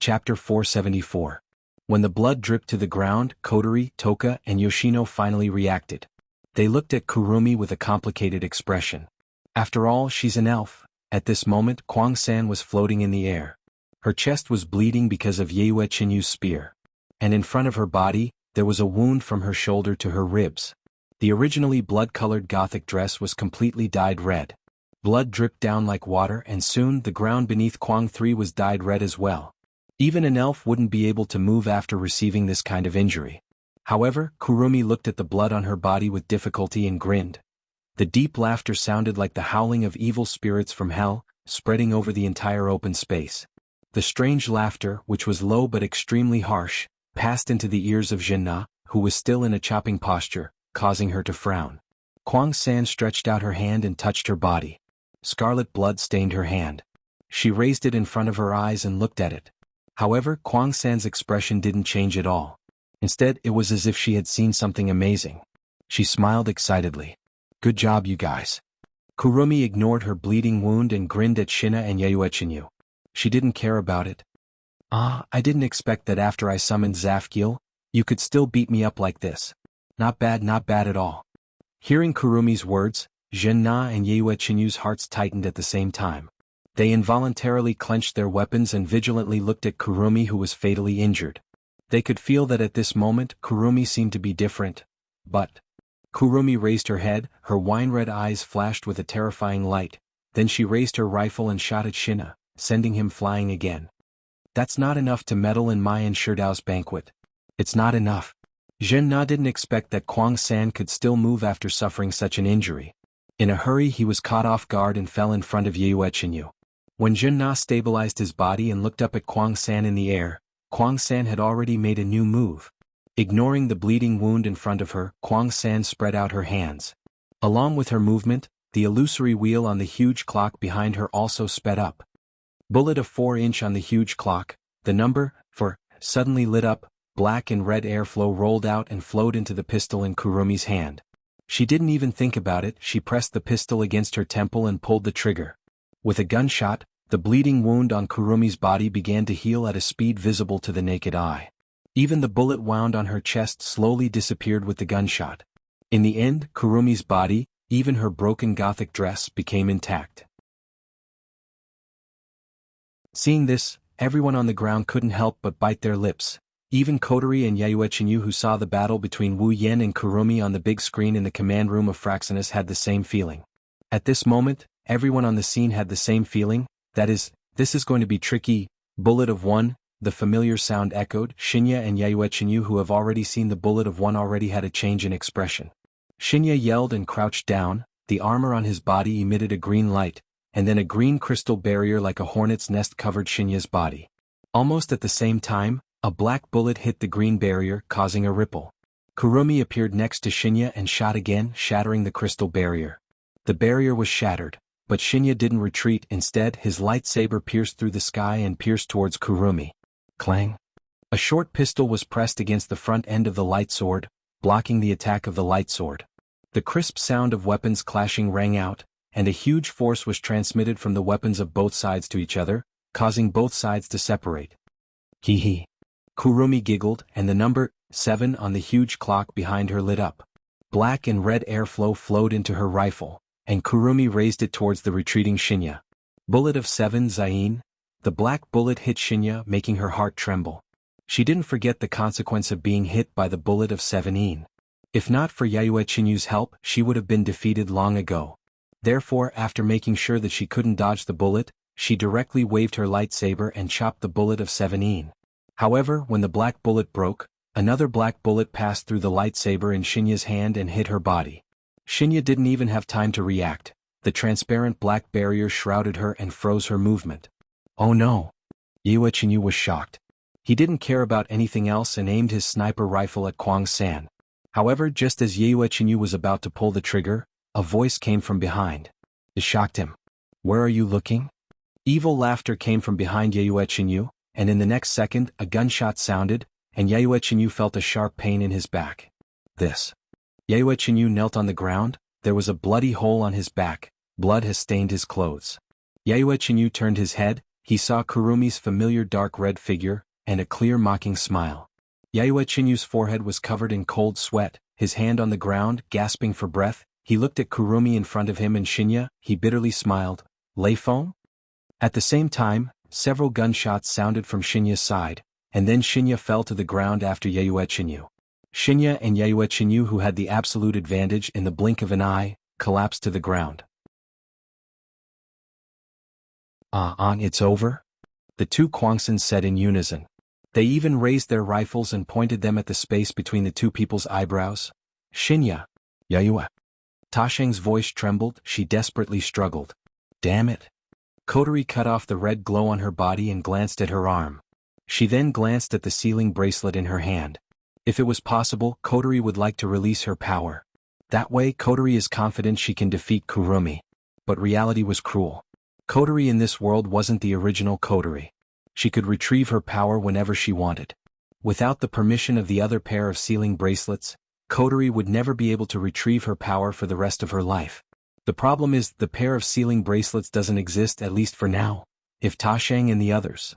Chapter 474. When the blood dripped to the ground, Kotori, Toka, and Yoshino finally reacted. They looked at Kurumi with a complicated expression. After all, she's an elf. At this moment, Kwang-san was floating in the air. Her chest was bleeding because of Yue Chinyu's spear. And in front of her body, there was a wound from her shoulder to her ribs. The originally blood-colored gothic dress was completely dyed red. Blood dripped down like water and soon the ground beneath Kwang 3 was dyed red as well. Even an elf wouldn't be able to move after receiving this kind of injury. However, Kurumi looked at the blood on her body with difficulty and grinned. The deep laughter sounded like the howling of evil spirits from hell, spreading over the entire open space. The strange laughter, which was low but extremely harsh, passed into the ears of Jinna, who was still in a chopping posture, causing her to frown. Kwang-san stretched out her hand and touched her body. Scarlet blood stained her hand. She raised it in front of her eyes and looked at it. However, Kwang-san's expression didn't change at all. Instead, it was as if she had seen something amazing. She smiled excitedly. Good job, you guys. Kurumi ignored her bleeding wound and grinned at Shina and Yue Chinyu. She didn't care about it. I didn't expect that after I summoned Zafkiel, you could still beat me up like this. Not bad at all. Hearing Kurumi's words, Jinna and Yue Chinyu's hearts tightened at the same time. They involuntarily clenched their weapons and vigilantly looked at Kurumi, who was fatally injured. They could feel that at this moment, Kurumi seemed to be different. But Kurumi raised her head, her wine-red eyes flashed with a terrifying light. Then she raised her rifle and shot at Shina, sending him flying again. That's not enough to meddle in my and Shidao's banquet. It's not enough. Jinna didn't expect that Kwang-san could still move after suffering such an injury. In a hurry, he was caught off guard and fell in front of Yue Chinyu. When Jinna stabilized his body and looked up at Kwang-san in the air, Kwang-san had already made a new move. Ignoring the bleeding wound in front of her, Kwang-san spread out her hands. Along with her movement, the illusory wheel on the huge clock behind her also sped up. Bullet of 4-inch on the huge clock, the number, 4, suddenly lit up, black and red airflow rolled out and flowed into the pistol in Kurumi's hand. She didn't even think about it, she pressed the pistol against her temple and pulled the trigger. With a gunshot, the bleeding wound on Kurumi's body began to heal at a speed visible to the naked eye. Even the bullet wound on her chest slowly disappeared with the gunshot. In the end, Kurumi's body, even her broken gothic dress, became intact. Seeing this, everyone on the ground couldn't help but bite their lips. Even Kotori and Yue Chinyu, who saw the battle between Wu Yen and Kurumi on the big screen in the command room of Fraxinus, had the same feeling. At this moment, everyone on the scene had the same feeling, that is, this is going to be tricky. Bullet of 1, the familiar sound echoed. Shinya and Yue Chinyu, who have already seen the bullet of 1, already had a change in expression. Shinya yelled and crouched down, the armor on his body emitted a green light, and then a green crystal barrier like a hornet's nest covered Shinya's body. Almost at the same time, a black bullet hit the green barrier, causing a ripple. Kurumi appeared next to Shinya and shot again, shattering the crystal barrier. The barrier was shattered, but Shinya didn't retreat. Instead, his lightsaber pierced through the sky and pierced towards Kurumi. Clang! A short pistol was pressed against the front end of the light sword, blocking the attack of the light sword. The crisp sound of weapons clashing rang out, and a huge force was transmitted from the weapons of both sides to each other, causing both sides to separate. Hee hee. Kurumi giggled, and the number 7 on the huge clock behind her lit up. Black and red airflow flowed into her rifle, and Kurumi raised it towards the retreating Shinya. Bullet of 7 Zain. The black bullet hit Shinya, making her heart tremble. She didn't forget the consequence of being hit by the bullet of 17. If not for Yayue Qinyu's help, she would have been defeated long ago. Therefore, after making sure that she couldn't dodge the bullet, she directly waved her lightsaber and chopped the bullet of 17. However, when the black bullet broke, another black bullet passed through the lightsaber in Shinya's hand and hit her body. Shinya didn't even have time to react. The transparent black barrier shrouded her and froze her movement. Oh no! Yayue Qinyu was shocked. He didn't care about anything else and aimed his sniper rifle at Kwang San. However, just as Yayue Qinyu was about to pull the trigger, a voice came from behind. It shocked him. Where are you looking? Evil laughter came from behind Yayue Qinyu, and in the next second a gunshot sounded, and Yayue Qinyu felt a sharp pain in his back. This. Yayue Qinyu knelt on the ground. There was a bloody hole on his back. Blood has stained his clothes. Yayue Qinyu turned his head. He saw Kurumi's familiar dark red figure, and a clear mocking smile. Yayue Qinyu's forehead was covered in cold sweat, his hand on the ground, gasping for breath. He looked at Kurumi in front of him and Shinya. He bitterly smiled. Lei Feng? At the same time, several gunshots sounded from Shinya's side, and then Shinya fell to the ground after Yayue Qinyu. Shinya and Yayue Qinyu, who had the absolute advantage in the blink of an eye, collapsed to the ground. It's over? The two Kwangsons said in unison. They even raised their rifles and pointed them at the space between the two people's eyebrows. Shinya. Yayue. Tasheng's voice trembled. She desperately struggled. Damn it. Kotori cut off the red glow on her body and glanced at her arm. She then glanced at the sealing bracelet in her hand. If it was possible, Kotori would like to release her power. That way, Kotori is confident she can defeat Kurumi. But reality was cruel. Kotori in this world wasn't the original Kotori. She could retrieve her power whenever she wanted. Without the permission of the other pair of sealing bracelets, Kotori would never be able to retrieve her power for the rest of her life. The problem is, the pair of sealing bracelets doesn't exist, at least for now. If Tasheng and the others.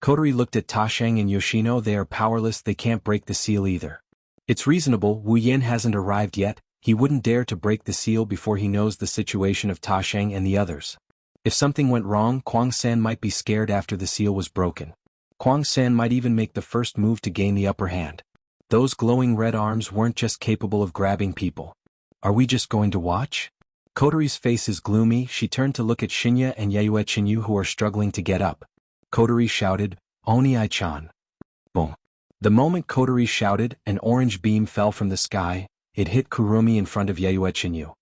Kotori looked at Tasheng and Yoshino. They are powerless, they can't break the seal either. It's reasonable, Wu Yen hasn't arrived yet. He wouldn't dare to break the seal before he knows the situation of Tasheng and the others. If something went wrong, Kwang San might be scared after the seal was broken. Kwang San might even make the first move to gain the upper hand. Those glowing red arms weren't just capable of grabbing people. Are we just going to watch? Kotori's face is gloomy. She turned to look at Shinya and Yayue Qinyu, who are struggling to get up. Kotori shouted, Oni-ai-chan. Boom. The moment Kotori shouted, an orange beam fell from the sky. It hit Kurumi in front of Yayue Qinyu.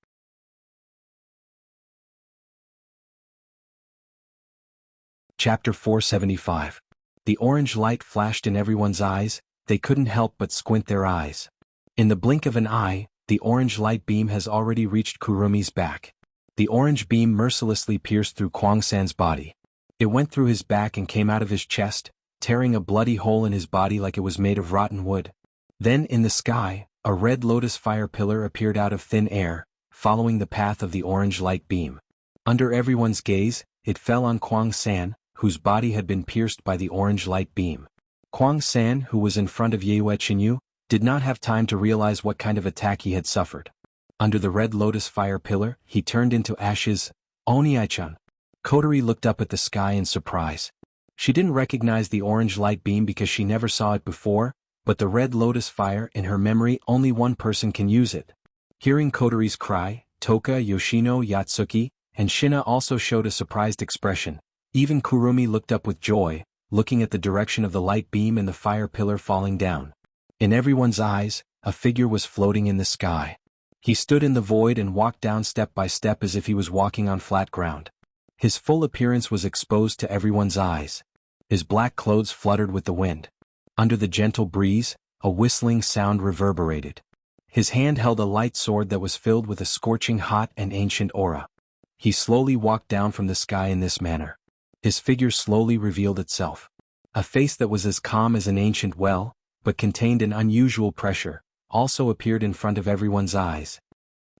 Chapter 475. The orange light flashed in everyone's eyes. They couldn't help but squint their eyes. In the blink of an eye, the orange light beam has already reached Kurumi's back. The orange beam mercilessly pierced through Kwang San's body. It went through his back and came out of his chest, tearing a bloody hole in his body like it was made of rotten wood. Then, in the sky, a red lotus fire pillar appeared out of thin air, following the path of the orange light beam. Under everyone's gaze, it fell on Kwang San, whose body had been pierced by the orange light beam. Kwang San, who was in front of Yayue Qinyu, did not have time to realize what kind of attack he had suffered. Under the red lotus fire pillar, he turned into ashes. Oni-ai-chan. Kotori looked up at the sky in surprise. She didn't recognize the orange light beam because she never saw it before, but the red lotus fire, in her memory, only one person can use it. Hearing Kotori's cry, Toka, Yoshino, Yatsuki, and Shina also showed a surprised expression. Even Kurumi looked up with joy, looking at the direction of the light beam and the fire pillar falling down. In everyone's eyes, a figure was floating in the sky. He stood in the void and walked down step by step as if he was walking on flat ground. His full appearance was exposed to everyone's eyes. His black clothes fluttered with the wind. Under the gentle breeze, a whistling sound reverberated. His hand held a light sword that was filled with a scorching hot and ancient aura. He slowly walked down from the sky in this manner. His figure slowly revealed itself. A face that was as calm as an ancient well, but contained an unusual pressure, also appeared in front of everyone's eyes.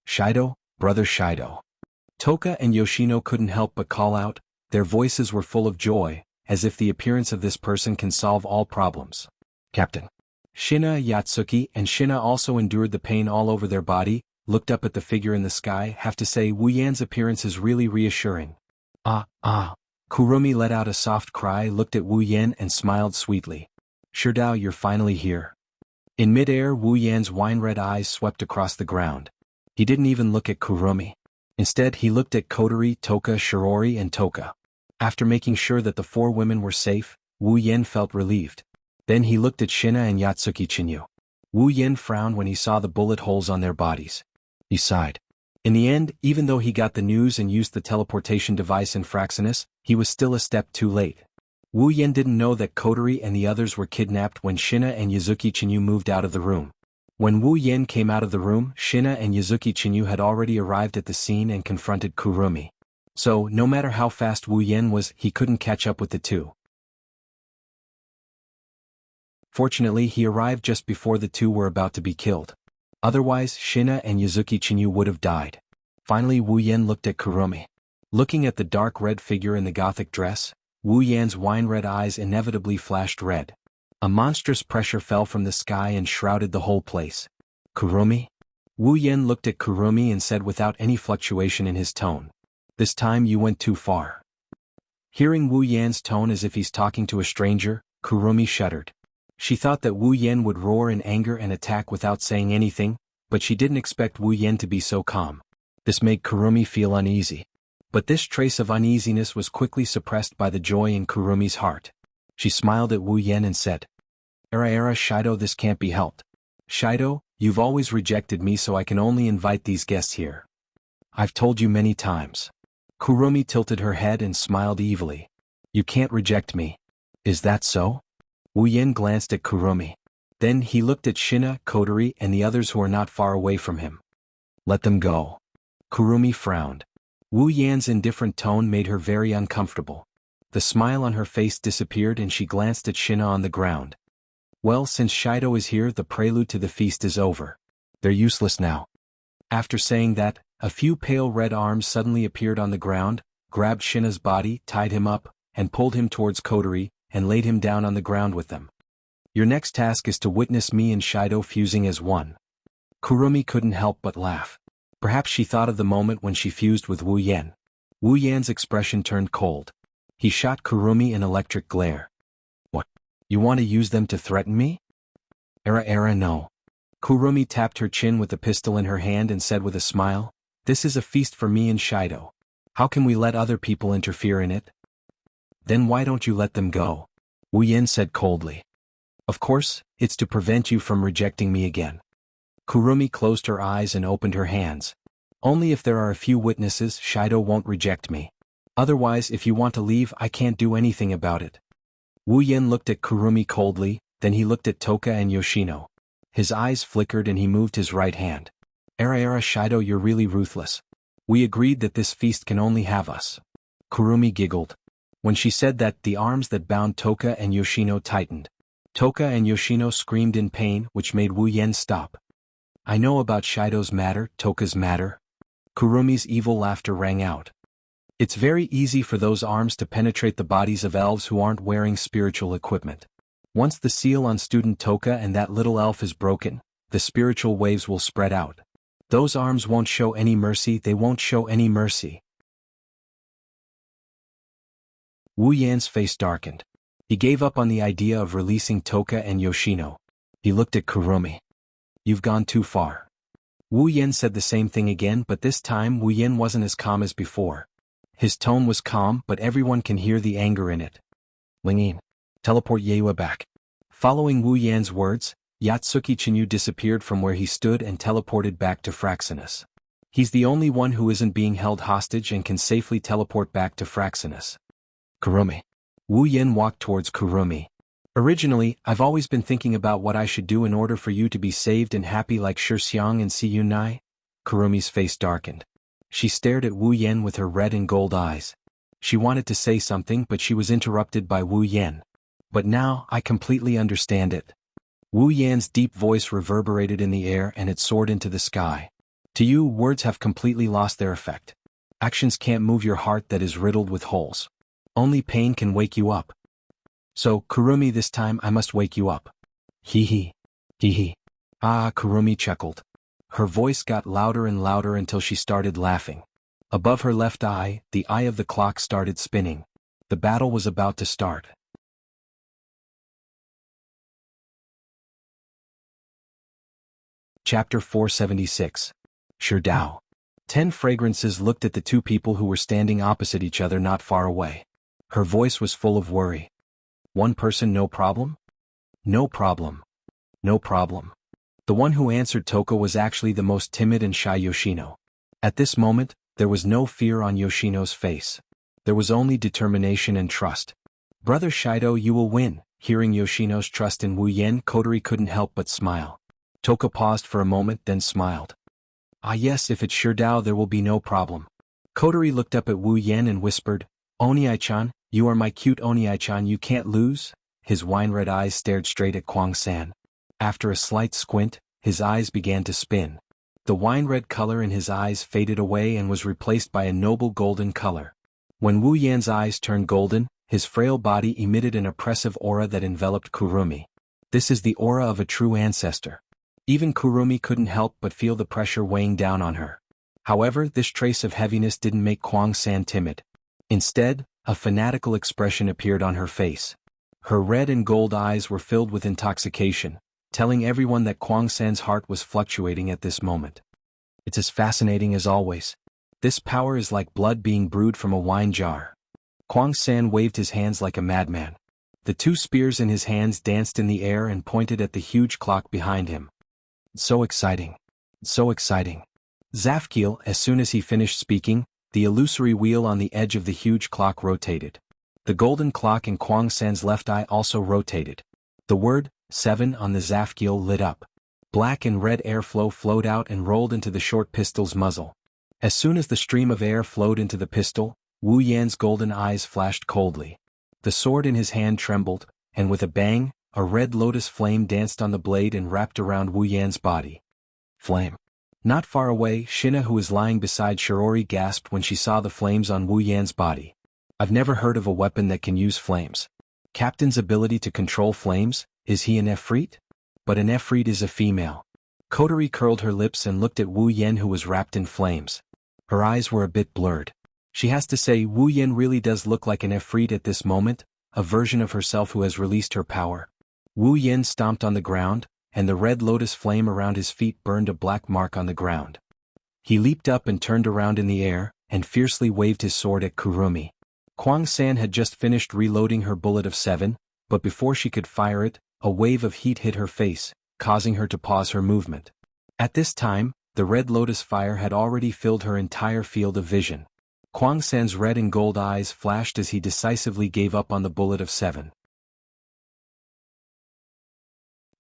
Shido, brother Shido. Toka and Yoshino couldn't help but call out. Their voices were full of joy, as if the appearance of this person can solve all problems. Captain. Shina, Yatsuki, and Shina also endured the pain all over their body, looked up at the figure in the sky. Have to say, Wu Yan's appearance is really reassuring. Kurumi let out a soft cry, looked at Wu Yan and smiled sweetly. Shidao, you're finally here. In midair, Wu Yan's wine-red eyes swept across the ground. He didn't even look at Kurumi. Instead, he looked at Kotori, Toka, Shirori, and Toka. After making sure that the four women were safe, Wu Yan felt relieved. Then he looked at Shina and Yatsuki Chinyu. Wu Yan frowned when he saw the bullet holes on their bodies. He sighed. In the end, even though he got the news and used the teleportation device in Fraxinus, he was still a step too late. Wu Yan didn't know that Kotori and the others were kidnapped when Shina and Yuzuki Chinyu moved out of the room. When Wu Yan came out of the room, Shina and Yuzuki Chinyu had already arrived at the scene and confronted Kurumi. So, no matter how fast Wu Yan was, he couldn't catch up with the two. Fortunately, he arrived just before the two were about to be killed. Otherwise, Shina and Yuzuki Chinyu would have died. Finally, Wu Yan looked at Kurumi. Looking at the dark red figure in the gothic dress, Wu Yan's wine-red eyes inevitably flashed red. A monstrous pressure fell from the sky and shrouded the whole place. Kurumi? Wu Yan looked at Kurumi and said without any fluctuation in his tone. This time you went too far. Hearing Wu Yan's tone as if he's talking to a stranger, Kurumi shuddered. She thought that Wu Yan would roar in anger and attack without saying anything, but she didn't expect Wu Yan to be so calm. This made Kurumi feel uneasy. But this trace of uneasiness was quickly suppressed by the joy in Kurumi's heart. She smiled at Wu Yan and said, Era Shido, this can't be helped. Shido, you've always rejected me, so I can only invite these guests here. I've told you many times. Kurumi tilted her head and smiled evilly. You can't reject me. Is that so? Wu Yan glanced at Kurumi. Then he looked at Shina, Kotori, and the others who are not far away from him. Let them go. Kurumi frowned. Wu Yan's indifferent tone made her very uncomfortable. The smile on her face disappeared and she glanced at Shina on the ground. Well, since Shido is here, the prelude to the feast is over. They're useless now. After saying that, a few pale red arms suddenly appeared on the ground, grabbed Shina's body, tied him up, and pulled him towards Kotori, and laid him down on the ground with them. Your next task is to witness me and Shido fusing as one. Kurumi couldn't help but laugh. Perhaps she thought of the moment when she fused with Wu Yan. Wu Yan's expression turned cold. He shot Kurumi an electric glare. What? You want to use them to threaten me? Era no. Kurumi tapped her chin with the pistol in her hand and said with a smile, This is a feast for me and Shido. How can we let other people interfere in it? Then why don't you let them go? Wu Yan said coldly. Of course, it's to prevent you from rejecting me again. Kurumi closed her eyes and opened her hands. Only if there are a few witnesses, Shido won't reject me. Otherwise, if you want to leave, I can't do anything about it. Wu Yan looked at Kurumi coldly, then he looked at Toka and Yoshino. His eyes flickered and he moved his right hand. Era Shido, you're really ruthless. We agreed that this feast can only have us. Kurumi giggled. When she said that, the arms that bound Toka and Yoshino tightened. Toka and Yoshino screamed in pain, which made Wu Yan stop. I know about Shido's matter, Toka's matter. Kurumi's evil laughter rang out. It's very easy for those arms to penetrate the bodies of elves who aren't wearing spiritual equipment. Once the seal on student Toka and that little elf is broken, the spiritual waves will spread out. Those arms won't show any mercy, they won't show any mercy. Wu Yan's face darkened. He gave up on the idea of releasing Toka and Yoshino. He looked at Kurumi. You've gone too far. Wu Yan said the same thing again, but this time Wu Yan wasn't as calm as before. His tone was calm, but everyone can hear the anger in it. Lingyin, teleport Yeua back. Following Wu Yan's words, Yatsuki Chinyu disappeared from where he stood and teleported back to Fraxinus. He's the only one who isn't being held hostage and can safely teleport back to Fraxinus. Kurumi. Wu Yan walked towards Kurumi. Originally, I've always been thinking about what I should do in order for you to be saved and happy like Shixiang and Si Yunai. Kurumi's face darkened. She stared at Wu Yan with her red and gold eyes. She wanted to say something, but she was interrupted by Wu Yan. But now, I completely understand it. Wu Yan's deep voice reverberated in the air and it soared into the sky. To you, words have completely lost their effect. Actions can't move your heart that is riddled with holes. Only pain can wake you up. So, Kurumi, this time I must wake you up. Hee hee. Hee hee. Ah, Kurumi chuckled. Her voice got louder and louder until she started laughing. Above her left eye, the eye of the clock started spinning. The battle was about to start. Chapter 476. Sherdao. 10 Fragrances looked at the two people who were standing opposite each other not far away. Her voice was full of worry. One person, no problem? No problem. No problem. The one who answered Toko was actually the most timid and shy Yoshino. At this moment, there was no fear on Yoshino's face. There was only determination and trust. Brother Shido, you will win. Hearing Yoshino's trust in Wu Yen, Kotori couldn't help but smile. Toko paused for a moment, then smiled. Ah yes, if it's Sherdao there will be no problem. Kotori looked up at Wu Yen and whispered, Oni-chan, you are my cute Oni-chan, you can't lose? His wine-red eyes stared straight at Kwang-san. After a slight squint, his eyes began to spin. The wine-red color in his eyes faded away and was replaced by a noble golden color. When Wu Yan's eyes turned golden, his frail body emitted an oppressive aura that enveloped Kurumi. This is the aura of a true ancestor. Even Kurumi couldn't help but feel the pressure weighing down on her. However, this trace of heaviness didn't make Kwang-san timid. Instead, a fanatical expression appeared on her face. Her red and gold eyes were filled with intoxication, telling everyone that Kwang-san's heart was fluctuating at this moment. It's as fascinating as always. This power is like blood being brewed from a wine jar. Kwang-san waved his hands like a madman. The two spears in his hands danced in the air and pointed at the huge clock behind him. So exciting. So exciting. Zafkiel, as soon as he finished speaking, the illusory wheel on the edge of the huge clock rotated. The golden clock in Kwang-san's left eye also rotated. The word 7 on the Zafkiel lit up. Black and red airflow flowed out and rolled into the short pistol's muzzle. As soon as the stream of air flowed into the pistol, Wu Yan's golden eyes flashed coldly. The sword in his hand trembled, and with a bang, a red lotus flame danced on the blade and wrapped around Wu Yan's body. Flame. Not far away, Shina, who was lying beside Shirori, gasped when she saw the flames on Wu Yan's body. I've never heard of a weapon that can use flames. Captain's ability to control flames, is he an Efreet? But an Efreet is a female. Kotori curled her lips and looked at Wu Yan, who was wrapped in flames. Her eyes were a bit blurred. She has to say, Wu Yan really does look like an Efreet at this moment, a version of herself who has released her power. Wu Yan stomped on the ground, and the red lotus flame around his feet burned a black mark on the ground. He leaped up and turned around in the air, and fiercely waved his sword at Kurumi. Kwang-san had just finished reloading her bullet of 7, but before she could fire it, a wave of heat hit her face, causing her to pause her movement. At this time, the red lotus fire had already filled her entire field of vision. Kwang-san's red and gold eyes flashed as he decisively gave up on the bullet of 7.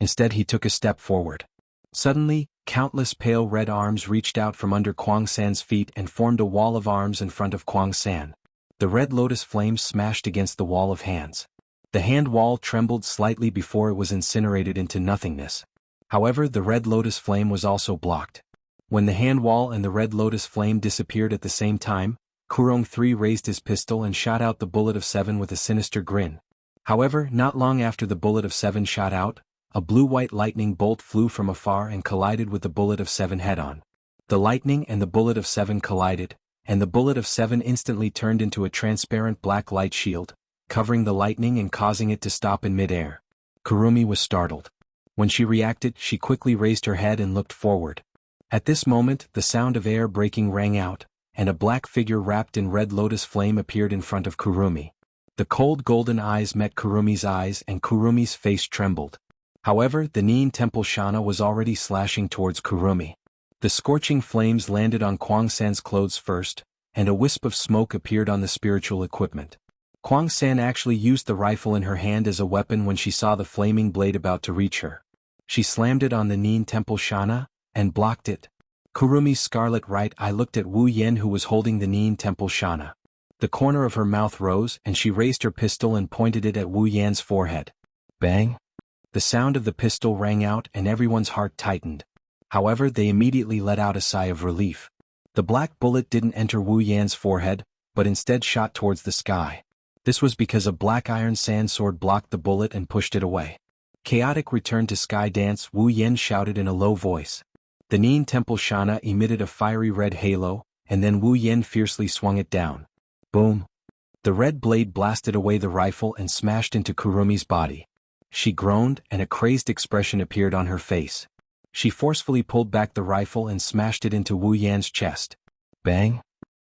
Instead, he took a step forward. Suddenly, countless pale red arms reached out from under Kwang-san's feet and formed a wall of arms in front of Kwang-san. The red lotus flames smashed against the wall of hands. The hand wall trembled slightly before it was incinerated into nothingness. However, the red lotus flame was also blocked. When the hand wall and the red lotus flame disappeared at the same time, Kurong 3 raised his pistol and shot out the bullet of 7 with a sinister grin. However, not long after the bullet of 7 shot out, a blue-white lightning bolt flew from afar and collided with the bullet of 7 head-on. The lightning and the bullet of 7 collided, and the bullet of 7 instantly turned into a transparent black light shield, covering the lightning and causing it to stop in mid-air. Kurumi was startled. When she reacted, she quickly raised her head and looked forward. At this moment, the sound of air breaking rang out, and a black figure wrapped in red lotus flame appeared in front of Kurumi. The cold golden eyes met Kurumi's eyes and Kurumi's face trembled. However, the Nin Temple Shana was already slashing towards Kurumi. The scorching flames landed on Kwang-san's clothes first, and a wisp of smoke appeared on the spiritual equipment. Kwang-san actually used the rifle in her hand as a weapon when she saw the flaming blade about to reach her. She slammed it on the Nin Temple Shana, and blocked it. Kurumi's scarlet right eye looked at Wu Yen, who was holding the Nin Temple Shana. The corner of her mouth rose and she raised her pistol and pointed it at Wu Yan's forehead. Bang! The sound of the pistol rang out and everyone's heart tightened. However, they immediately let out a sigh of relief. The black bullet didn't enter Wu Yan's forehead, but instead shot towards the sky. This was because a black iron sand sword blocked the bullet and pushed it away. Chaotic returned to sky dance, Wu Yen shouted in a low voice. The Nin Temple Shana emitted a fiery red halo, and then Wu Yen fiercely swung it down. Boom! The red blade blasted away the rifle and smashed into Kurumi's body. She groaned and a crazed expression appeared on her face. She forcefully pulled back the rifle and smashed it into Wu Yan's chest. Bang!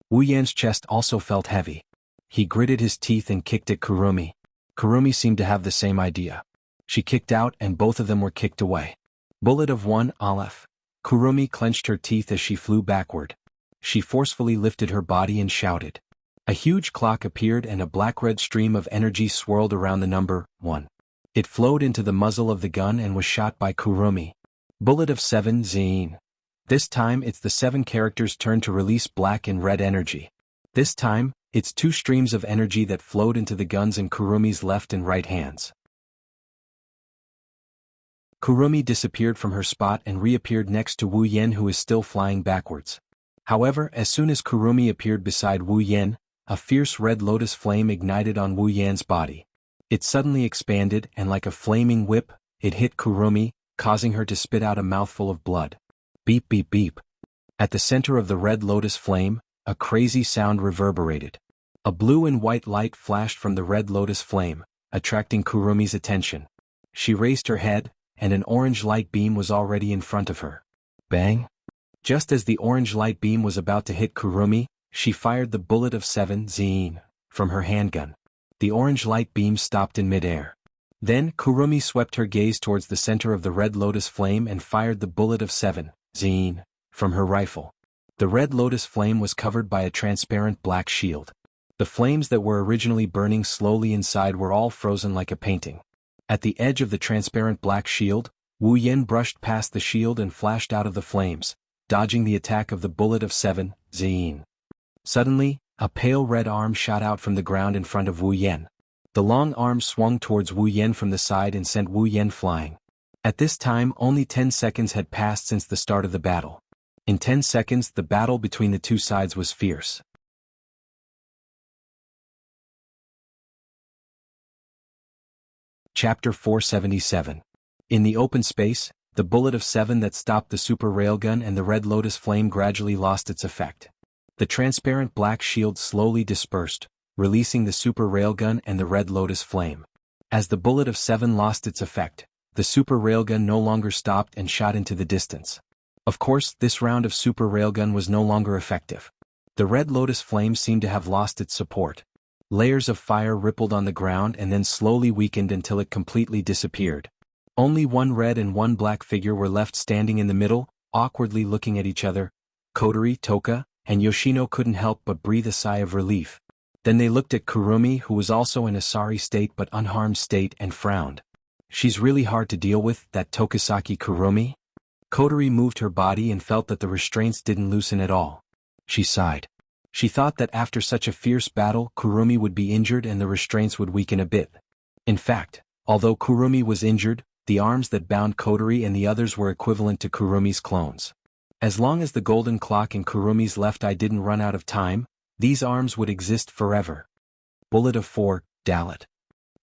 Wu Yan's chest also felt heavy. He gritted his teeth and kicked at Kurumi. Kurumi seemed to have the same idea. She kicked out and both of them were kicked away. Bullet of 1 Aleph. Kurumi clenched her teeth as she flew backward. She forcefully lifted her body and shouted. A huge clock appeared and a black-red stream of energy swirled around the number 1. It flowed into the muzzle of the gun and was shot by Kurumi. Bullet of 7 Zine. This time it's the 7 characters' turn to release black and red energy. This time, it's 2 streams of energy that flowed into the guns in Kurumi's left and right hands. Kurumi disappeared from her spot and reappeared next to Wu Yan, who is still flying backwards. However, as soon as Kurumi appeared beside Wu Yan, a fierce red lotus flame ignited on Wu Yan's body. It suddenly expanded and like a flaming whip, it hit Kurumi, causing her to spit out a mouthful of blood. Beep beep beep. At the center of the red lotus flame, a crazy sound reverberated. A blue and white light flashed from the red lotus flame, attracting Kurumi's attention. She raised her head, and an orange light beam was already in front of her. Bang! Just as the orange light beam was about to hit Kurumi, she fired the bullet of 7 Zine from her handgun. The orange light beam stopped in midair. Then Kurumi swept her gaze towards the center of the red lotus flame and fired the bullet of 7 Zine from her rifle. The red lotus flame was covered by a transparent black shield. The flames that were originally burning slowly inside were all frozen like a painting. At the edge of the transparent black shield, Wu Yan brushed past the shield and flashed out of the flames, dodging the attack of the bullet of 7 Zine. Suddenly, a pale red arm shot out from the ground in front of Wu Yan. The long arm swung towards Wu Yan from the side and sent Wu Yan flying. At this time only 10 seconds had passed since the start of the battle. In 10 seconds the battle between the two sides was fierce. Chapter 477. In the open space, the bullet of 7 that stopped the super railgun and the red lotus flame gradually lost its effect. The transparent black shield slowly dispersed, releasing the super railgun and the red lotus flame. As the bullet of 7 lost its effect, the super railgun no longer stopped and shot into the distance. Of course, this round of super railgun was no longer effective. The red lotus flame seemed to have lost its support. Layers of fire rippled on the ground and then slowly weakened until it completely disappeared. Only one red and one black figure were left standing in the middle, awkwardly looking at each other. Kodori, Toka, and Yoshino couldn't help but breathe a sigh of relief. Then they looked at Kurumi, who was also in a sorry state but unharmed state, and frowned. She's really hard to deal with, that Tokisaki Kurumi? Kodori moved her body and felt that the restraints didn't loosen at all. She sighed. She thought that after such a fierce battle Kurumi would be injured and the restraints would weaken a bit. In fact, although Kurumi was injured, the arms that bound Kodori and the others were equivalent to Kurumi's clones. As long as the golden clock in Kurumi's left eye didn't run out of time, these arms would exist forever. Bullet of 4, Dalit.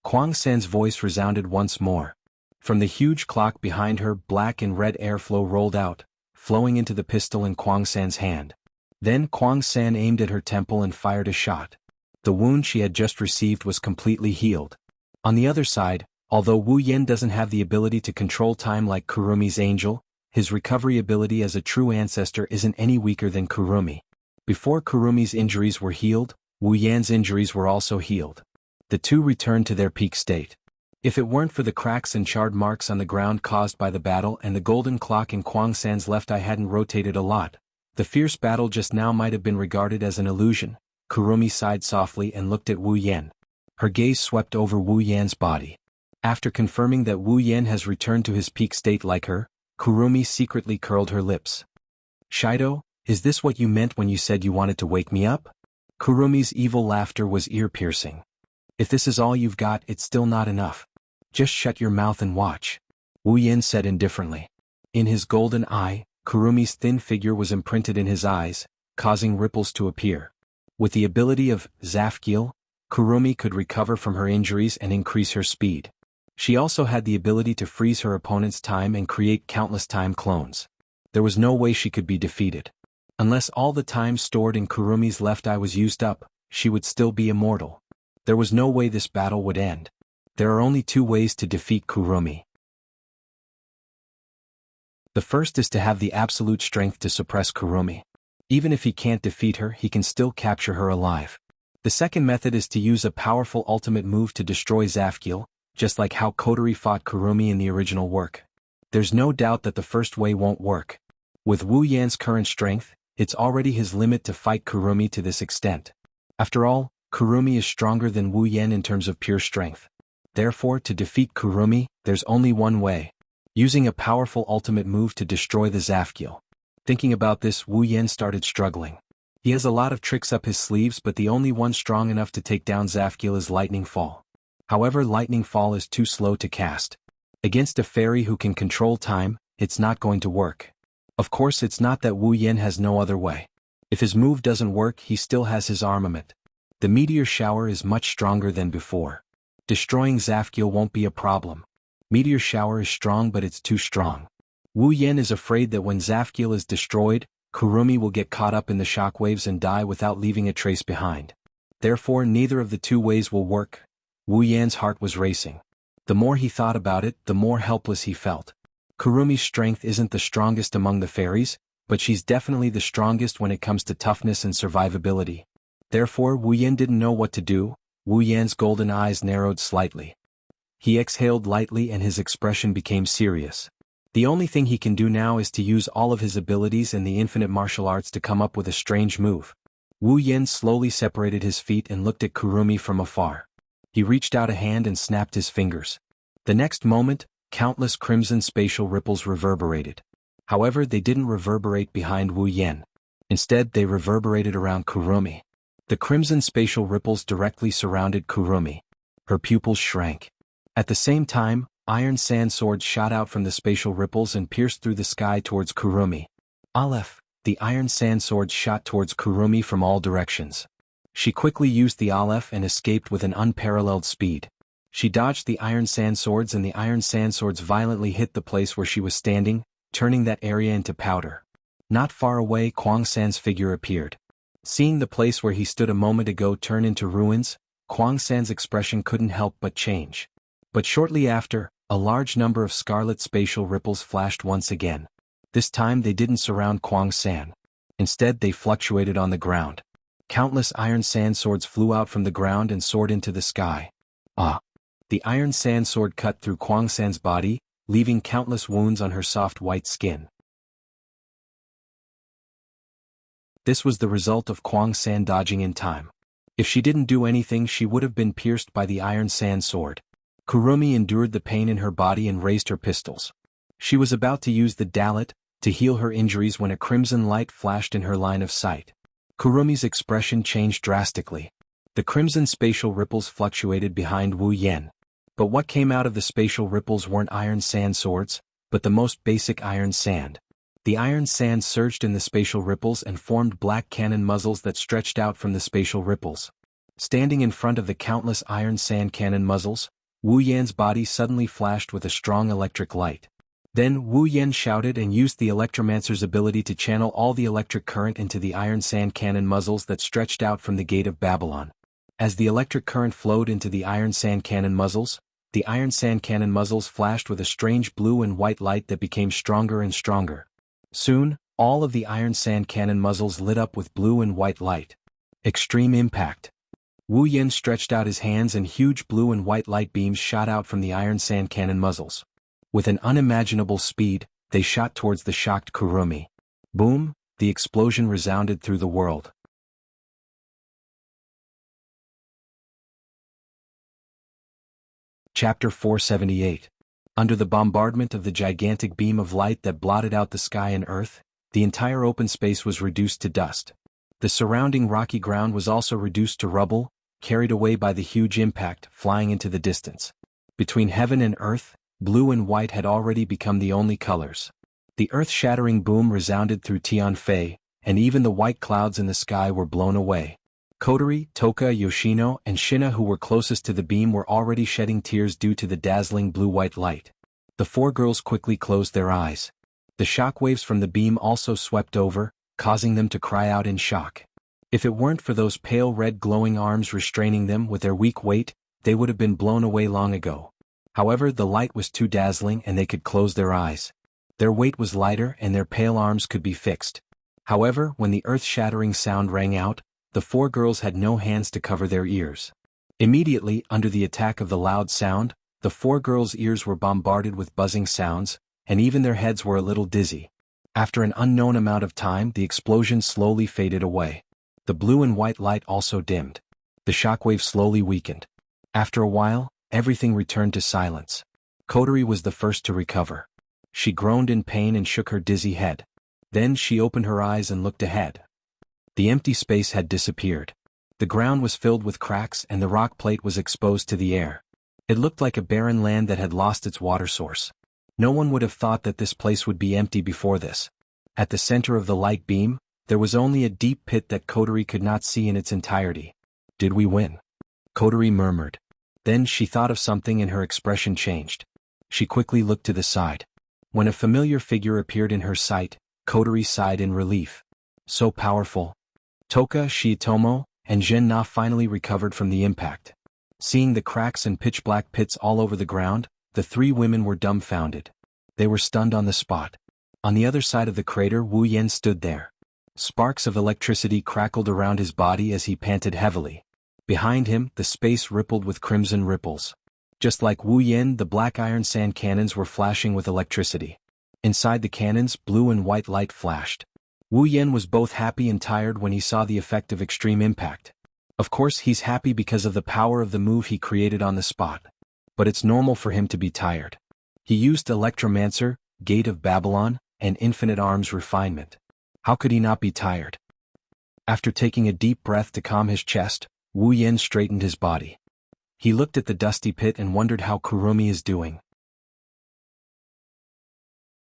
Kwang San's voice resounded once more. From the huge clock behind her, black and red airflow rolled out, flowing into the pistol in Kwang San's hand. Then Kwang San aimed at her temple and fired a shot. The wound she had just received was completely healed. On the other side, although Wu Yan doesn't have the ability to control time like Kurumi's angel, his recovery ability as a true ancestor isn't any weaker than Kurumi. Before Kurumi's injuries were healed, Wu Yan's injuries were also healed. The two returned to their peak state. If it weren't for the cracks and charred marks on the ground caused by the battle and the golden clock in Kwang San's left eye hadn't rotated a lot, the fierce battle just now might have been regarded as an illusion. Kurumi sighed softly and looked at Wu Yan. Her gaze swept over Wu Yan's body. After confirming that Wu Yan has returned to his peak state like her, Kurumi secretly curled her lips. Shido, is this what you meant when you said you wanted to wake me up? Kurumi's evil laughter was ear-piercing. If this is all you've got, it's still not enough. Just shut your mouth and watch. Wu Yan said indifferently. In his golden eye, Kurumi's thin figure was imprinted in his eyes, causing ripples to appear. With the ability of Zafgil, Kurumi could recover from her injuries and increase her speed. She also had the ability to freeze her opponent's time and create countless time clones. There was no way she could be defeated. Unless all the time stored in Kurumi's left eye was used up, she would still be immortal. There was no way this battle would end. There are only two ways to defeat Kurumi. The first is to have the absolute strength to suppress Kurumi. Even if he can't defeat her, he can still capture her alive. The second method is to use a powerful ultimate move to destroy Zafkiel, just like how Kotori fought Kurumi in the original work. There's no doubt that the first way won't work. With Wu Yan's current strength, it's already his limit to fight Kurumi to this extent. After all, Kurumi is stronger than Wu Yan in terms of pure strength. Therefore, to defeat Kurumi, there's only one way. Using a powerful ultimate move to destroy the Zafkiel. Thinking about this, Wu Yan started struggling. He has a lot of tricks up his sleeves, but the only one strong enough to take down Zafkiel is Lightning Fall. However, Lightning Fall is too slow to cast. Against a fairy who can control time, it's not going to work. Of course, it's not that Wu Yan has no other way. If his move doesn't work, he still has his armament. The meteor shower is much stronger than before. Destroying Zafkiel won't be a problem. Meteor shower is strong, but it's too strong. Wu Yan is afraid that when Zafkiel is destroyed, Kurumi will get caught up in the shockwaves and die without leaving a trace behind. Therefore, neither of the two ways will work. Wu Yan's heart was racing. The more he thought about it, the more helpless he felt. Kurumi's strength isn't the strongest among the fairies, but she's definitely the strongest when it comes to toughness and survivability. Therefore, Wu Yan didn't know what to do. Wu Yan's golden eyes narrowed slightly. He exhaled lightly and his expression became serious. The only thing he can do now is to use all of his abilities and the infinite martial arts to come up with a strange move. Wu Yan slowly separated his feet and looked at Kurumi from afar. He reached out a hand and snapped his fingers. The next moment, countless crimson spatial ripples reverberated. However, they didn't reverberate behind Wu Yan. Instead, they reverberated around Kurumi. The crimson spatial ripples directly surrounded Kurumi. Her pupils shrank. At the same time, iron sand swords shot out from the spatial ripples and pierced through the sky towards Kurumi. Aleph, the iron sand swords shot towards Kurumi from all directions. She quickly used the Aleph and escaped with an unparalleled speed. She dodged the iron sand swords and the iron sand swords violently hit the place where she was standing, turning that area into powder. Not far away, Kwang San's figure appeared. Seeing the place where he stood a moment ago turn into ruins, Kwang San's expression couldn't help but change. But shortly after, a large number of scarlet spatial ripples flashed once again. This time they didn't surround Kwang San. Instead, they fluctuated on the ground. Countless iron sand swords flew out from the ground and soared into the sky. Ah! The iron sand sword cut through Kwang San's body, leaving countless wounds on her soft white skin. This was the result of Kwang San dodging in time. If she didn't do anything, she would have been pierced by the iron sand sword. Kurumi endured the pain in her body and raised her pistols. She was about to use the dalet to heal her injuries when a crimson light flashed in her line of sight. Kurumi's expression changed drastically. The crimson spatial ripples fluctuated behind Wu Yan. But what came out of the spatial ripples weren't iron sand swords, but the most basic iron sand. The iron sand surged in the spatial ripples and formed black cannon muzzles that stretched out from the spatial ripples. Standing in front of the countless iron sand cannon muzzles, Wu Yan's body suddenly flashed with a strong electric light. Then Wu Yan shouted and used the Electromancer's ability to channel all the electric current into the iron sand cannon muzzles that stretched out from the Gate of Babylon. As the electric current flowed into the iron sand cannon muzzles, the iron sand cannon muzzles flashed with a strange blue and white light that became stronger and stronger. Soon, all of the iron sand cannon muzzles lit up with blue and white light. Extreme impact. Wu Yan stretched out his hands and huge blue and white light beams shot out from the iron sand cannon muzzles. With an unimaginable speed, they shot towards the shocked Kurumi. Boom! The explosion resounded through the world. Chapter 478. Under the bombardment of the gigantic beam of light that blotted out the sky and earth, the entire open space was reduced to dust. The surrounding rocky ground was also reduced to rubble, carried away by the huge impact, flying into the distance. Between heaven and earth, blue and white had already become the only colors. The earth-shattering boom resounded through Tianfei, and even the white clouds in the sky were blown away. Kotori, Toka, Yoshino, and Shina, who were closest to the beam, were already shedding tears due to the dazzling blue-white light. The four girls quickly closed their eyes. The shockwaves from the beam also swept over, causing them to cry out in shock. If it weren't for those pale red glowing arms restraining them with their weak weight, they would have been blown away long ago. However, the light was too dazzling and they could close their eyes. Their weight was lighter and their pale arms could be fixed. However, when the earth-shattering sound rang out, the four girls had no hands to cover their ears. Immediately, under the attack of the loud sound, the four girls' ears were bombarded with buzzing sounds, and even their heads were a little dizzy. After an unknown amount of time, the explosion slowly faded away. The blue and white light also dimmed. The shockwave slowly weakened. After a while, everything returned to silence. Kotori was the first to recover. She groaned in pain and shook her dizzy head. Then she opened her eyes and looked ahead. The empty space had disappeared. The ground was filled with cracks and the rock plate was exposed to the air. It looked like a barren land that had lost its water source. No one would have thought that this place would be empty before this. At the center of the light beam, there was only a deep pit that Kotori could not see in its entirety. Did we win? Kotori murmured. Then she thought of something and her expression changed. She quickly looked to the side. When a familiar figure appeared in her sight, Kotori sighed in relief. So powerful. Toka, Shiitomo, and Gen-na finally recovered from the impact. Seeing the cracks and pitch-black pits all over the ground, the three women were dumbfounded. They were stunned on the spot. On the other side of the crater, Wu Yen stood there. Sparks of electricity crackled around his body as he panted heavily. Behind him, the space rippled with crimson ripples. Just like Wu Yen, the black iron sand cannons were flashing with electricity. Inside the cannons, blue and white light flashed. Wu Yen was both happy and tired when he saw the effect of extreme impact. Of course, he's happy because of the power of the move he created on the spot. But it's normal for him to be tired. He used Electromancer, Gate of Babylon, and Infinite Arms Refinement. How could he not be tired? After taking a deep breath to calm his chest, Wu Yen straightened his body. He looked at the dusty pit and wondered how Kurumi is doing.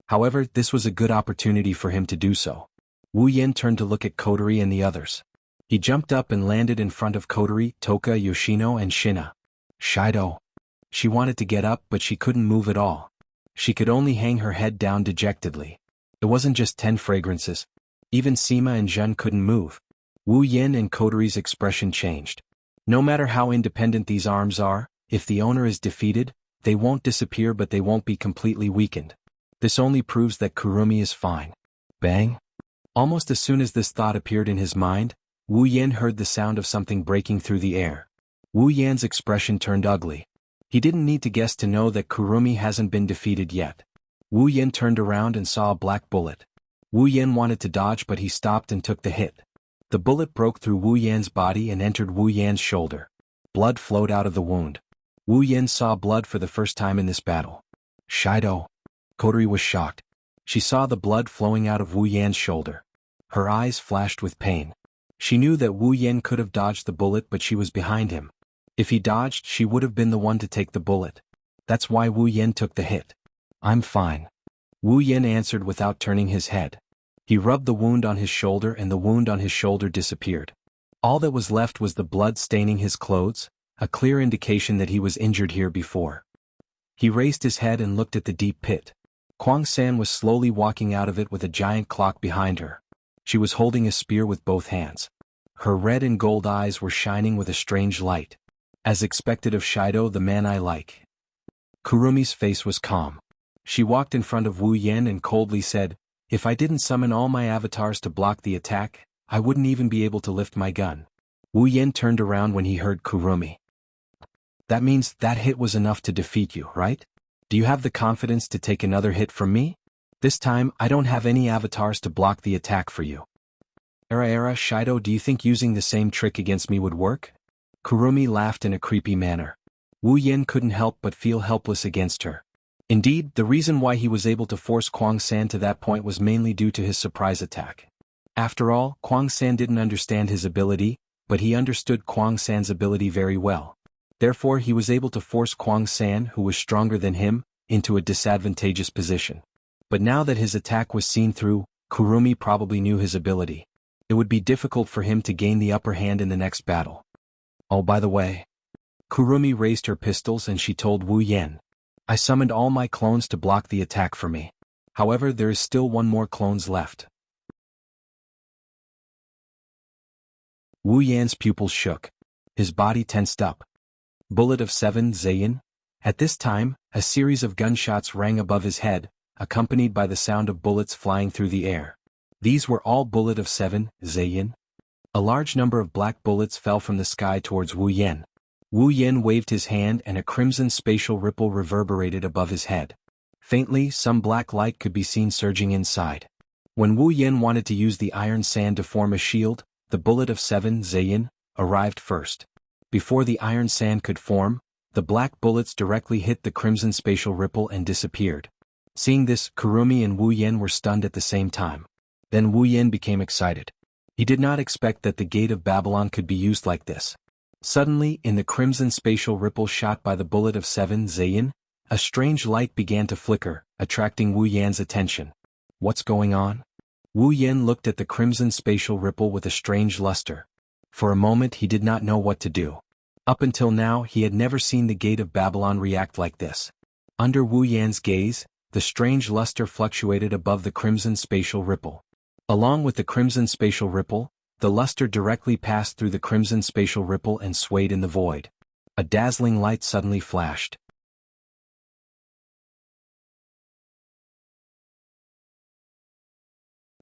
However, this was a good opportunity for him to do so. Wu Yen turned to look at Kotori and the others. He jumped up and landed in front of Kotori, Toka, Yoshino, and Shina. Shido. She wanted to get up but she couldn't move at all. She could only hang her head down dejectedly. It wasn't just 10 fragrances. Even Sima and Jun couldn't move. Wu Yen and Kotori's expression changed. No matter how independent these arms are, if the owner is defeated, they won't disappear but they won't be completely weakened. This only proves that Kurumi is fine. Bang! Almost as soon as this thought appeared in his mind, Wu Yen heard the sound of something breaking through the air. Wu Yan's expression turned ugly. He didn't need to guess to know that Kurumi hasn't been defeated yet. Wu Yen turned around and saw a black bullet. Wu Yen wanted to dodge but he stopped and took the hit. The bullet broke through Wu Yan's body and entered Wu Yan's shoulder. Blood flowed out of the wound. Wu Yen saw blood for the first time in this battle. Shido. Kotori was shocked. She saw the blood flowing out of Wu Yan's shoulder. Her eyes flashed with pain. She knew that Wu Yen could have dodged the bullet but she was behind him. If he dodged, she would have been the one to take the bullet. That's why Wu Yen took the hit. I'm fine. Wu Yen answered without turning his head. He rubbed the wound on his shoulder and the wound on his shoulder disappeared. All that was left was the blood staining his clothes, a clear indication that he was injured here before. He raised his head and looked at the deep pit. Kwang San was slowly walking out of it with a giant clock behind her. She was holding a spear with both hands. Her red and gold eyes were shining with a strange light. As expected of Shido, the man I like. Kurumi's face was calm. She walked in front of Wu Yen and coldly said, "If I didn't summon all my avatars to block the attack, I wouldn't even be able to lift my gun." Wu Yen turned around when he heard Kurumi. "That means that hit was enough to defeat you, right? Do you have the confidence to take another hit from me? This time, I don't have any avatars to block the attack for you." Era, Shido, do you think using the same trick against me would work?" Kurumi laughed in a creepy manner. Wu Yen couldn't help but feel helpless against her. Indeed, the reason why he was able to force Kwang San to that point was mainly due to his surprise attack. After all, Kwang San didn't understand his ability, but he understood Kwang San's ability very well. Therefore, he was able to force Kwang San, who was stronger than him, into a disadvantageous position. But now that his attack was seen through, Kurumi probably knew his ability. It would be difficult for him to gain the upper hand in the next battle. Oh, by the way. Kurumi raised her pistols and she told Wu Yen, "I summoned all my clones to block the attack for me. However, there is still one more clones left." Wu Yan's pupils shook. His body tensed up. Bullet of 7 Zayin. At this time, a series of gunshots rang above his head, accompanied by the sound of bullets flying through the air. These were all bullet of 7, Zayin. A large number of black bullets fell from the sky towards Wu Yan. Wu Yan waved his hand and a crimson spatial ripple reverberated above his head. Faintly, some black light could be seen surging inside. When Wu Yan wanted to use the iron sand to form a shield, the bullet of 7, Zayin, arrived first. Before the iron sand could form, the black bullets directly hit the crimson spatial ripple and disappeared. Seeing this, Kurumi and Wu Yan were stunned at the same time. Then Wu Yan became excited. He did not expect that the Gate of Babylon could be used like this. Suddenly, in the crimson spatial ripple shot by the bullet of 7, Zayin, a strange light began to flicker, attracting Wu Yan's attention. What's going on? Wu Yan looked at the crimson spatial ripple with a strange luster. For a moment he did not know what to do. Up until now he had never seen the Gate of Babylon react like this. Under Wu Yan's gaze, the strange luster fluctuated above the crimson spatial ripple. Along with the crimson spatial ripple, the luster directly passed through the crimson spatial ripple and swayed in the void. A dazzling light suddenly flashed.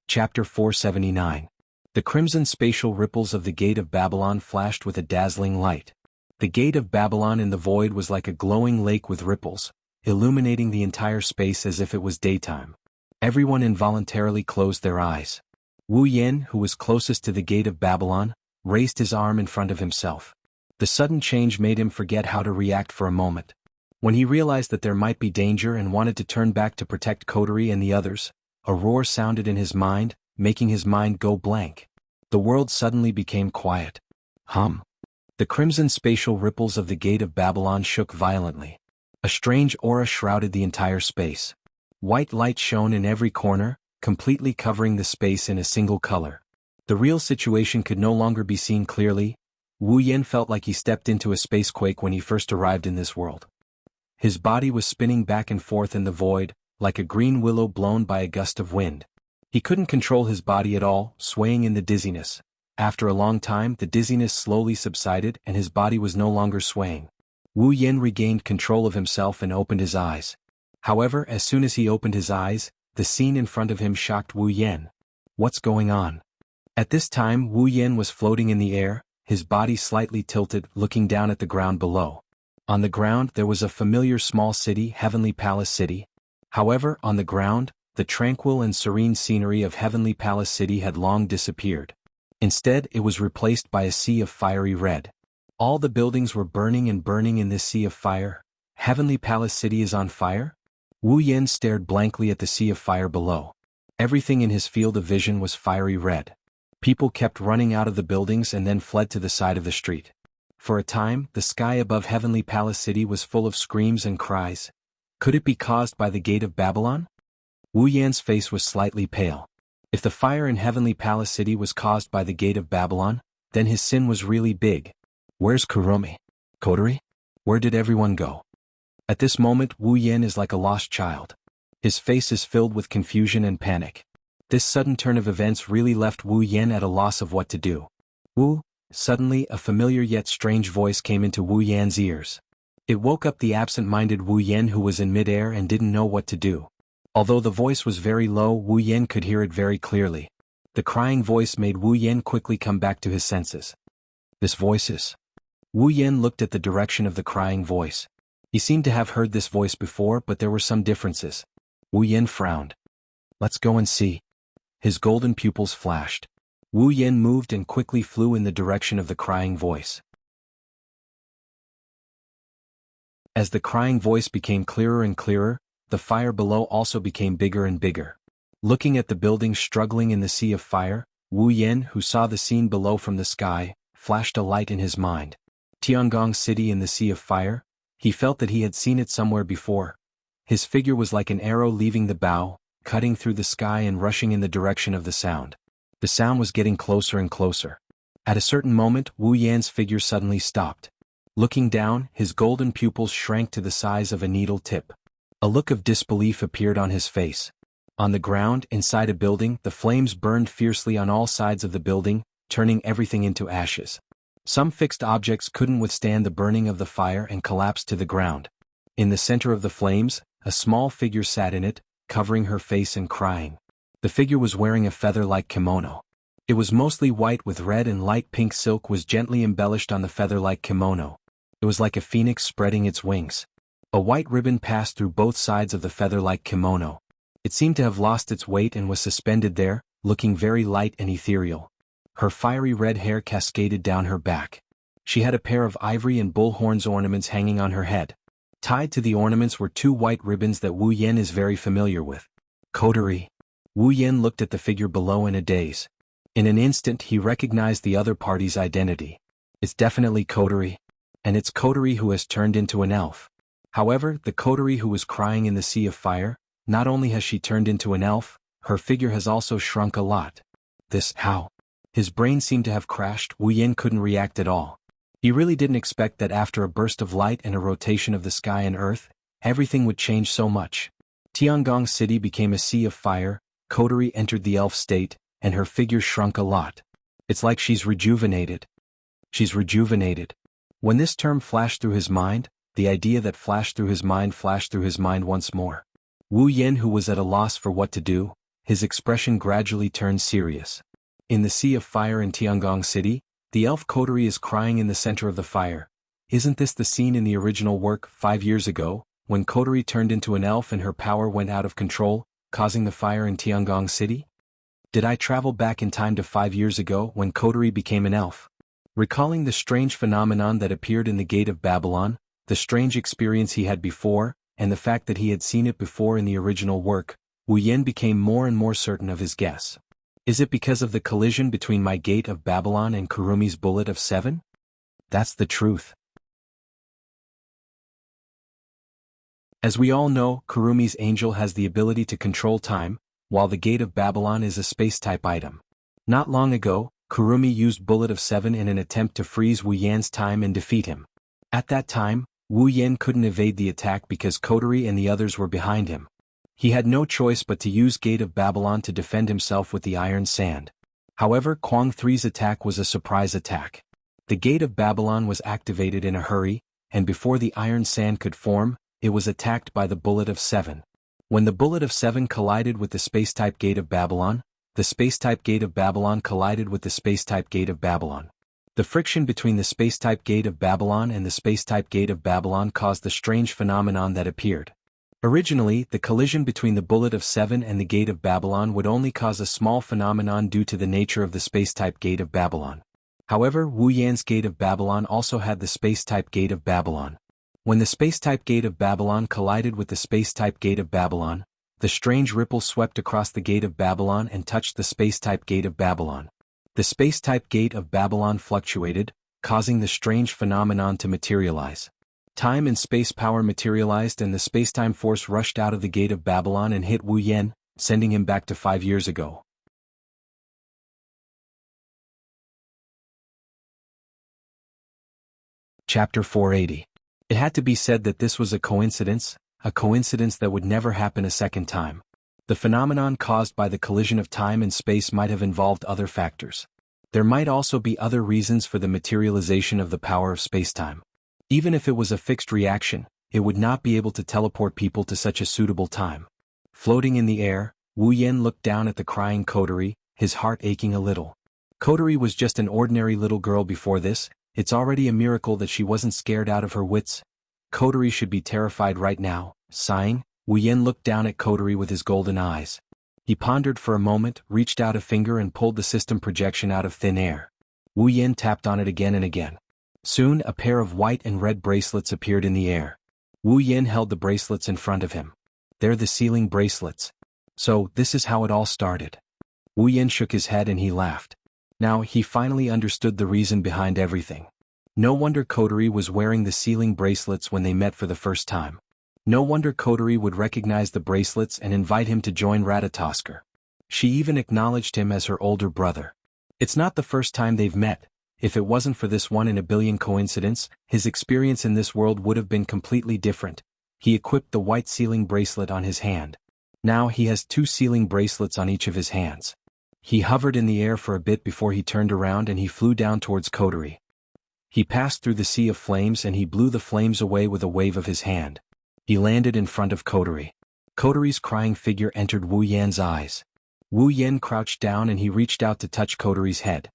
Chapter 479. The crimson spatial ripples of the Gate of Babylon flashed with a dazzling light. The Gate of Babylon in the void was like a glowing lake with ripples, illuminating the entire space as if it was daytime. Everyone involuntarily closed their eyes. Wu Yan, who was closest to the Gate of Babylon, raised his arm in front of himself. The sudden change made him forget how to react for a moment. When he realized that there might be danger and wanted to turn back to protect Kotori and the others, a roar sounded in his mind, making his mind go blank. The world suddenly became quiet. The crimson spatial ripples of the Gate of Babylon shook violently. A strange aura shrouded the entire space. White light shone in every corner, completely covering the space in a single color. The real situation could no longer be seen clearly. Wu Yan felt like he stepped into a spacequake when he first arrived in this world. His body was spinning back and forth in the void, like a green willow blown by a gust of wind. He couldn't control his body at all, swaying in the dizziness. After a long time, the dizziness slowly subsided and his body was no longer swaying. Wu Yan regained control of himself and opened his eyes. However, as soon as he opened his eyes, the scene in front of him shocked Wu Yan. What's going on? At this time, Wu Yan was floating in the air, his body slightly tilted, looking down at the ground below. On the ground there was a familiar small city, Heavenly Palace City. However, on the ground, the tranquil and serene scenery of Heavenly Palace City had long disappeared. Instead, it was replaced by a sea of fiery red. All the buildings were burning and burning in this sea of fire. Heavenly Palace City is on fire? Wu Yan stared blankly at the sea of fire below. Everything in his field of vision was fiery red. People kept running out of the buildings and then fled to the side of the street. For a time, the sky above Heavenly Palace City was full of screams and cries. Could it be caused by the Gate of Babylon? Wu Yan's face was slightly pale. If the fire in Heavenly Palace City was caused by the Gate of Babylon, then his sin was really big. Where's Kurumi? Kotori? Where did everyone go? At this moment, Wu Yan is like a lost child. His face is filled with confusion and panic. This sudden turn of events really left Wu Yan at a loss of what to do. Wu? Suddenly, a familiar yet strange voice came into Wu Yan's ears. It woke up the absent-minded Wu Yan who was in midair and didn't know what to do. Although the voice was very low, Wu Yan could hear it very clearly. The crying voice made Wu Yan quickly come back to his senses. This voice is... Wu Yan looked at the direction of the crying voice. He seemed to have heard this voice before, but there were some differences. Wu Yan frowned. Let's go and see. His golden pupils flashed. Wu Yan moved and quickly flew in the direction of the crying voice. As the crying voice became clearer and clearer, the fire below also became bigger and bigger. Looking at the buildings struggling in the sea of fire, Wu Yan, who saw the scene below from the sky, flashed a light in his mind. Tiangong City in the sea of fire? He felt that he had seen it somewhere before. His figure was like an arrow leaving the bow, cutting through the sky and rushing in the direction of the sound. The sound was getting closer and closer. At a certain moment, Wu Yan's figure suddenly stopped. Looking down, his golden pupils shrank to the size of a needle tip. A look of disbelief appeared on his face. On the ground, inside a building, the flames burned fiercely on all sides of the building, turning everything into ashes. Some fixed objects couldn't withstand the burning of the fire and collapsed to the ground. In the center of the flames, a small figure sat in it, covering her face and crying. The figure was wearing a feather-like kimono. It was mostly white with red and light pink silk was gently embellished on the feather-like kimono. It was like a phoenix spreading its wings. A white ribbon passed through both sides of the feather-like kimono. It seemed to have lost its weight and was suspended there, looking very light and ethereal. Her fiery red hair cascaded down her back. She had a pair of ivory and bull horns ornaments hanging on her head. Tied to the ornaments were two white ribbons that Wu Yan is very familiar with. Coterie. Wu Yan looked at the figure below in a daze. In an instant he recognized the other party's identity. It's definitely Coterie. And it's Coterie who has turned into an elf. However, the Coterie who was crying in the sea of fire, not only has she turned into an elf, her figure has also shrunk a lot. How? His brain seemed to have crashed. Wu Yan couldn't react at all. He really didn't expect that after a burst of light and a rotation of the sky and earth, everything would change so much. Tiangong City became a sea of fire, Coterie entered the elf state, and her figure shrunk a lot. It's like she's rejuvenated. She's rejuvenated. When this term flashed through his mind, the idea that flashed through his mind once more. Wu Yan, who was at a loss for what to do, his expression gradually turned serious. In the sea of fire in Tiangong City, the elf Coterie is crying in the center of the fire. Isn't this the scene in the original work 5 years ago, when Coterie turned into an elf and her power went out of control, causing the fire in Tiangong City? Did I travel back in time to 5 years ago when Coterie became an elf? Recalling the strange phenomenon that appeared in the Gate of Babylon, the strange experience he had before, and the fact that he had seen it before in the original work, Wu Yan became more and more certain of his guess. Is it because of the collision between my Gate of Babylon and Kurumi's Bullet of 7? That's the truth. As we all know, Kurumi's angel has the ability to control time, while the Gate of Babylon is a space-type item. Not long ago, Kurumi used Bullet of 7 in an attempt to freeze Wu Yan's time and defeat him. At that time, Wu Yan couldn't evade the attack because Coterie and the others were behind him. He had no choice but to use Gate of Babylon to defend himself with the iron sand. However, Kwang 3's attack was a surprise attack. The Gate of Babylon was activated in a hurry, and before the iron sand could form, it was attacked by the Bullet of 7. When the Bullet of 7 collided with the space-type Gate of Babylon, the space-type Gate of Babylon collided with the space-type Gate of Babylon. The friction between the space-type Gate of Babylon and the space-type Gate of Babylon caused the strange phenomenon that appeared. Originally, the collision between the Bullet of 7 and the Gate of Babylon would only cause a small phenomenon due to the nature of the space-type Gate of Babylon. However, Wu Yan's Gate of Babylon also had the space-type Gate of Babylon. When the space-type Gate of Babylon collided with the space-type Gate of Babylon, the strange ripple swept across the Gate of Babylon and touched the space-type Gate of Babylon. The space-type Gate of Babylon fluctuated, causing the strange phenomenon to materialize. Time and space power materialized and the space-time force rushed out of the Gate of Babylon and hit Wu Yan, sending him back to 5 years ago. Chapter 480. It had to be said that this was a coincidence that would never happen a second time. The phenomenon caused by the collision of time and space might have involved other factors. There might also be other reasons for the materialization of the power of spacetime. Even if it was a fixed reaction, it would not be able to teleport people to such a suitable time. Floating in the air, Wu Yan looked down at the crying Coterie, his heart aching a little. Coterie was just an ordinary little girl before this. It's already a miracle that she wasn't scared out of her wits. Coterie should be terrified right now. Sighing, Wu Yan looked down at Coterie with his golden eyes. He pondered for a moment, reached out a finger and pulled the system projection out of thin air. Wu Yan tapped on it again and again. Soon a pair of white and red bracelets appeared in the air. Wu Yan held the bracelets in front of him. They're the sealing bracelets. So, this is how it all started. Wu Yan shook his head and he laughed. Now he finally understood the reason behind everything. No wonder Coterie was wearing the sealing bracelets when they met for the first time. No wonder Coterie would recognize the bracelets and invite him to join Ratatoskr. She even acknowledged him as her older brother. It's not the first time they've met. If it wasn't for this 1 in a billion coincidence, his experience in this world would have been completely different. He equipped the white sealing bracelet on his hand. Now he has 2 sealing bracelets on each of his hands. He hovered in the air for a bit before he turned around and he flew down towards Coterie. He passed through the sea of flames and he blew the flames away with a wave of his hand. He landed in front of Coterie. Kotori's crying figure entered Wu Yan's eyes. Wu Yan crouched down and he reached out to touch Kotori's head.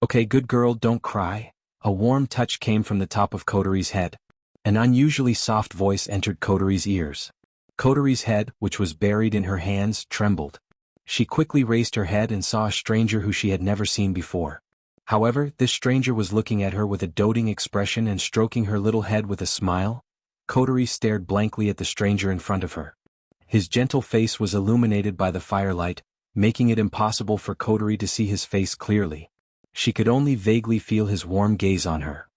Okay, good girl, don't cry. A warm touch came from the top of Kotori's head. An unusually soft voice entered Kotori's ears. Kotori's head, which was buried in her hands, trembled. She quickly raised her head and saw a stranger who she had never seen before. However, this stranger was looking at her with a doting expression and stroking her little head with a smile. Kotori stared blankly at the stranger in front of her. His gentle face was illuminated by the firelight, making it impossible for Kotori to see his face clearly. She could only vaguely feel his warm gaze on her.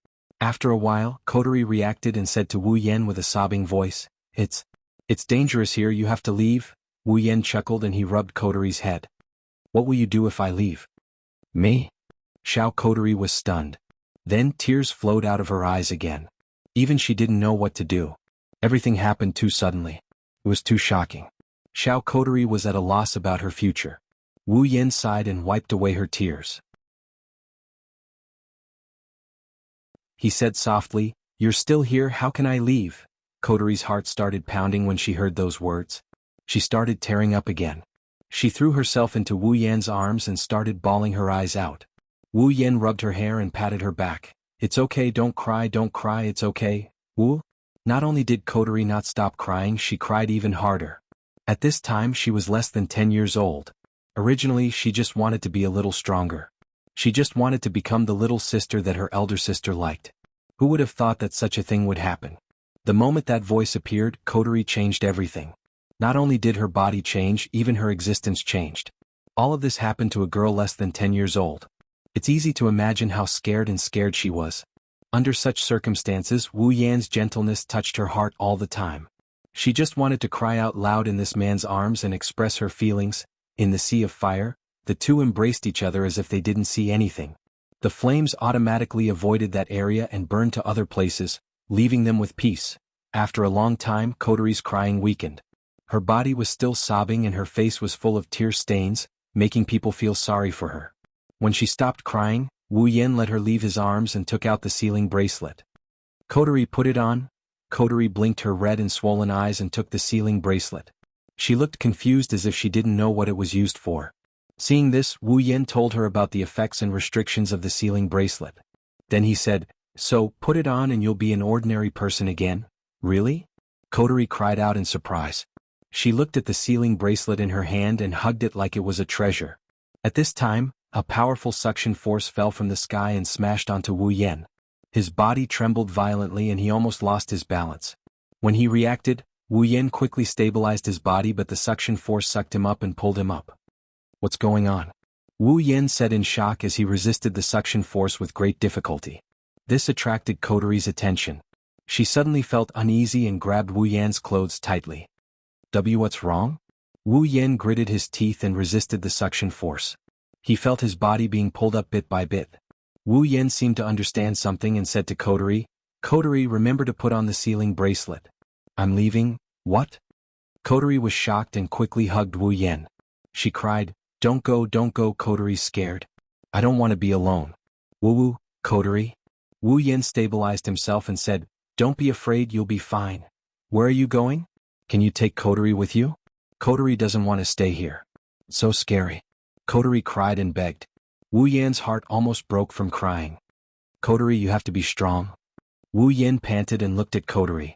After a while, Kotori reacted and said to Wu Yan with a sobbing voice, It's dangerous here, you have to leave." Wu Yan chuckled and he rubbed Kotori's head. "What will you do if I leave?" "Me?" Xiao Kotori was stunned. Then tears flowed out of her eyes again. Even she didn't know what to do. Everything happened too suddenly. It was too shocking. Xiao Kotori was at a loss about her future. Wu Yan sighed and wiped away her tears. He said softly, "You're still here, how can I leave?" Kotori's heart started pounding when she heard those words. She started tearing up again. She threw herself into Wu Yan's arms and started bawling her eyes out. Wu Yan rubbed her hair and patted her back. "It's okay, don't cry, it's okay, Wu." Not only did Kotori not stop crying, she cried even harder. At this time she was less than 10 years old. Originally she just wanted to be a little stronger. She just wanted to become the little sister that her elder sister liked. Who would have thought that such a thing would happen? The moment that voice appeared, Kotori changed everything. Not only did her body change, even her existence changed. All of this happened to a girl less than 10 years old. It's easy to imagine how scared she was. Under such circumstances, Wu Yan's gentleness touched her heart all the time. She just wanted to cry out loud in this man's arms and express her feelings. In the sea of fire, the two embraced each other as if they didn't see anything. The flames automatically avoided that area and burned to other places, leaving them with peace. After a long time, Kotori's crying weakened. Her body was still sobbing and her face was full of tear stains, making people feel sorry for her. When she stopped crying, Wu Yan let her leave his arms and took out the sealing bracelet. "Kotori, put it on." Kotori blinked her red and swollen eyes and took the sealing bracelet. She looked confused as if she didn't know what it was used for. Seeing this, Wu Yan told her about the effects and restrictions of the sealing bracelet. Then he said, "So, put it on and you'll be an ordinary person again?" "Really?" Kotori cried out in surprise. She looked at the sealing bracelet in her hand and hugged it like it was a treasure. At this time, a powerful suction force fell from the sky and smashed onto Wu Yan. His body trembled violently and he almost lost his balance. When he reacted, Wu Yan quickly stabilized his body, but the suction force sucked him up and pulled him up. "What's going on?" Wu Yan said in shock as he resisted the suction force with great difficulty. This attracted Kotori's attention. She suddenly felt uneasy and grabbed Wu Yan's clothes tightly. What's wrong?" Wu Yan gritted his teeth and resisted the suction force. He felt his body being pulled up bit by bit. Wu Yan seemed to understand something and said to Kotori, "Kotori, remember to put on the sealing bracelet." "I'm leaving, what?" Kotori was shocked and quickly hugged Wu Yan. She cried, don't go, Kotori's scared. "I don't want to be alone." "Woo, Kotori." Wu Yan stabilized himself and said, "Don't be afraid, you'll be fine." "Where are you going?" "Can you take Kotori with you?" "Kotori doesn't want to stay here. It's so scary." Kotori cried and begged. Wu Yan's heart almost broke from crying. "Kotori, you have to be strong." Wu Yan panted and looked at Kotori.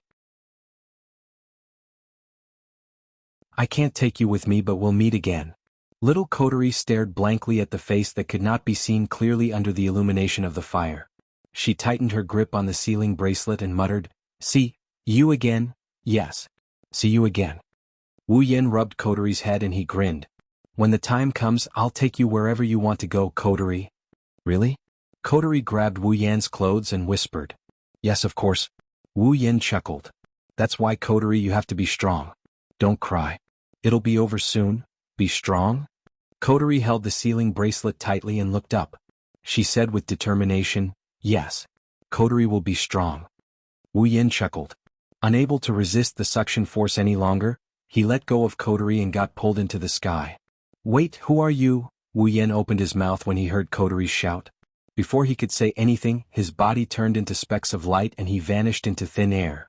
"I can't take you with me, but we'll meet again." Little Kotori stared blankly at the face that could not be seen clearly under the illumination of the fire. She tightened her grip on the sealing bracelet and muttered, "See you again, yes. See you again." Wu Yan rubbed Kotori's head and he grinned. "When the time comes, I'll take you wherever you want to go, Kotori." "Really?" Kotori grabbed Wu Yan's clothes and whispered, "Yes, of course." Wu Yan chuckled. "That's why, Kotori, you have to be strong. Don't cry. It'll be over soon. Be strong." Kotori held the sealing bracelet tightly and looked up. She said with determination, "Yes. Kotori will be strong." Wu Yan chuckled. Unable to resist the suction force any longer, he let go of Kotori and got pulled into the sky. "Wait, who are you?" Wu Yan opened his mouth when he heard Kotori's shout. Before he could say anything, his body turned into specks of light and he vanished into thin air.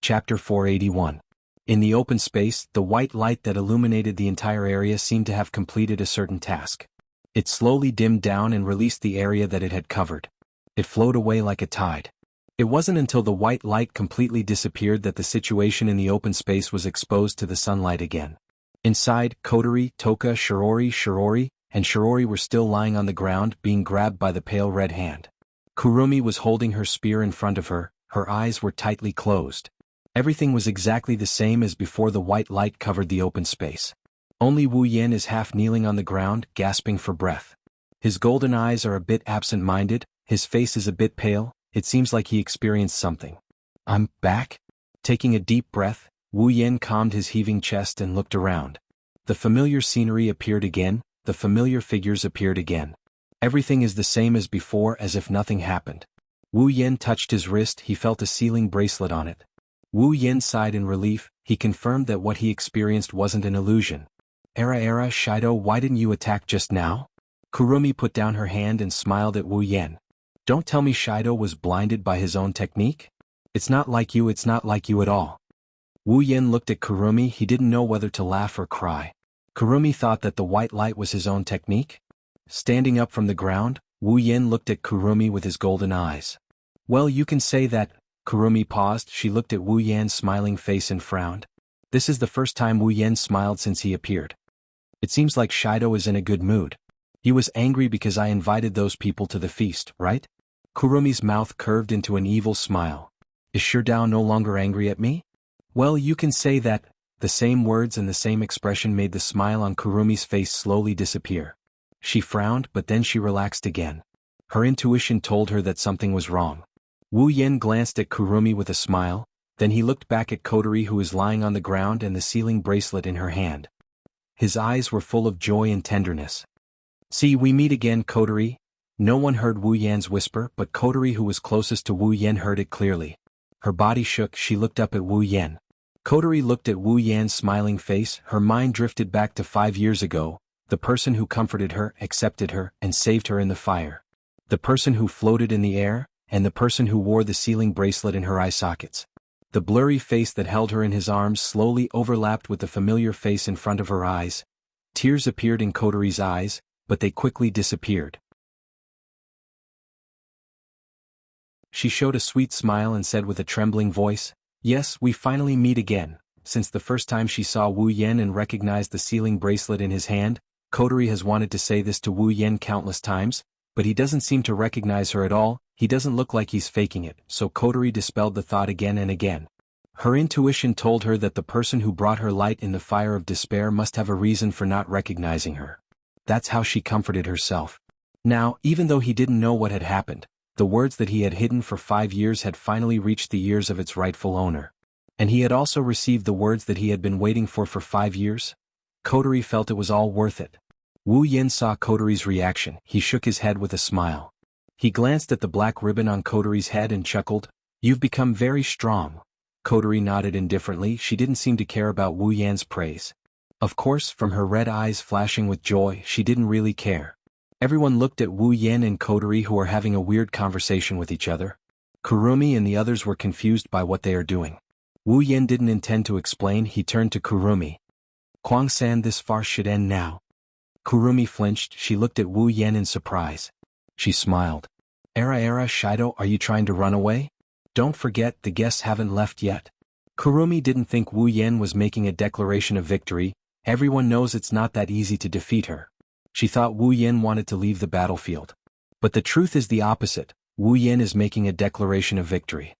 Chapter 481. In the open space, the white light that illuminated the entire area seemed to have completed a certain task. It slowly dimmed down and released the area that it had covered. It flowed away like a tide. It wasn't until the white light completely disappeared that the situation in the open space was exposed to the sunlight again. Inside, Kotori, Toka, Shirori, and Shirori were still lying on the ground, being grabbed by the pale red hand. Kurumi was holding her spear in front of her, her eyes were tightly closed. Everything was exactly the same as before the white light covered the open space. Only Wu Yen is half kneeling on the ground, gasping for breath. His golden eyes are a bit absent-minded, his face is a bit pale, it seems like he experienced something. "I'm back?" Taking a deep breath, Wu Yen calmed his heaving chest and looked around. The familiar scenery appeared again, the familiar figures appeared again. Everything is the same as before, as if nothing happened. Wu Yen touched his wrist, he felt a sealing bracelet on it. Wu Yen sighed in relief, he confirmed that what he experienced wasn't an illusion. Era, Shido, why didn't you attack just now?" Kurumi put down her hand and smiled at Wu Yen. "Don't tell me Shido was blinded by his own technique? It's not like you at all." Wu Yen looked at Kurumi, he didn't know whether to laugh or cry. Kurumi thought that the white light was his own technique? Standing up from the ground, Wu Yen looked at Kurumi with his golden eyes. "Well, you can say that." Kurumi paused, she looked at Wu Yen's smiling face and frowned. This is the first time Wu Yen smiled since he appeared. "It seems like Shido is in a good mood. He was angry because I invited those people to the feast, right?" Kurumi's mouth curved into an evil smile. "Is Shirdao no longer angry at me?" "Well, you can say that." The same words and the same expression made the smile on Kurumi's face slowly disappear. She frowned, but then she relaxed again. Her intuition told her that something was wrong. Wu Yen glanced at Kurumi with a smile, then he looked back at Kotori, who was lying on the ground and the sealing bracelet in her hand. His eyes were full of joy and tenderness. "See, we meet again, Kotori." No one heard Wu Yan's whisper, but Kotori, who was closest to Wu Yen, heard it clearly. Her body shook, she looked up at Wu Yen. Kotori looked at Wu Yan's smiling face, her mind drifted back to 5 years ago, the person who comforted her, accepted her, and saved her in the fire. The person who floated in the air, and the person who wore the sealing bracelet in her eye sockets. The blurry face that held her in his arms slowly overlapped with the familiar face in front of her eyes. Tears appeared in Kotori's eyes, but they quickly disappeared. She showed a sweet smile and said with a trembling voice, "Yes, we finally meet again." Since the first time she saw Wu Yen and recognized the sealing bracelet in his hand, Kotori has wanted to say this to Wu Yen countless times, but he doesn't seem to recognize her at all, he doesn't look like he's faking it, so Kotori dispelled the thought again and again. Her intuition told her that the person who brought her light in the fire of despair must have a reason for not recognizing her. That's how she comforted herself. Now, even though he didn't know what had happened, the words that he had hidden for 5 years had finally reached the ears of its rightful owner. And he had also received the words that he had been waiting for 5 years. Kotori felt it was all worth it. Wu Yen saw Kotori's reaction, he shook his head with a smile. He glanced at the black ribbon on Kotori's head and chuckled, "You've become very strong." Kotori nodded indifferently, she didn't seem to care about Wu Yan's praise. Of course, from her red eyes flashing with joy, she didn't really care. Everyone looked at Wu Yen and Kotori, who are having a weird conversation with each other. Kurumi and the others were confused by what they are doing. Wu Yen didn't intend to explain, he turned to Kurumi. "Kwang-san, this farce should end now." Kurumi flinched, she looked at Wu Yen in surprise. She smiled. Era, Shido, are you trying to run away? Don't forget, the guests haven't left yet." Kurumi didn't think Wu Yen was making a declaration of victory, everyone knows it's not that easy to defeat her. She thought Wu Yen wanted to leave the battlefield. But the truth is the opposite, Wu Yen is making a declaration of victory.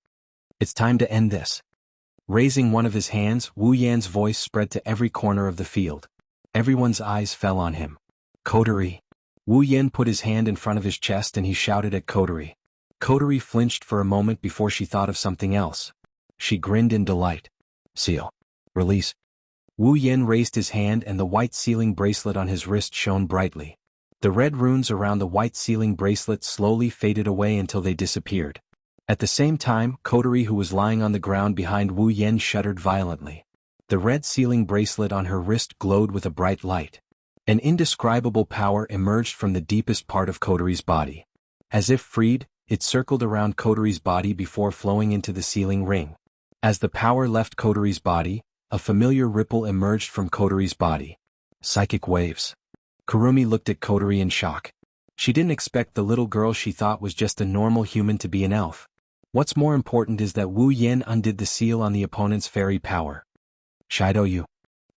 It's time to end this. Raising one of his hands, Wu Yan's voice spread to every corner of the field. Everyone's eyes fell on him. "Kotori." Wu Yen put his hand in front of his chest and he shouted at Kotori. Kotori flinched for a moment before she thought of something else. She grinned in delight. "Seal. Release." Wu Yen raised his hand and the white sealing bracelet on his wrist shone brightly. The red runes around the white sealing bracelet slowly faded away until they disappeared. At the same time, Kotori, who was lying on the ground behind Wu Yen, shuddered violently. The red sealing bracelet on her wrist glowed with a bright light. An indescribable power emerged from the deepest part of Kotori's body. As if freed, it circled around Kotori's body before flowing into the sealing ring. As the power left Kotori's body, a familiar ripple emerged from Kotori's body. Psychic waves. Kurumi looked at Kotori in shock. She didn't expect the little girl she thought was just a normal human to be an elf. What's more important is that Wu Yan undid the seal on the opponent's fairy power. Shido, you.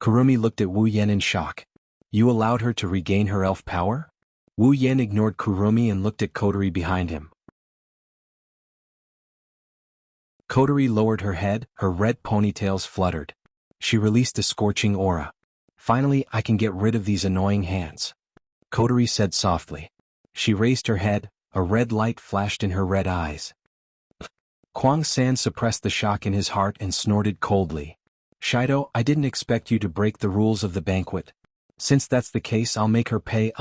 Kurumi looked at Wu Yan in shock. You allowed her to regain her elf power? Wu Yan ignored Kurumi and looked at Kotori behind him. Kotori lowered her head, her red ponytails fluttered. She released a scorching aura. Finally, I can get rid of these annoying hands. Kotori said softly. She raised her head, a red light flashed in her red eyes. Kwang San suppressed the shock in his heart and snorted coldly. Shido, I didn't expect you to break the rules of the banquet. Since that's the case, I'll make her pay.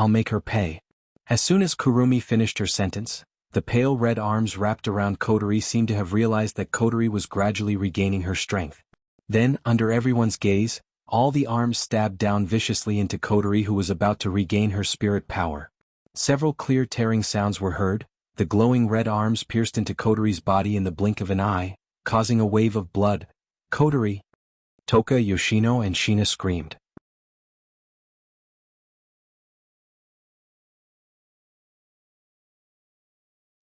As soon as Kurumi finished her sentence, the pale red arms wrapped around Kotori seemed to have realized that Kotori was gradually regaining her strength. Then, under everyone's gaze, all the arms stabbed down viciously into Kotori, who was about to regain her spirit power. Several clear tearing sounds were heard. The glowing red arms pierced into Kotori's body in the blink of an eye, causing a wave of blood. Kotori! Toka, Yoshino and Shina screamed.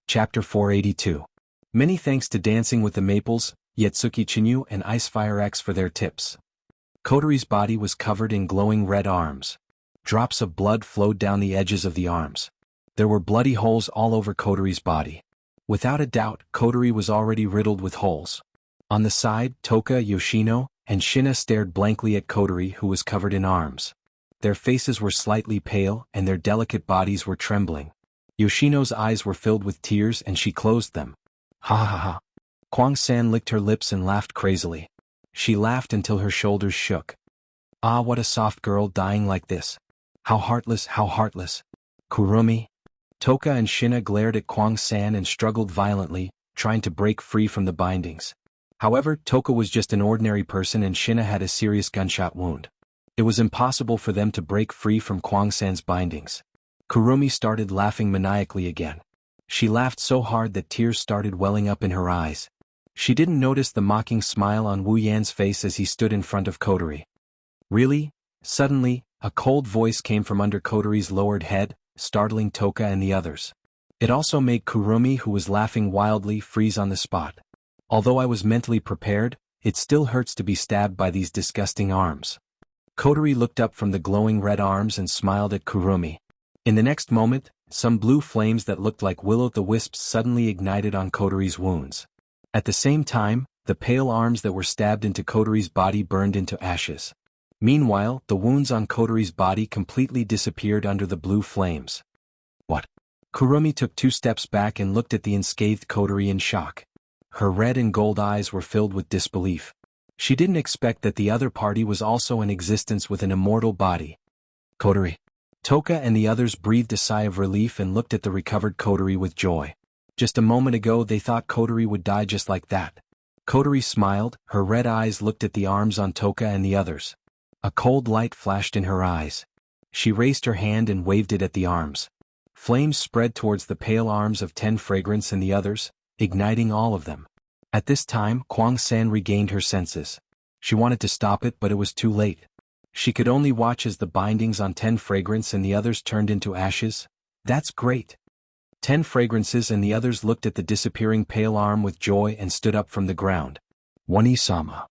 Chapter 482. Many thanks to Dancing with the Maples, Yetsuki Chinyu and Icefire X for their tips. Kotori's body was covered in glowing red arms. Drops of blood flowed down the edges of the arms. There were bloody holes all over Kotori's body. Without a doubt, Kotori was already riddled with holes. On the side, Toka, Yoshino, and Shina stared blankly at Kotori, who was covered in arms. Their faces were slightly pale and their delicate bodies were trembling. Yoshino's eyes were filled with tears and she closed them. Ha ha ha. Kwang San licked her lips and laughed crazily. She laughed until her shoulders shook. Ah, what a soft girl dying like this. How heartless, how heartless. Kurumi. Toka and Shina glared at Kwang San and struggled violently, trying to break free from the bindings. However, Toka was just an ordinary person and Shina had a serious gunshot wound. It was impossible for them to break free from Kwang San's bindings. Kurumi started laughing maniacally again. She laughed so hard that tears started welling up in her eyes. She didn't notice the mocking smile on Wu Yan's face as he stood in front of Kotori. Really? Suddenly, a cold voice came from under Kotori's lowered head, startling Toka and the others. It also made Kurumi, who was laughing wildly, freeze on the spot. Although I was mentally prepared, it still hurts to be stabbed by these disgusting arms. Kotori looked up from the glowing red arms and smiled at Kurumi. In the next moment, some blue flames that looked like will-o'-the-wisps suddenly ignited on Kotori's wounds. At the same time, the pale arms that were stabbed into Kotori's body burned into ashes. Meanwhile, the wounds on Kotori's body completely disappeared under the blue flames. What? Kurumi took 2 steps back and looked at the unscathed Kotori in shock. Her red and gold eyes were filled with disbelief. She didn't expect that the other party was also in existence with an immortal body. Kotori. Toka and the others breathed a sigh of relief and looked at the recovered Kotori with joy. Just a moment ago they thought Kotori would die just like that. Kotori smiled, her red eyes looked at the arms on Toka and the others. A cold light flashed in her eyes. She raised her hand and waved it at the arms. Flames spread towards the pale arms of 10 Fragrance and the others, igniting all of them. At this time, Kwang San regained her senses. She wanted to stop it, but it was too late. She could only watch as the bindings on 10 Fragrance and the others turned into ashes. That's great. 10 Fragrances and the others looked at the disappearing pale arm with joy and stood up from the ground. Wani-sama.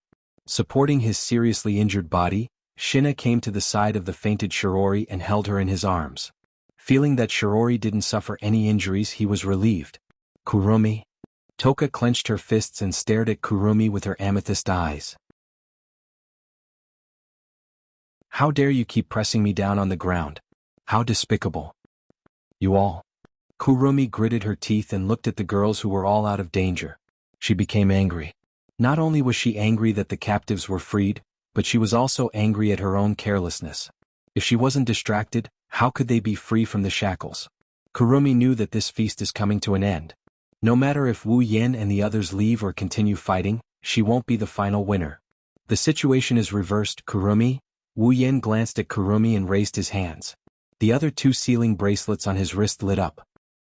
Supporting his seriously injured body, Shina came to the side of the fainted Shirori and held her in his arms. Feeling that Shirori didn't suffer any injuries, he was relieved. Kurumi. Toka clenched her fists and stared at Kurumi with her amethyst eyes. How dare you keep pressing me down on the ground? How despicable. You all. Kurumi gritted her teeth and looked at the girls who were all out of danger. She became angry. Not only was she angry that the captives were freed, but she was also angry at her own carelessness. If she wasn't distracted, how could they be free from the shackles? Kurumi knew that this feast is coming to an end. No matter if Wu Yan and the others leave or continue fighting, she won't be the final winner. The situation is reversed, Kurumi. Wu Yan glanced at Kurumi and raised his hands. The other 2 sealing bracelets on his wrist lit up.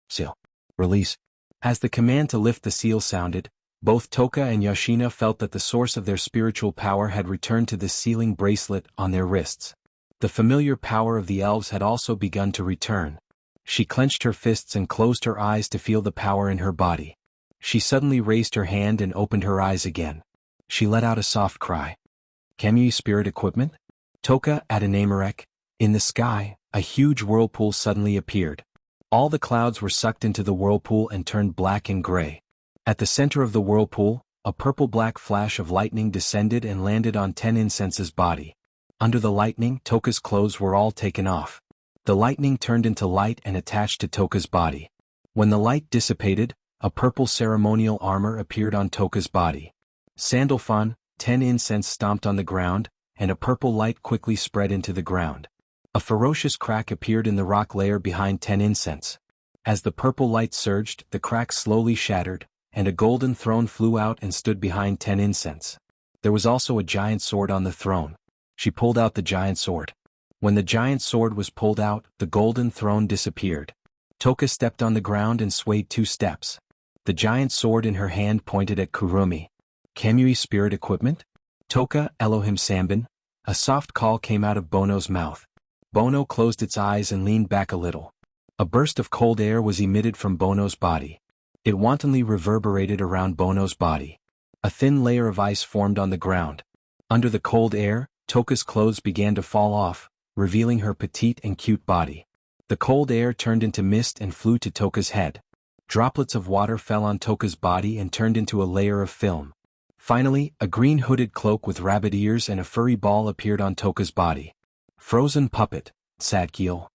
Seal. Release. As the command to lift the seal sounded, Both Toka and Yoshino felt that the source of their spiritual power had returned to the sealing bracelet on their wrists. The familiar power of the elves had also begun to return. She clenched her fists and closed her eyes to feel the power in her body. She suddenly raised her hand and opened her eyes again. She let out a soft cry. Kamui spirit equipment? Toka at an Amarek. In the sky, a huge whirlpool suddenly appeared. All the clouds were sucked into the whirlpool and turned black and gray. At the center of the whirlpool, a purple-black flash of lightning descended and landed on 10 Incense's body. Under the lightning, Toka's clothes were all taken off. The lightning turned into light and attached to Toka's body. When the light dissipated, a purple ceremonial armor appeared on Toka's body. Sandalphon, 10 Incense stomped on the ground, and a purple light quickly spread into the ground. A ferocious crack appeared in the rock layer behind 10 Incense. As the purple light surged, the crack slowly shattered, and a golden throne flew out and stood behind 10 Incense. There was also a giant sword on the throne. She pulled out the giant sword. When the giant sword was pulled out, the golden throne disappeared. Toka stepped on the ground and swayed 2 steps. The giant sword in her hand pointed at Kurumi. Kamui spirit equipment? Toka, Elohim Sambin? A soft call came out of Bono's mouth. Bono closed its eyes and leaned back a little. A burst of cold air was emitted from Bono's body. It wantonly reverberated around Bono's body. A thin layer of ice formed on the ground. Under the cold air, Toka's clothes began to fall off, revealing her petite and cute body. The cold air turned into mist and flew to Toka's head. Droplets of water fell on Toka's body and turned into a layer of film. Finally, a green hooded cloak with rabbit ears and a furry ball appeared on Toka's body. Frozen puppet, Sadkiel.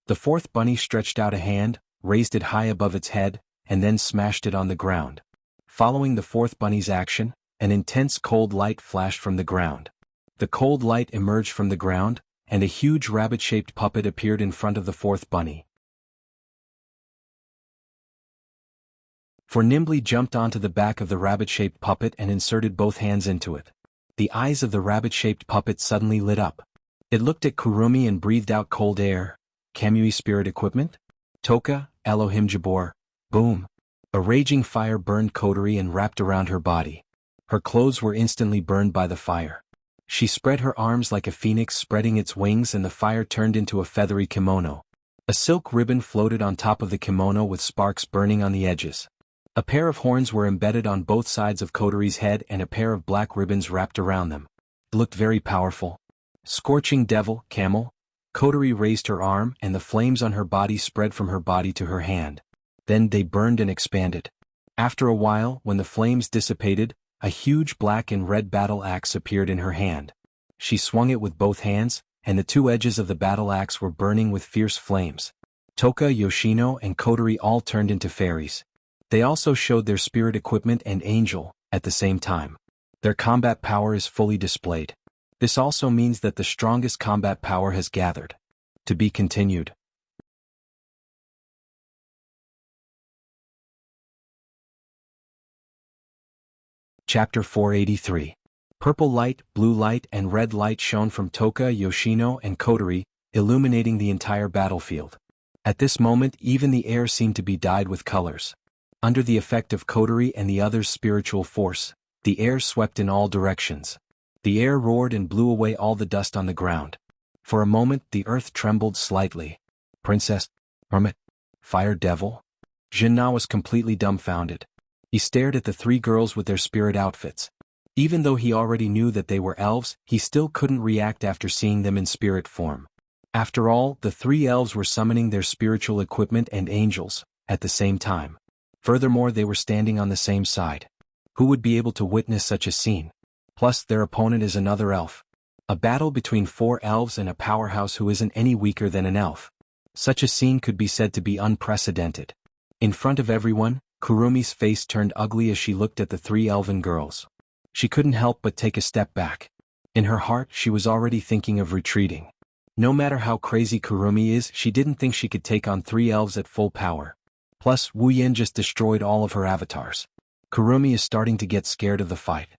The 4th bunny stretched out a hand, raised it high above its head, and then smashed it on the ground. Following the 4th bunny's action, an intense cold light flashed from the ground. The cold light emerged from the ground, and a huge rabbit-shaped puppet appeared in front of the 4th bunny. For nimbly jumped onto the back of the rabbit-shaped puppet and inserted both hands into it. The eyes of the rabbit-shaped puppet suddenly lit up. It looked at Kurumi and breathed out cold air. Kamui spirit equipment? Toka, Elohim Jabor. Boom. A raging fire burned Kotori and wrapped around her body. Her clothes were instantly burned by the fire. She spread her arms like a phoenix spreading its wings and the fire turned into a feathery kimono. A silk ribbon floated on top of the kimono with sparks burning on the edges. A pair of horns were embedded on both sides of Kotori's head and a pair of black ribbons wrapped around them. It looked very powerful. Scorching devil, camel. Kotori raised her arm and the flames on her body spread from her body to her hand. Then they burned and expanded. After a while, when the flames dissipated, a huge black and red battle axe appeared in her hand. She swung it with both hands, and the 2 edges of the battle axe were burning with fierce flames. Toka, Yoshino, and Kotori all turned into fairies. They also showed their spirit equipment and angel, at the same time. Their combat power is fully displayed. This also means that the strongest combat power has gathered. To be continued. Chapter 483. Purple light, blue light, and red light shone from Toka, Yoshino, and Kotori, illuminating the entire battlefield. At this moment, even the air seemed to be dyed with colors. Under the effect of Kotori and the others' spiritual force, the air swept in all directions. The air roared and blew away all the dust on the ground. For a moment, the earth trembled slightly. Princess? Hermit? Fire devil? Jinna was completely dumbfounded. He stared at the 3 girls with their spirit outfits. Even though he already knew that they were elves, he still couldn't react after seeing them in spirit form. After all, the 3 elves were summoning their spiritual equipment and angels, at the same time. Furthermore, they were standing on the same side. Who would be able to witness such a scene? Plus, their opponent is another elf. A battle between 4 elves and a powerhouse who isn't any weaker than an elf. Such a scene could be said to be unprecedented. In front of everyone, Kurumi's face turned ugly as she looked at the 3 elven girls. She couldn't help but take a step back. In her heart, she was already thinking of retreating. No matter how crazy Kurumi is, she didn't think she could take on 3 elves at full power. Plus, Wu Yin just destroyed all of her avatars. Kurumi is starting to get scared of the fight.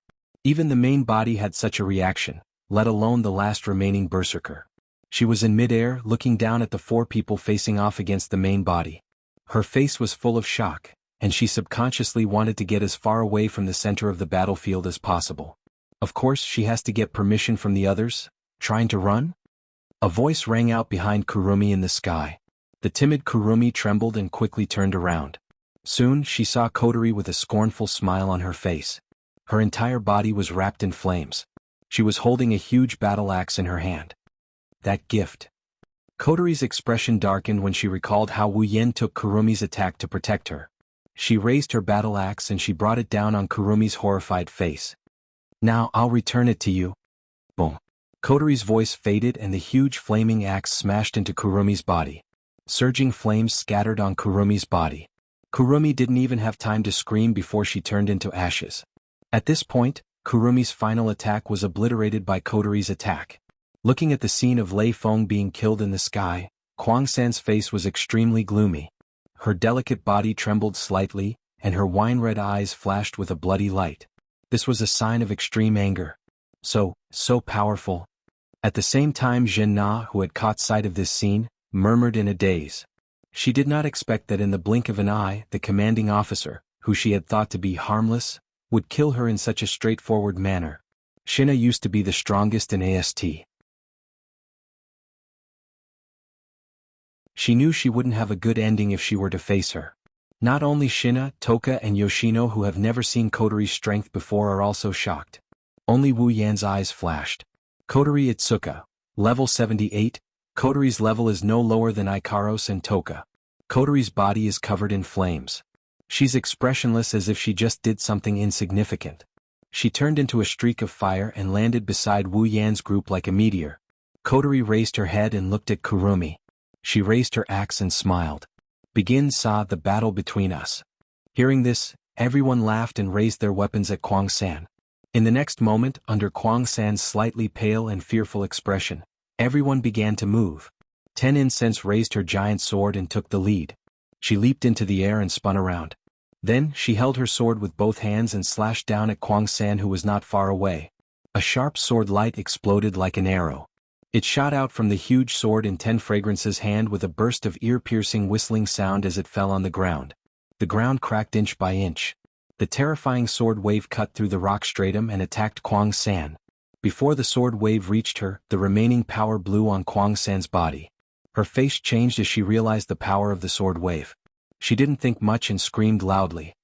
Even the main body had such a reaction, let alone the last remaining berserker. She was in midair, looking down at the 4 people facing off against the main body. Her face was full of shock, and she subconsciously wanted to get as far away from the center of the battlefield as possible. Of course, she has to get permission from the others. Trying to run? A voice rang out behind Kurumi in the sky. The timid Kurumi trembled and quickly turned around. Soon, she saw Kotori with a scornful smile on her face. Her entire body was wrapped in flames. She was holding a huge battle axe in her hand. That gift. Kotori's expression darkened when she recalled how Wu Yen took Kurumi's attack to protect her. She raised her battle axe and she brought it down on Kurumi's horrified face. Now I'll return it to you. Boom. Kotori's voice faded and the huge flaming axe smashed into Kurumi's body. Surging flames scattered on Kurumi's body. Kurumi didn't even have time to scream before she turned into ashes. At this point, Kurumi's final attack was obliterated by Kotori's attack. Looking at the scene of Lei Feng being killed in the sky, Kwang-san's face was extremely gloomy. Her delicate body trembled slightly, and her wine-red eyes flashed with a bloody light. This was a sign of extreme anger. So powerful. At the same time, Jin Na, who had caught sight of this scene, murmured in a daze. She did not expect that in the blink of an eye, the commanding officer, who she had thought to be harmless, would kill her in such a straightforward manner. Shina used to be the strongest in AST. She knew she wouldn't have a good ending if she were to face her. Not only Shina, Toka and Yoshino, who have never seen Kotori's strength before, are also shocked. Only Wu Yan's eyes flashed. Kotori Itsuka. Level 78. Kotori's level is no lower than Ikaros and Toka. Kotori's body is covered in flames. She's expressionless as if she just did something insignificant. She turned into a streak of fire and landed beside Wu Yan's group like a meteor. Kotori raised her head and looked at Kurumi. She raised her axe and smiled. Begin saw the battle between us. Hearing this, everyone laughed and raised their weapons at Kwang-san. In the next moment, under Kwang-san's slightly pale and fearful expression, everyone began to move. 10 Incense raised her giant sword and took the lead. She leaped into the air and spun around. Then, she held her sword with both hands and slashed down at Kwang-san, who was not far away. A sharp sword light exploded like an arrow. It shot out from the huge sword in 10 Fragrance's hand with a burst of ear-piercing whistling sound as it fell on the ground. The ground cracked inch by inch. The terrifying sword wave cut through the rock stratum and attacked Kwang-san. Before the sword wave reached her, the remaining power blew on Kwang-san's body. Her face changed as she realized the power of the sword wave. She didn't think much and screamed loudly.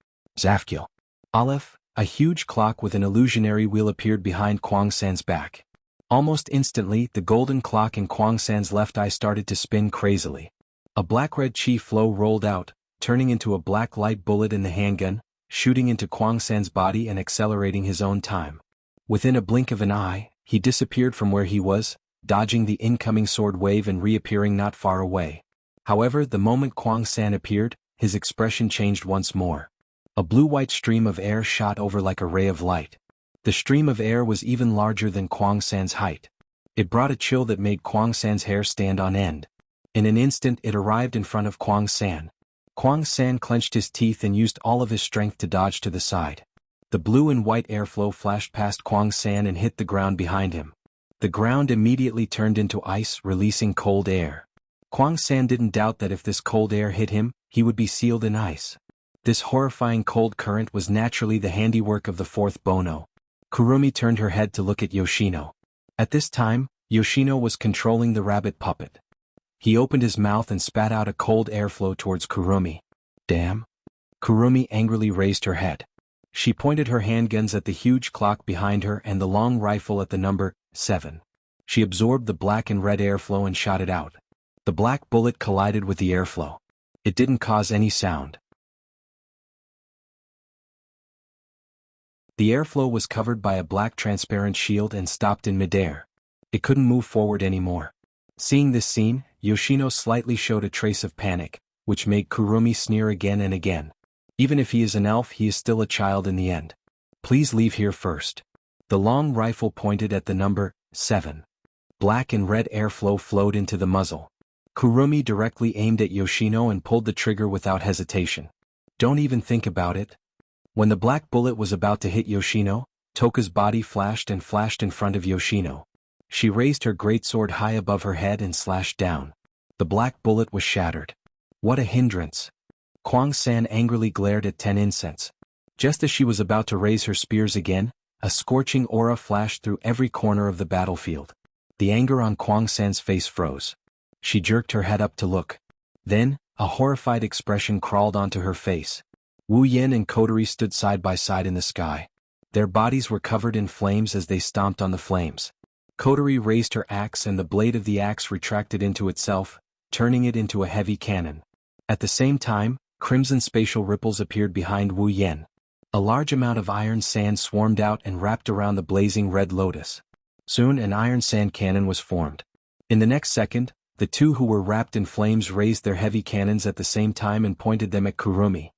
Zafkil. Aleph, a huge clock with an illusionary wheel appeared behind Kwang-san's back. Almost instantly, the golden clock in Kwang-san's left eye started to spin crazily. A black-red chi flow rolled out, turning into a black light bullet in the handgun, shooting into Kwang-san's body and accelerating his own time. Within a blink of an eye, he disappeared from where he was, dodging the incoming sword wave and reappearing not far away. However, the moment Kwang-san appeared, his expression changed once more. A blue-white stream of air shot over like a ray of light. The stream of air was even larger than Kwang-san's height. It brought a chill that made Kwang-san's hair stand on end. In an instant it arrived in front of Kwang-san. Kwang-san clenched his teeth and used all of his strength to dodge to the side. The blue and white airflow flashed past Kwang-san and hit the ground behind him. The ground immediately turned into ice, releasing cold air. Kwang-san didn't doubt that if this cold air hit him, he would be sealed in ice. This horrifying cold current was naturally the handiwork of the fourth Bono. Kurumi turned her head to look at Yoshino. At this time, Yoshino was controlling the rabbit puppet. He opened his mouth and spat out a cold airflow towards Kurumi. Damn. Kurumi angrily raised her head. She pointed her handguns at the huge clock behind her and the long rifle at the number 7. She absorbed the black and red airflow and shot it out. The black bullet collided with the airflow. It didn't cause any sound. The airflow was covered by a black transparent shield and stopped in midair. It couldn't move forward anymore. Seeing this scene, Yoshino slightly showed a trace of panic, which made Kurumi sneer again and again. Even if he is an elf, he is still a child in the end. Please leave here first. The long rifle pointed at the number 7. Black and red airflow flowed into the muzzle. Kurumi directly aimed at Yoshino and pulled the trigger without hesitation. Don't even think about it. When the black bullet was about to hit Yoshino, Toka's body flashed in front of Yoshino. She raised her greatsword high above her head and slashed down. The black bullet was shattered. What a hindrance. Kwang-san angrily glared at Ten Incense. Just as she was about to raise her spears again, a scorching aura flashed through every corner of the battlefield. The anger on Kwang-san's face froze. She jerked her head up to look. Then, a horrified expression crawled onto her face. Wu Yen and Kotori stood side by side in the sky. Their bodies were covered in flames as they stomped on the flames. Kotori raised her axe and the blade of the axe retracted into itself, turning it into a heavy cannon. At the same time, crimson spatial ripples appeared behind Wu Yen. A large amount of iron sand swarmed out and wrapped around the blazing red lotus. Soon an iron sand cannon was formed. In the next second, the two who were wrapped in flames raised their heavy cannons at the same time and pointed them at Kurumi.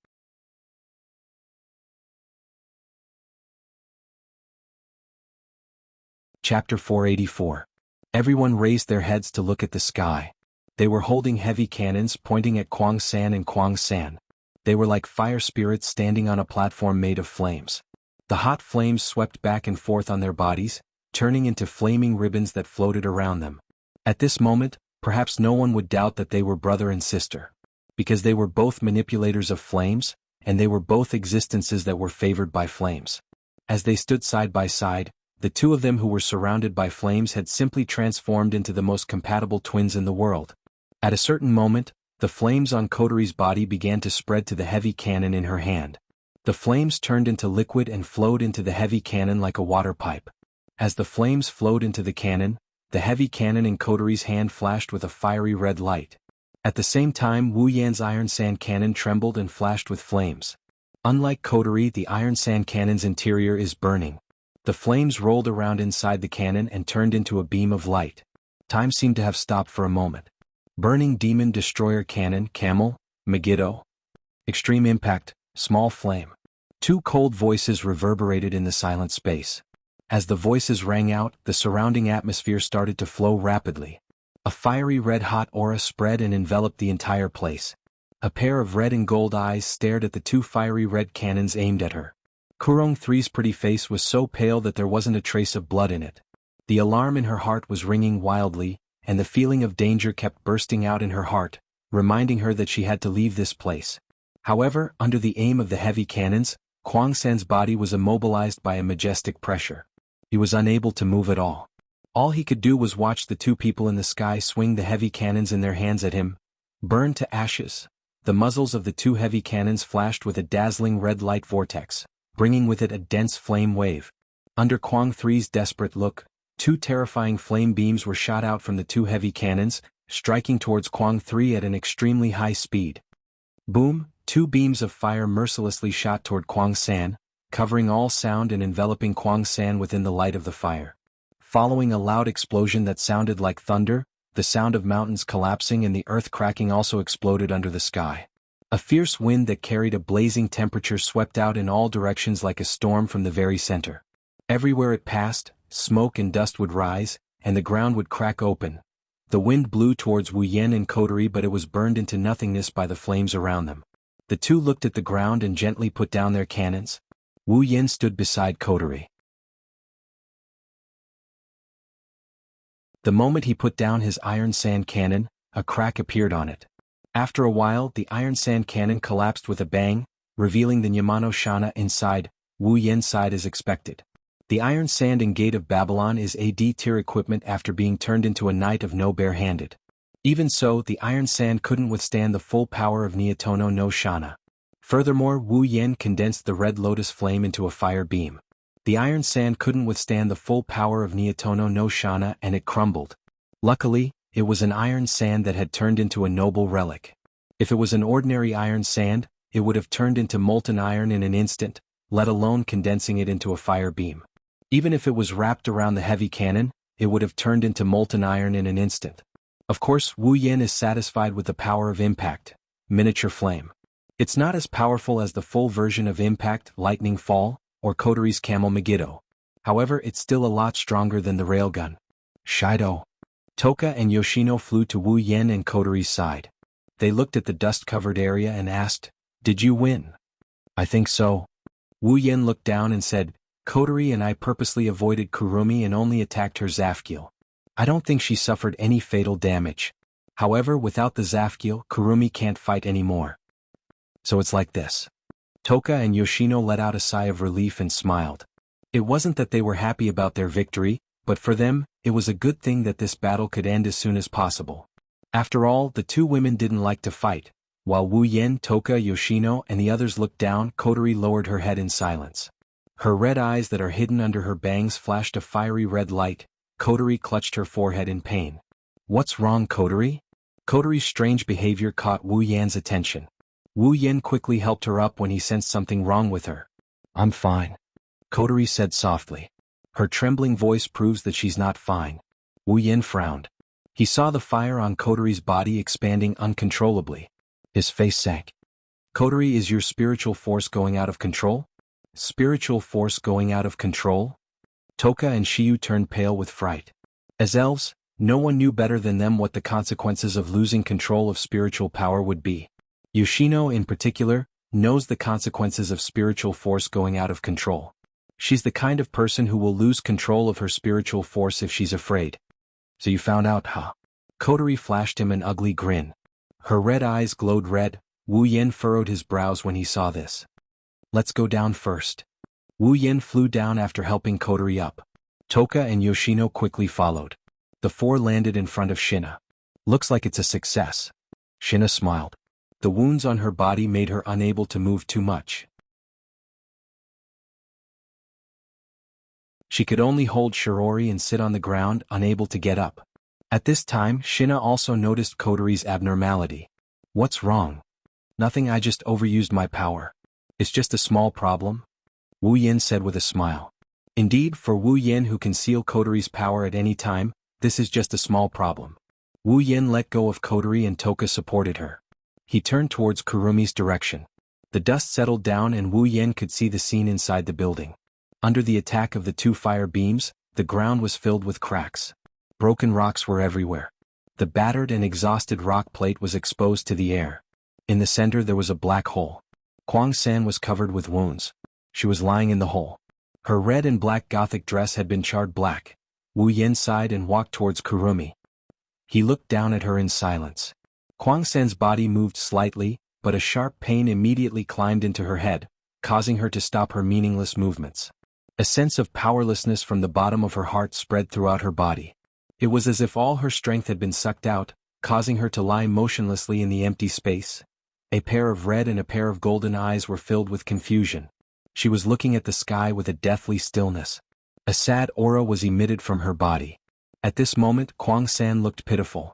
Chapter 484. Everyone raised their heads to look at the sky. They were holding heavy cannons pointing at Kwang-san and Kwang-san. They were like fire spirits standing on a platform made of flames. The hot flames swept back and forth on their bodies, turning into flaming ribbons that floated around them. At this moment, perhaps no one would doubt that they were brother and sister. Because they were both manipulators of flames, and they were both existences that were favored by flames. As they stood side by side, the two of them who were surrounded by flames had simply transformed into the most compatible twins in the world. At a certain moment, the flames on Kotori's body began to spread to the heavy cannon in her hand. The flames turned into liquid and flowed into the heavy cannon like a water pipe. As the flames flowed into the cannon, the heavy cannon in Kotori's hand flashed with a fiery red light. At the same time, Wu Yan's iron sand cannon trembled and flashed with flames. Unlike Kotori, the iron sand cannon's interior is burning. The flames rolled around inside the cannon and turned into a beam of light. Time seemed to have stopped for a moment. Burning Demon Destroyer Cannon, Camel, Megiddo. Extreme Impact, Small Flame. Two cold voices reverberated in the silent space. As the voices rang out, the surrounding atmosphere started to flow rapidly. A fiery red-hot aura spread and enveloped the entire place. A pair of red and gold eyes stared at the two fiery red cannons aimed at her. Kurong 3's pretty face was so pale that there wasn't a trace of blood in it. The alarm in her heart was ringing wildly, and the feeling of danger kept bursting out in her heart, reminding her that she had to leave this place. However, under the aim of the heavy cannons, Kwang-san's body was immobilized by a majestic pressure. He was unable to move at all. All he could do was watch the two people in the sky swing the heavy cannons in their hands at him. Burned to ashes, the muzzles of the two heavy cannons flashed with a dazzling red light vortex, bringing with it a dense flame wave. Under Kwang 3's desperate look, two terrifying flame beams were shot out from the two heavy cannons, striking towards Kwang 3 at an extremely high speed. Boom! Two beams of fire mercilessly shot toward Kwang-san, covering all sound and enveloping Kwang-san within the light of the fire. Following a loud explosion that sounded like thunder, the sound of mountains collapsing and the earth cracking also exploded under the sky. A fierce wind that carried a blazing temperature swept out in all directions like a storm from the very center. Everywhere it passed, smoke and dust would rise, and the ground would crack open. The wind blew towards Wu Yen and Kotori, but it was burned into nothingness by the flames around them. The two looked at the ground and gently put down their cannons. Wu Yen stood beside Kotori. The moment he put down his iron sand cannon, a crack appeared on it. After a while, the iron sand cannon collapsed with a bang, revealing the Yamano Shana inside. Wu Yen's side as expected. The Iron Sand and Gate of Babylon is a D-tier equipment after being turned into a Knight of No bare-handed. Even so, the Iron Sand couldn't withstand the full power of Nietono no Shana. Furthermore, Wu Yen condensed the Red Lotus Flame into a fire beam. The Iron Sand couldn't withstand the full power of Nietono no Shana and it crumbled. Luckily, it was an Iron Sand that had turned into a noble relic. If it was an ordinary Iron Sand, it would have turned into molten iron in an instant, let alone condensing it into a fire beam. Even if it was wrapped around the heavy cannon, it would have turned into molten iron in an instant. Of course, Wu Yen is satisfied with the power of Impact, Miniature Flame. It's not as powerful as the full version of Impact, Lightning Fall, or Kotori's Camel Megiddo. However, it's still a lot stronger than the railgun. Shido. Toka and Yoshino flew to Wu Yen and Kotori's side. They looked at the dust-covered area and asked, "Did you win?" "I think so." Wu Yen looked down and said, "Kotori and I purposely avoided Kurumi and only attacked her Zafkiel. I don't think she suffered any fatal damage. However, without the Zafkiel, Kurumi can't fight anymore." So it's like this. Toka and Yoshino let out a sigh of relief and smiled. It wasn't that they were happy about their victory, but for them, it was a good thing that this battle could end as soon as possible. After all, the two women didn't like to fight. While Wu Yen, Toka, Yoshino, and the others looked down, Kotori lowered her head in silence. Her red eyes that are hidden under her bangs flashed a fiery red light. Kotori clutched her forehead in pain. What's wrong, Kotori? Kotori's strange behavior caught Wu Yan's attention. Wu Yan quickly helped her up when he sensed something wrong with her. I'm fine, Kotori said softly. Her trembling voice proves that she's not fine. Wu Yan frowned. He saw the fire on Kotori's body expanding uncontrollably. His face sank. Kotori, is your spiritual force going out of control? Spiritual force going out of control? Toka and Shiyu turned pale with fright. As elves, no one knew better than them what the consequences of losing control of spiritual power would be. Yoshino, in particular, knows the consequences of spiritual force going out of control. She's the kind of person who will lose control of her spiritual force if she's afraid. So you found out, huh? Kotori flashed him an ugly grin. Her red eyes glowed red. Wu Yan furrowed his brows when he saw this. Let's go down first. Wu Yan flew down after helping Kotori up. Toka and Yoshino quickly followed. The four landed in front of Shina. Looks like it's a success. Shina smiled. The wounds on her body made her unable to move too much. She could only hold Shirori and sit on the ground, unable to get up. At this time, Shina also noticed Kotori's abnormality. What's wrong? Nothing, I just overused my power. It's just a small problem, Wu Yan said with a smile. Indeed, for Wu Yan, who can seal Kotori's power at any time, this is just a small problem. Wu Yan let go of Kotori and Toka supported her. He turned towards Kurumi's direction. The dust settled down and Wu Yan could see the scene inside the building. Under the attack of the two fire beams, the ground was filled with cracks. Broken rocks were everywhere. The battered and exhausted rock plate was exposed to the air. In the center there was a black hole. Kwang-san was covered with wounds. She was lying in the hole. Her red and black gothic dress had been charred black. Wu Yan sighed and walked towards Kurumi. He looked down at her in silence. Kwang-san's body moved slightly, but a sharp pain immediately climbed into her head, causing her to stop her meaningless movements. A sense of powerlessness from the bottom of her heart spread throughout her body. It was as if all her strength had been sucked out, causing her to lie motionlessly in the empty space. A pair of red and a pair of golden eyes were filled with confusion. She was looking at the sky with a deathly stillness. A sad aura was emitted from her body. At this moment, Kwang-san looked pitiful.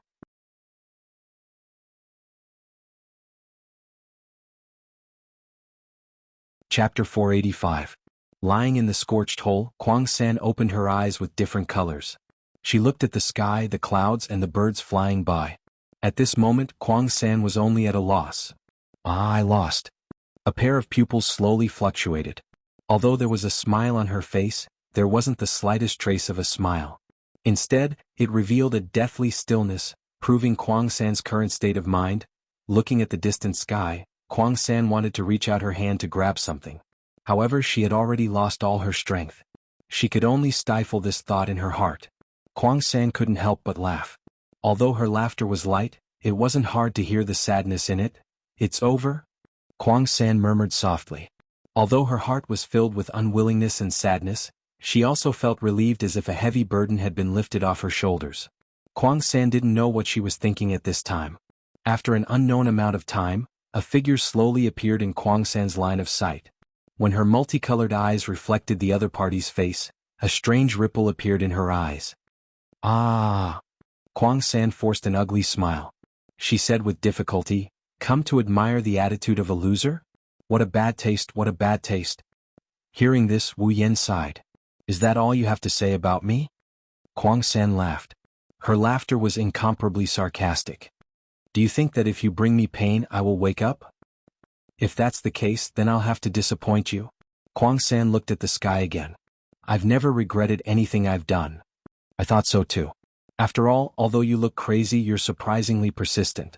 Chapter 485. Lying in the scorched hole, Kwang-san opened her eyes with different colors. She looked at the sky, the clouds, and the birds flying by. At this moment, Kwang-san was only at a loss. I lost. A pair of pupils slowly fluctuated. Although there was a smile on her face, there wasn't the slightest trace of a smile. Instead, it revealed a deathly stillness, proving Kwang-san's current state of mind. Looking at the distant sky, Kwang-san wanted to reach out her hand to grab something. However, she had already lost all her strength. She could only stifle this thought in her heart. Kwang-san couldn't help but laugh. Although her laughter was light, it wasn't hard to hear the sadness in it. It's over? Kwang-san murmured softly. Although her heart was filled with unwillingness and sadness, she also felt relieved as if a heavy burden had been lifted off her shoulders. Kwang-san didn't know what she was thinking at this time. After an unknown amount of time, a figure slowly appeared in Kwang-san's line of sight. When her multicolored eyes reflected the other party's face, a strange ripple appeared in her eyes. Ah! Kwang-san forced an ugly smile. She said with difficulty, "Come to admire the attitude of a loser? What a bad taste, what a bad taste." Hearing this, Wu Yan sighed. "Is that all you have to say about me?" Kwang-san laughed. Her laughter was incomparably sarcastic. "Do you think that if you bring me pain I will wake up? If that's the case, then I'll have to disappoint you." Kwang-san looked at the sky again. "I've never regretted anything I've done." "I thought so too. After all, although you look crazy, you're surprisingly persistent."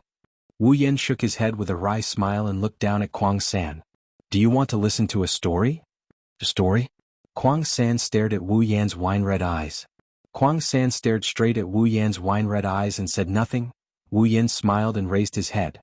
Wu Yan shook his head with a wry smile and looked down at Kwang-san. "Do you want to listen to a story?" "A story?" Kwang-san stared at Wu Yan's wine-red eyes. Kwang-san stared straight at Wu Yan's wine-red eyes and said nothing. Wu Yan smiled and raised his head.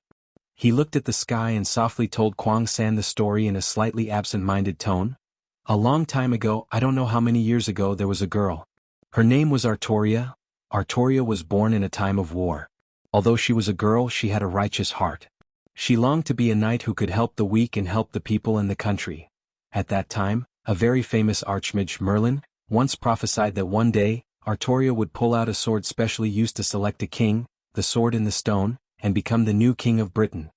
He looked at the sky and softly told Kwang San the story in a slightly absent-minded tone. A long time ago, I don't know how many years ago, there was a girl. Her name was Artoria. Artoria was born in a time of war. Although she was a girl, she had a righteous heart. She longed to be a knight who could help the weak and help the people and the country. At that time, a very famous archmage, Merlin, once prophesied that one day, Artoria would pull out a sword specially used to select a king, the sword in the stone, and become the new king of Britain.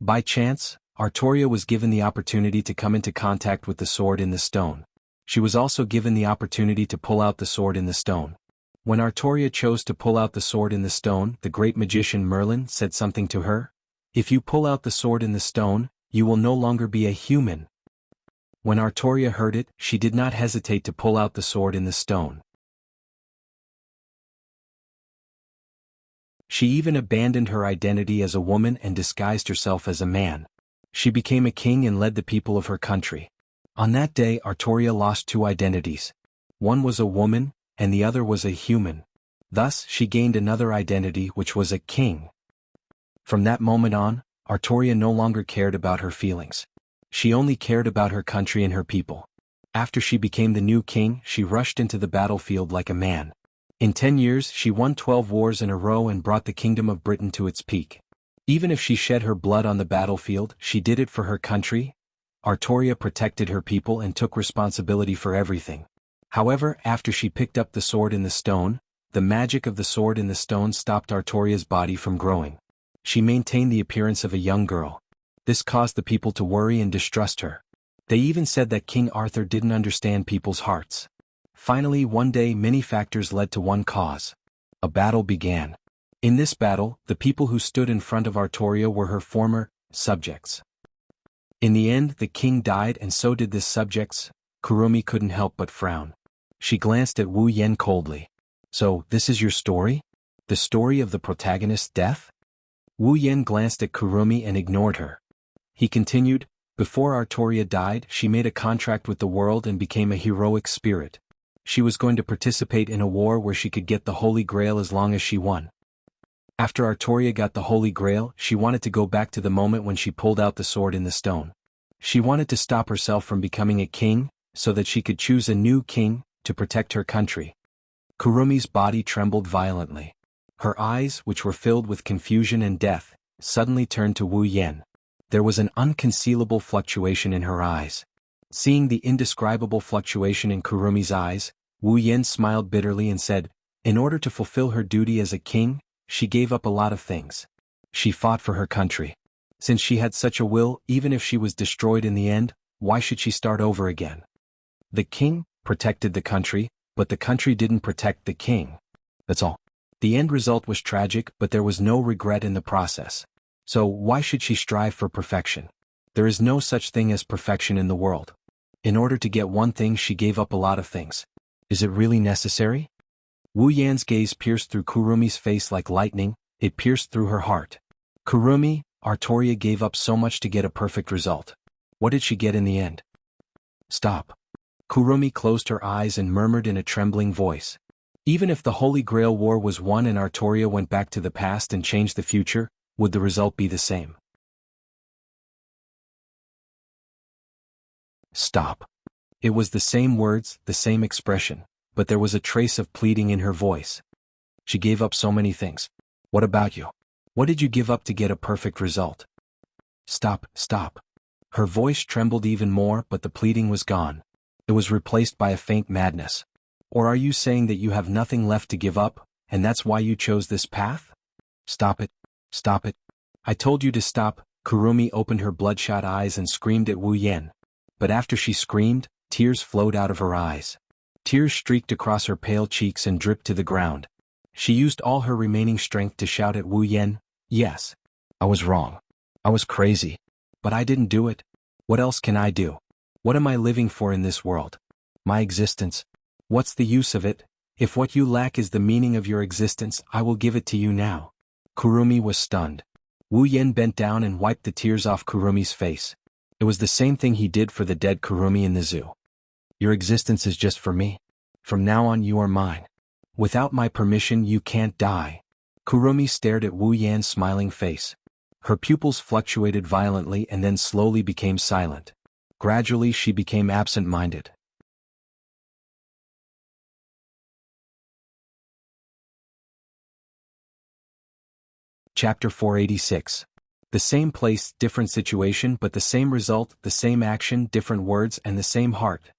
By chance, Artoria was given the opportunity to come into contact with the sword in the stone. She was also given the opportunity to pull out the sword in the stone. When Artoria chose to pull out the sword in the stone, the great magician Merlin said something to her. If you pull out the sword in the stone, you will no longer be a human. When Artoria heard it, she did not hesitate to pull out the sword in the stone. She even abandoned her identity as a woman and disguised herself as a man. She became a king and led the people of her country. On that day, Artoria lost two identities. One was a woman, and the other was a human. Thus, she gained another identity, which was a king. From that moment on, Artoria no longer cared about her feelings. She only cared about her country and her people. After she became the new king, she rushed into the battlefield like a man. In 10 years, she won 12 wars in a row and brought the kingdom of Britain to its peak. Even if she shed her blood on the battlefield, she did it for her country. Artoria protected her people and took responsibility for everything. However, after she picked up the sword in the stone, the magic of the sword in the stone stopped Artoria's body from growing. She maintained the appearance of a young girl. This caused the people to worry and distrust her. They even said that King Arthur didn't understand people's hearts. Finally, one day, many factors led to one cause. A battle began. In this battle, the people who stood in front of Artoria were her former subjects. In the end, the king died and so did his subjects. Kurumi couldn't help but frown. She glanced at Wu Yen coldly. So, this is your story? The story of the protagonist's death? Wu Yen glanced at Kurumi and ignored her. He continued, before Artoria died, she made a contract with the world and became a heroic spirit. She was going to participate in a war where she could get the Holy Grail as long as she won. After Artoria got the Holy Grail, she wanted to go back to the moment when she pulled out the sword in the stone. She wanted to stop herself from becoming a king, so that she could choose a new king, to protect her country. Kurumi's body trembled violently. Her eyes, which were filled with confusion and death, suddenly turned to Wu Yen. There was an unconcealable fluctuation in her eyes. Seeing the indescribable fluctuation in Kurumi's eyes, Wu Yen smiled bitterly and said, in order to fulfill her duty as a king, she gave up a lot of things. She fought for her country. Since she had such a will, even if she was destroyed in the end, why should she start over again? The king protected the country, but the country didn't protect the king. That's all. The end result was tragic, but there was no regret in the process. So why should she strive for perfection? There is no such thing as perfection in the world. In order to get one thing, she gave up a lot of things. Is it really necessary? Wu Yan's gaze pierced through Kurumi's face like lightning. It pierced through her heart. Kurumi, Artoria gave up so much to get a perfect result. What did she get in the end? Stop. Kurumi closed her eyes and murmured in a trembling voice. Even if the Holy Grail War was won and Artoria went back to the past and changed the future, would the result be the same? Stop. It was the same words, the same expression, but there was a trace of pleading in her voice. She gave up so many things. What about you? What did you give up to get a perfect result? Stop, stop. Her voice trembled even more, but the pleading was gone. It was replaced by a faint madness. Or are you saying that you have nothing left to give up, and that's why you chose this path? Stop it. Stop it. I told you to stop. Kurumi opened her bloodshot eyes and screamed at Wu Yen. But after she screamed, tears flowed out of her eyes. Tears streaked across her pale cheeks and dripped to the ground. She used all her remaining strength to shout at Wu Yen, yes. I was wrong. I was crazy. But I didn't do it. What else can I do? What am I living for in this world? My existence. What's the use of it? If what you lack is the meaning of your existence, I will give it to you now. Kurumi was stunned. Wu Yen bent down and wiped the tears off Kurumi's face. It was the same thing he did for the dead Kurumi in the zoo. Your existence is just for me. From now on you are mine. Without my permission you can't die. Kurumi stared at Wu Yan's smiling face. Her pupils fluctuated violently and then slowly became silent. Gradually she became absent-minded. Chapter 486. The same place, different situation, but the same result, the same action, different words, and the same heart.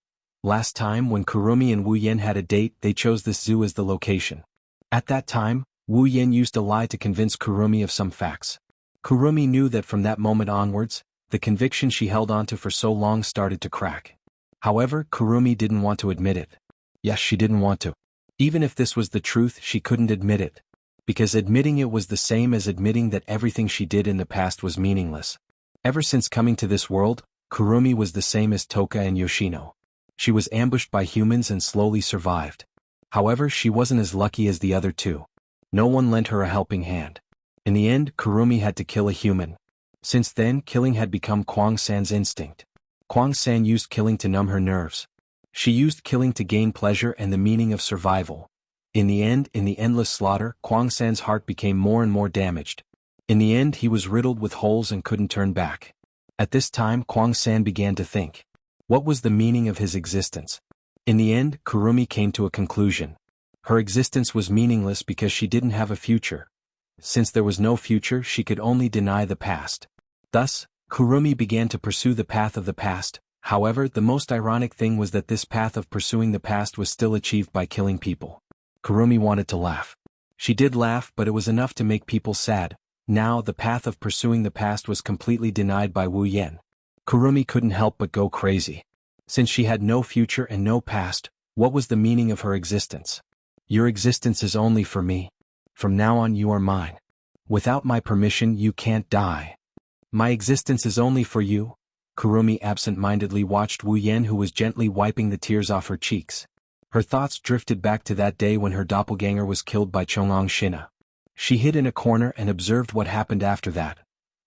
Last time when Kurumi and Wu Yen had a date, they chose this zoo as the location. At that time, Wu Yen used a lie to convince Kurumi of some facts. Kurumi knew that from that moment onwards, the conviction she held onto for so long started to crack. However, Kurumi didn't want to admit it. Yes, she didn't want to. Even if this was the truth, she couldn't admit it. Because admitting it was the same as admitting that everything she did in the past was meaningless. Ever since coming to this world, Kurumi was the same as Toka and Yoshino. She was ambushed by humans and slowly survived. However, she wasn't as lucky as the other two. No one lent her a helping hand. In the end, Kurumi had to kill a human. Since then, killing had become Kwang-san's instinct. Kwang-san used killing to numb her nerves. She used killing to gain pleasure and the meaning of survival. In the end, in the endless slaughter, Kwang-san's heart became more and more damaged. In the end, he was riddled with holes and couldn't turn back. At this time, Kwang-san began to think. What was the meaning of his existence? In the end, Kurumi came to a conclusion. Her existence was meaningless because she didn't have a future. Since there was no future, she could only deny the past. Thus, Kurumi began to pursue the path of the past. However, the most ironic thing was that this path of pursuing the past was still achieved by killing people. Kurumi wanted to laugh. She did laugh, but it was enough to make people sad. Now, the path of pursuing the past was completely denied by Wu Yen. Kurumi couldn't help but go crazy. Since she had no future and no past, what was the meaning of her existence? Your existence is only for me. From now on you are mine. Without my permission you can't die. My existence is only for you. Kurumi absent-mindedly watched Wu Yen, who was gently wiping the tears off her cheeks. Her thoughts drifted back to that day when her doppelganger was killed by Chongang Shina. She hid in a corner and observed what happened after that.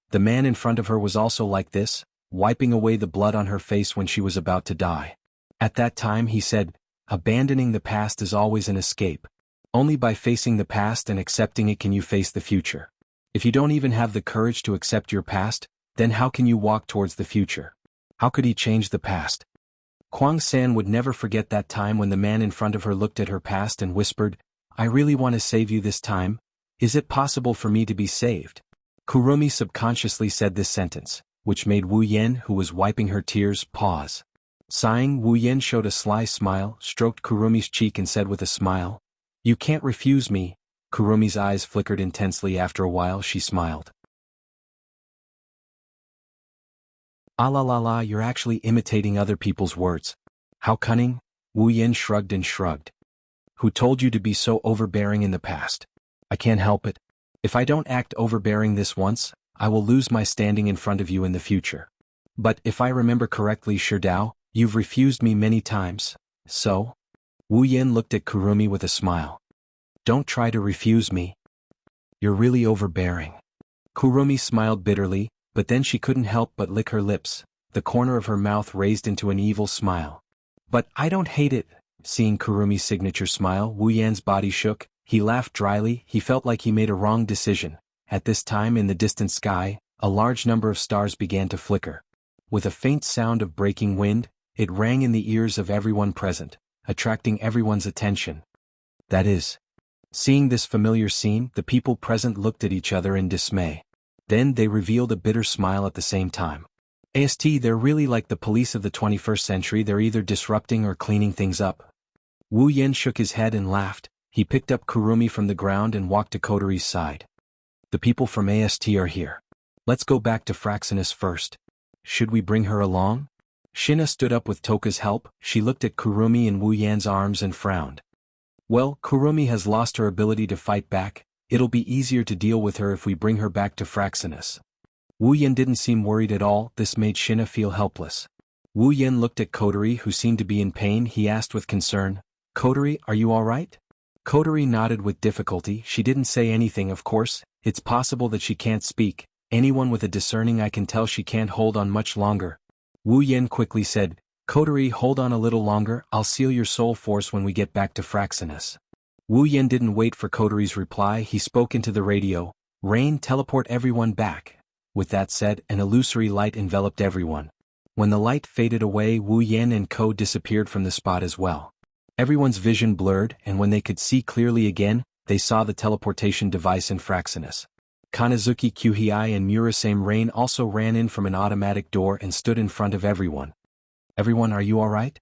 The man in front of her was also like this, wiping away the blood on her face when she was about to die. At that time he said, abandoning the past is always an escape. Only by facing the past and accepting it can you face the future. If you don't even have the courage to accept your past, then how can you walk towards the future? How could he change the past? Kwang-san would never forget that time when the man in front of her looked at her past and whispered, I really want to save you this time. Is it possible for me to be saved? Kurumi subconsciously said this sentence, which made Wu Yen, who was wiping her tears, pause. Sighing, Wu Yen showed a sly smile, stroked Kurumi's cheek and said with a smile, You can't refuse me. Kurumi's eyes flickered intensely. After a while she smiled. Ah la la la, you're actually imitating other people's words. How cunning? Wu Yen shrugged and shrugged. Who told you to be so overbearing in the past? I can't help it. If I don't act overbearing this once, I will lose my standing in front of you in the future. But if I remember correctly, Sherdao, you've refused me many times, so? Wu Yen looked at Kurumi with a smile. Don't try to refuse me. You're really overbearing. Kurumi smiled bitterly, but then she couldn't help but lick her lips, the corner of her mouth raised into an evil smile. But I don't hate it. Seeing Kurumi's signature smile, Wu Yan's body shook. He laughed dryly. He felt like he made a wrong decision. At this time in the distant sky, a large number of stars began to flicker. With a faint sound of breaking wind, it rang in the ears of everyone present, attracting everyone's attention. That is. Seeing this familiar scene, the people present looked at each other in dismay. Then they revealed a bitter smile at the same time. They're really like the police of the 21st century. They're either disrupting or cleaning things up. Wu Yen shook his head and laughed. He picked up Kurumi from the ground and walked to Kotori's side. The people from AST are here. Let's go back to Fraxinus first. Should we bring her along? Shina stood up with Toka's help. She looked at Kurumi in Wu Yan's arms and frowned. Well, Kurumi has lost her ability to fight back. It'll be easier to deal with her if we bring her back to Fraxinus. Wu Yen didn't seem worried at all. This made Shina feel helpless. Wu Yen looked at Kotori, who seemed to be in pain. He asked with concern, Kotori, are you all right? Kotori nodded with difficulty. She didn't say anything, of course. It's possible that she can't speak. Anyone with a discerning eye can tell she can't hold on much longer. Wu Yen quickly said, Kotori, hold on a little longer. I'll seal your soul force when we get back to Fraxinus. Wu Yen didn't wait for Kotori's reply. He spoke into the radio. Rain, teleport everyone back. With that said, an illusory light enveloped everyone. When the light faded away, Wu Yan and Ko disappeared from the spot as well. Everyone's vision blurred, and when they could see clearly again, they saw the teleportation device in Fraxinus. Kanazuki Kuhei and Murasame Rain also ran in from an automatic door and stood in front of everyone. "Everyone, are you alright?"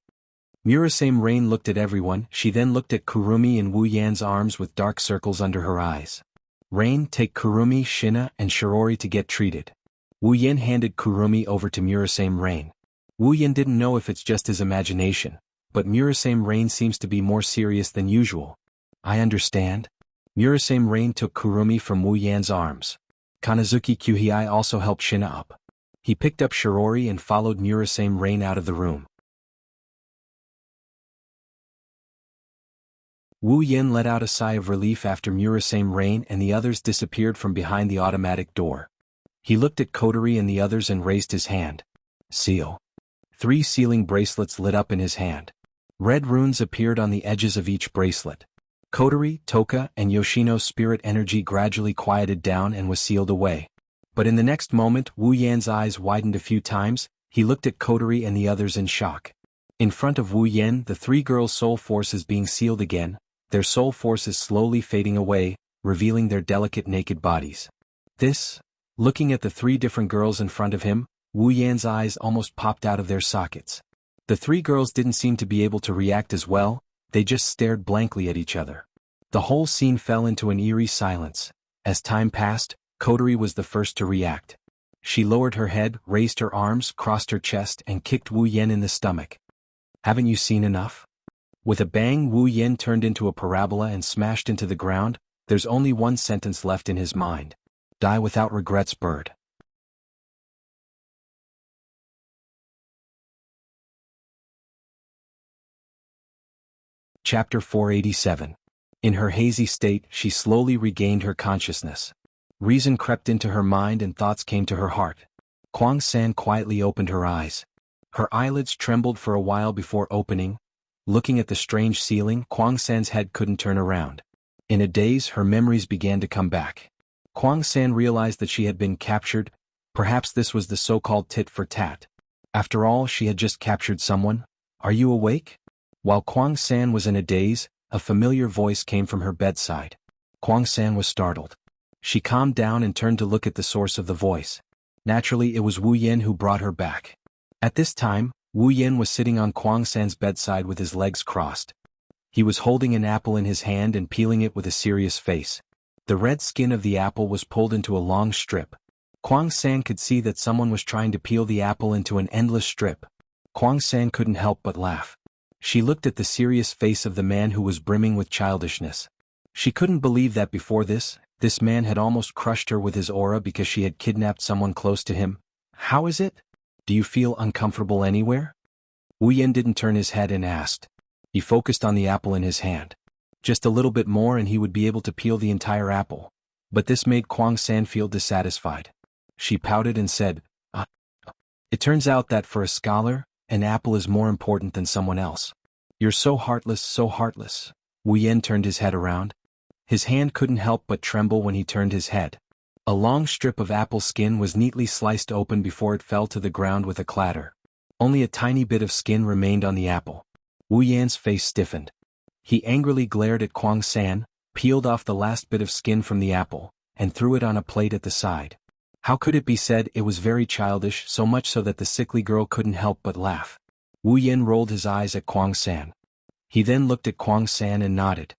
Murasame Rain looked at everyone. She then looked at Kurumi in Wu Yan's arms with dark circles under her eyes. "Rain, take Kurumi, Shina, and Shirori to get treated." Wu Yan handed Kurumi over to Murasame Rain. Wu Yan didn't know if it's just his imagination, but Murasame Rain seems to be more serious than usual. "I understand." Murasame Rain took Kurumi from Wu Yan's arms. Kanazuki Kuhei also helped Shina up. He picked up Shirori and followed Murasame Rain out of the room. Wu Yan let out a sigh of relief after Murasame Rain and the others disappeared from behind the automatic door. He looked at Kotori and the others and raised his hand. "Seal." 3 sealing bracelets lit up in his hand. Red runes appeared on the edges of each bracelet. Kotori, Toka, and Yoshino's spirit energy gradually quieted down and was sealed away. But in the next moment, Wu Yan's eyes widened a few times. He looked at Kotori and the others in shock. In front of Wu Yan, the 3 girls' soul force is being sealed again, their soul force is slowly fading away, revealing their delicate naked bodies. Looking at the 3 different girls in front of him, Wu Yan's eyes almost popped out of their sockets. The 3 girls didn't seem to be able to react as well, they just stared blankly at each other. The whole scene fell into an eerie silence. As time passed, Kotori was the first to react. She lowered her head, raised her arms, crossed her chest, and kicked Wu Yan in the stomach. "Haven't you seen enough?" With a bang, Wu Yan turned into a parabola and smashed into the ground. There's only one sentence left in his mind. "Die without regrets, bird." Chapter 487. In her hazy state, she slowly regained her consciousness. Reason crept into her mind and thoughts came to her heart. Kwang San quietly opened her eyes. Her eyelids trembled for a while before opening. Looking at the strange ceiling, Kwang San's head couldn't turn around. In a daze, her memories began to come back. Kwang San realized that she had been captured. Perhaps this was the so-called tit for tat. After all, she had just captured someone. "Are you awake?" While Kwang San was in a daze, a familiar voice came from her bedside. Kwang San was startled. She calmed down and turned to look at the source of the voice. Naturally, it was Wu Yan who brought her back. At this time, Wu Yan was sitting on Kwang San's bedside with his legs crossed. He was holding an apple in his hand and peeling it with a serious face. The red skin of the apple was pulled into a long strip. Kwang San could see that someone was trying to peel the apple into an endless strip. Kwang San couldn't help but laugh. She looked at the serious face of the man who was brimming with childishness. She couldn't believe that before this man had almost crushed her with his aura because she had kidnapped someone close to him. "How is it? Do you feel uncomfortable anywhere?" Wu Yan didn't turn his head and asked. He focused on the apple in his hand. Just a little bit more and he would be able to peel the entire apple. But this made Kwang San feel dissatisfied. She pouted and said, It turns out that for a scholar, an apple is more important than someone else. You're so heartless, so heartless." Wu Yan turned his head around. His hand couldn't help but tremble when he turned his head. A long strip of apple skin was neatly sliced open before it fell to the ground with a clatter. Only a tiny bit of skin remained on the apple. Wu Yan's face stiffened. He angrily glared at Kwang San, peeled off the last bit of skin from the apple, and threw it on a plate at the side. How could it be said it was very childish, so much so that the sickly girl couldn't help but laugh. Wu Yan rolled his eyes at Kwang San. He then looked at Kwang San and nodded.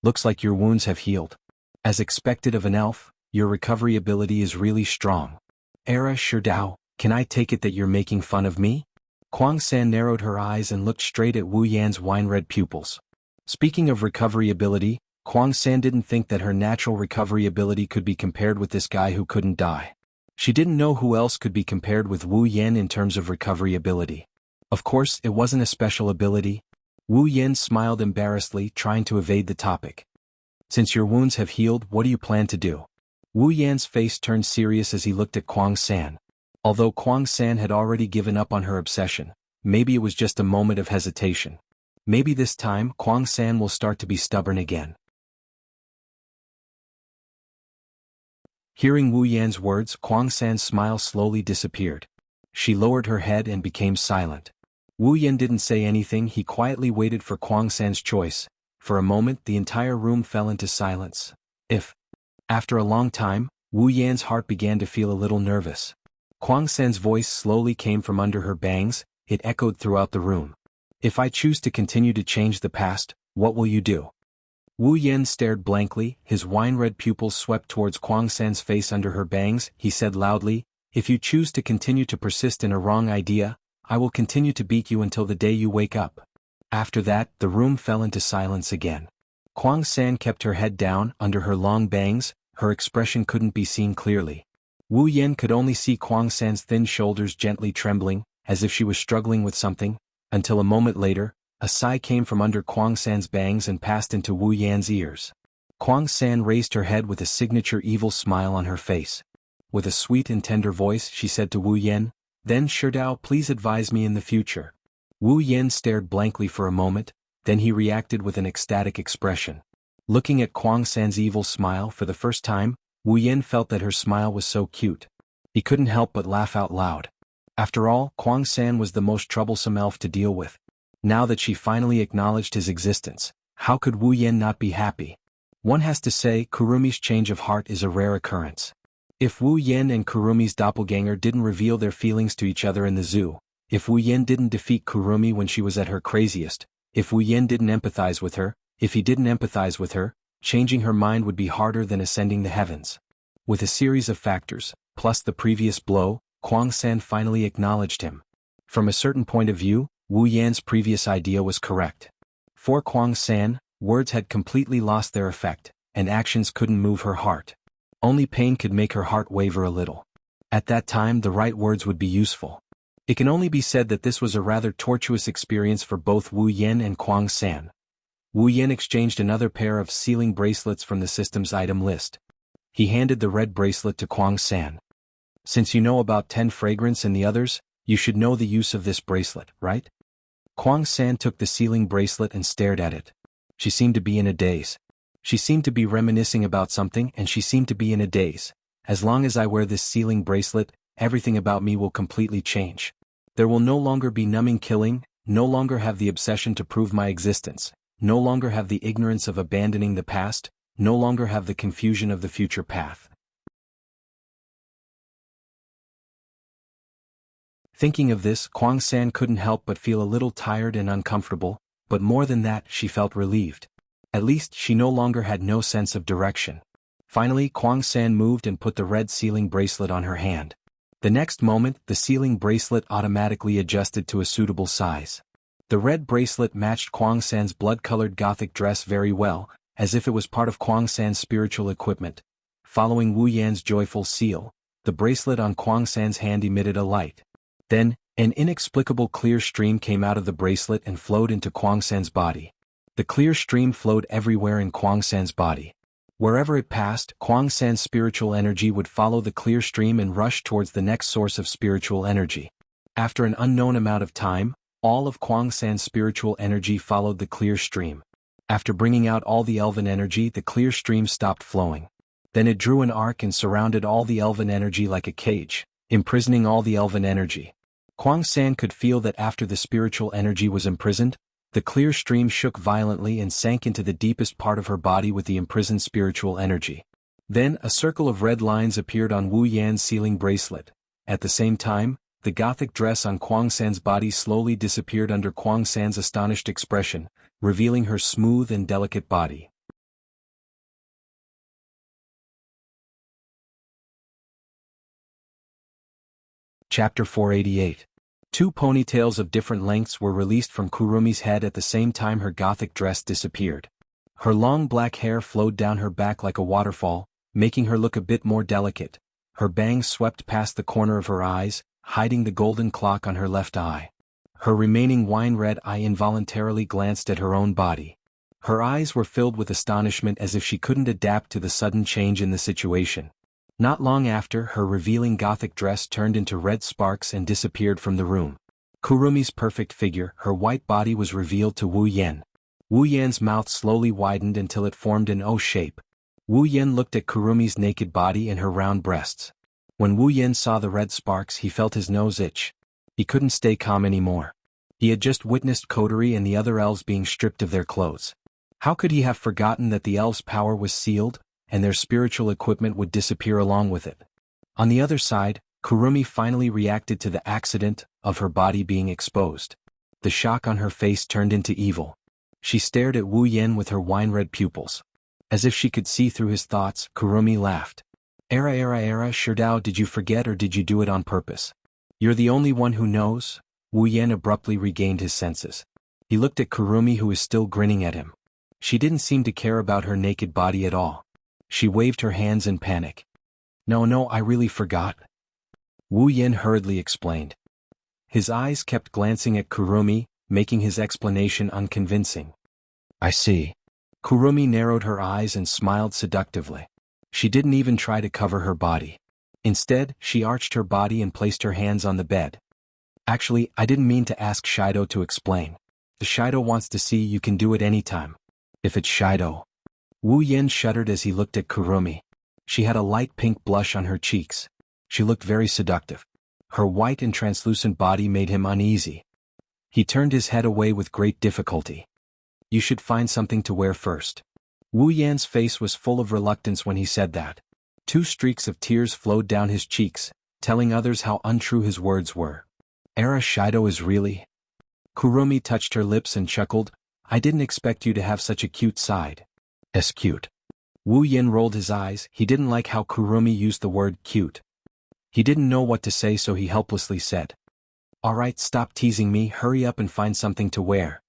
"Looks like your wounds have healed. As expected of an elf, your recovery ability is really strong. Era Shirdao, can I take it that you're making fun of me?" Kwang San narrowed her eyes and looked straight at Wu Yan's wine-red pupils. Speaking of recovery ability, Kwang San didn't think that her natural recovery ability could be compared with this guy who couldn't die. She didn't know who else could be compared with Wu Yan in terms of recovery ability. Of course, it wasn't a special ability. Wu Yan smiled embarrassedly, trying to evade the topic. "Since your wounds have healed, what do you plan to do?" Wu Yan's face turned serious as he looked at Kwang San. Although Kwang San had already given up on her obsession, maybe it was just a moment of hesitation. Maybe this time, Kwang San will start to be stubborn again. Hearing Wu Yan's words, Kuang San's smile slowly disappeared. She lowered her head and became silent. Wu Yan didn't say anything, he quietly waited for Kuang San's choice. For a moment the entire room fell into silence. After a long time, Wu Yan's heart began to feel a little nervous. Kuang San's voice slowly came from under her bangs, it echoed throughout the room. If I choose to continue to change the past, what will you do? Wu Yan stared blankly, his wine-red pupils swept towards Kuang San's face under her bangs. He said loudly, if you choose to continue to persist in a wrong idea, I will continue to beat you until the day you wake up. After that, the room fell into silence again. Kuang San kept her head down under her long bangs, her expression couldn't be seen clearly. Wu Yan could only see Kuang San's thin shoulders gently trembling, as if she was struggling with something, until a moment later, a sigh came from under Kuang San's bangs and passed into Wu Yan's ears. Kuang San raised her head with a signature evil smile on her face. With a sweet and tender voice she said to Wu Yan, then Sherdao, please advise me in the future. Wu Yan stared blankly for a moment, then he reacted with an ecstatic expression. Looking at Kuang San's evil smile for the first time, Wu Yan felt that her smile was so cute. He couldn't help but laugh out loud. After all, Kuang San was the most troublesome elf to deal with. Now that she finally acknowledged his existence, how could Wu Yan not be happy? One has to say Kurumi's change of heart is a rare occurrence. If Wu Yan and Kurumi's doppelganger didn't reveal their feelings to each other in the zoo, if Wu Yan didn't defeat Kurumi when she was at her craziest, if Wu Yan didn't empathize with her, if he didn't empathize with her, changing her mind would be harder than ascending the heavens. With a series of factors, plus the previous blow, Kuang San finally acknowledged him. From a certain point of view, Wu Yan's previous idea was correct. For Kuang San, words had completely lost their effect, and actions couldn't move her heart. Only pain could make her heart waver a little. At that time the right words would be useful. It can only be said that this was a rather tortuous experience for both Wu Yan and Kuang San. Wu Yan exchanged another pair of sealing bracelets from the system's item list. He handed the red bracelet to Kuang San. Since you know about 10 fragrance and the others, you should know the use of this bracelet, right? Kuang San took the sealing bracelet and stared at it. She seemed to be in a daze. She seemed to be reminiscing about something and she seemed to be in a daze. As long as I wear this sealing bracelet, everything about me will completely change. There will no longer be numbing killing, no longer have the obsession to prove my existence, no longer have the ignorance of abandoning the past, no longer have the confusion of the future path. Thinking of this, Kuang San couldn't help but feel a little tired and uncomfortable, but more than that, she felt relieved. At least she no longer had no sense of direction. Finally, Kuang San moved and put the red sealing bracelet on her hand. The next moment, the sealing bracelet automatically adjusted to a suitable size. The red bracelet matched Kuang San's blood-colored gothic dress very well, as if it was part of Kuang San's spiritual equipment. Following Wu Yan's joyful seal, the bracelet on Kuang San's hand emitted a light. Then, an inexplicable clear stream came out of the bracelet and flowed into Kuang San's body. The clear stream flowed everywhere in Kuang San's body. Wherever it passed, Kuang San's spiritual energy would follow the clear stream and rush towards the next source of spiritual energy. After an unknown amount of time, all of Kuang San's spiritual energy followed the clear stream. After bringing out all the elven energy, the clear stream stopped flowing. Then it drew an arc and surrounded all the elven energy like a cage, imprisoning all the elven energy. Kuang San could feel that after the spiritual energy was imprisoned, the clear stream shook violently and sank into the deepest part of her body with the imprisoned spiritual energy. Then a circle of red lines appeared on Wu Yan's sealing bracelet. At the same time, the gothic dress on Kuang San's body slowly disappeared under Kuang San's astonished expression, revealing her smooth and delicate body. Chapter 488. 2 ponytails of different lengths were released from Kurumi's head at the same time her gothic dress disappeared. Her long black hair flowed down her back like a waterfall, making her look a bit more delicate. Her bangs swept past the corner of her eyes, hiding the golden clock on her left eye. Her remaining wine-red eye involuntarily glanced at her own body. Her eyes were filled with astonishment as if she couldn't adapt to the sudden change in the situation. Not long after, her revealing gothic dress turned into red sparks and disappeared from the room. Kurumi's perfect figure, her white body was revealed to Wu Yan. Wu Yan's mouth slowly widened until it formed an O shape. Wu Yen looked at Kurumi's naked body and her round breasts. When Wu Yen saw the red sparks, he felt his nose itch. He couldn't stay calm anymore. He had just witnessed Kotori and the other elves being stripped of their clothes. How could he have forgotten that the elves' power was sealed, and their spiritual equipment would disappear along with it? On the other side, Kurumi finally reacted to the accident of her body being exposed. The shock on her face turned into evil. She stared at Wu Yen with her wine-red pupils. As if she could see through his thoughts, Kurumi laughed. Sherdao, did you forget or did you do it on purpose? You're the only one who knows. Wu Yen abruptly regained his senses. He looked at Kurumi, who was still grinning at him. She didn't seem to care about her naked body at all. She waved her hands in panic. No, I really forgot. Wu Yen hurriedly explained. His eyes kept glancing at Kurumi, making his explanation unconvincing. I see. Kurumi narrowed her eyes and smiled seductively. She didn't even try to cover her body. Instead, she arched her body and placed her hands on the bed. Actually, I didn't mean to ask Shido to explain. The Shido wants to see you can do it anytime. If it's Shido. Wu Yen shuddered as he looked at Kurumi. She had a light pink blush on her cheeks. She looked very seductive. Her white and translucent body made him uneasy. He turned his head away with great difficulty. You should find something to wear first. Wu Yan's face was full of reluctance when he said that. 2 streaks of tears flowed down his cheeks, telling others how untrue his words were. Shido is really... Kurumi touched her lips and chuckled. I didn't expect you to have such a cute side. Cute. Wu Yen rolled his eyes. He didn't like how Kurumi used the word cute. He didn't know what to say, so he helplessly said. Alright, stop teasing me, hurry up and find something to wear.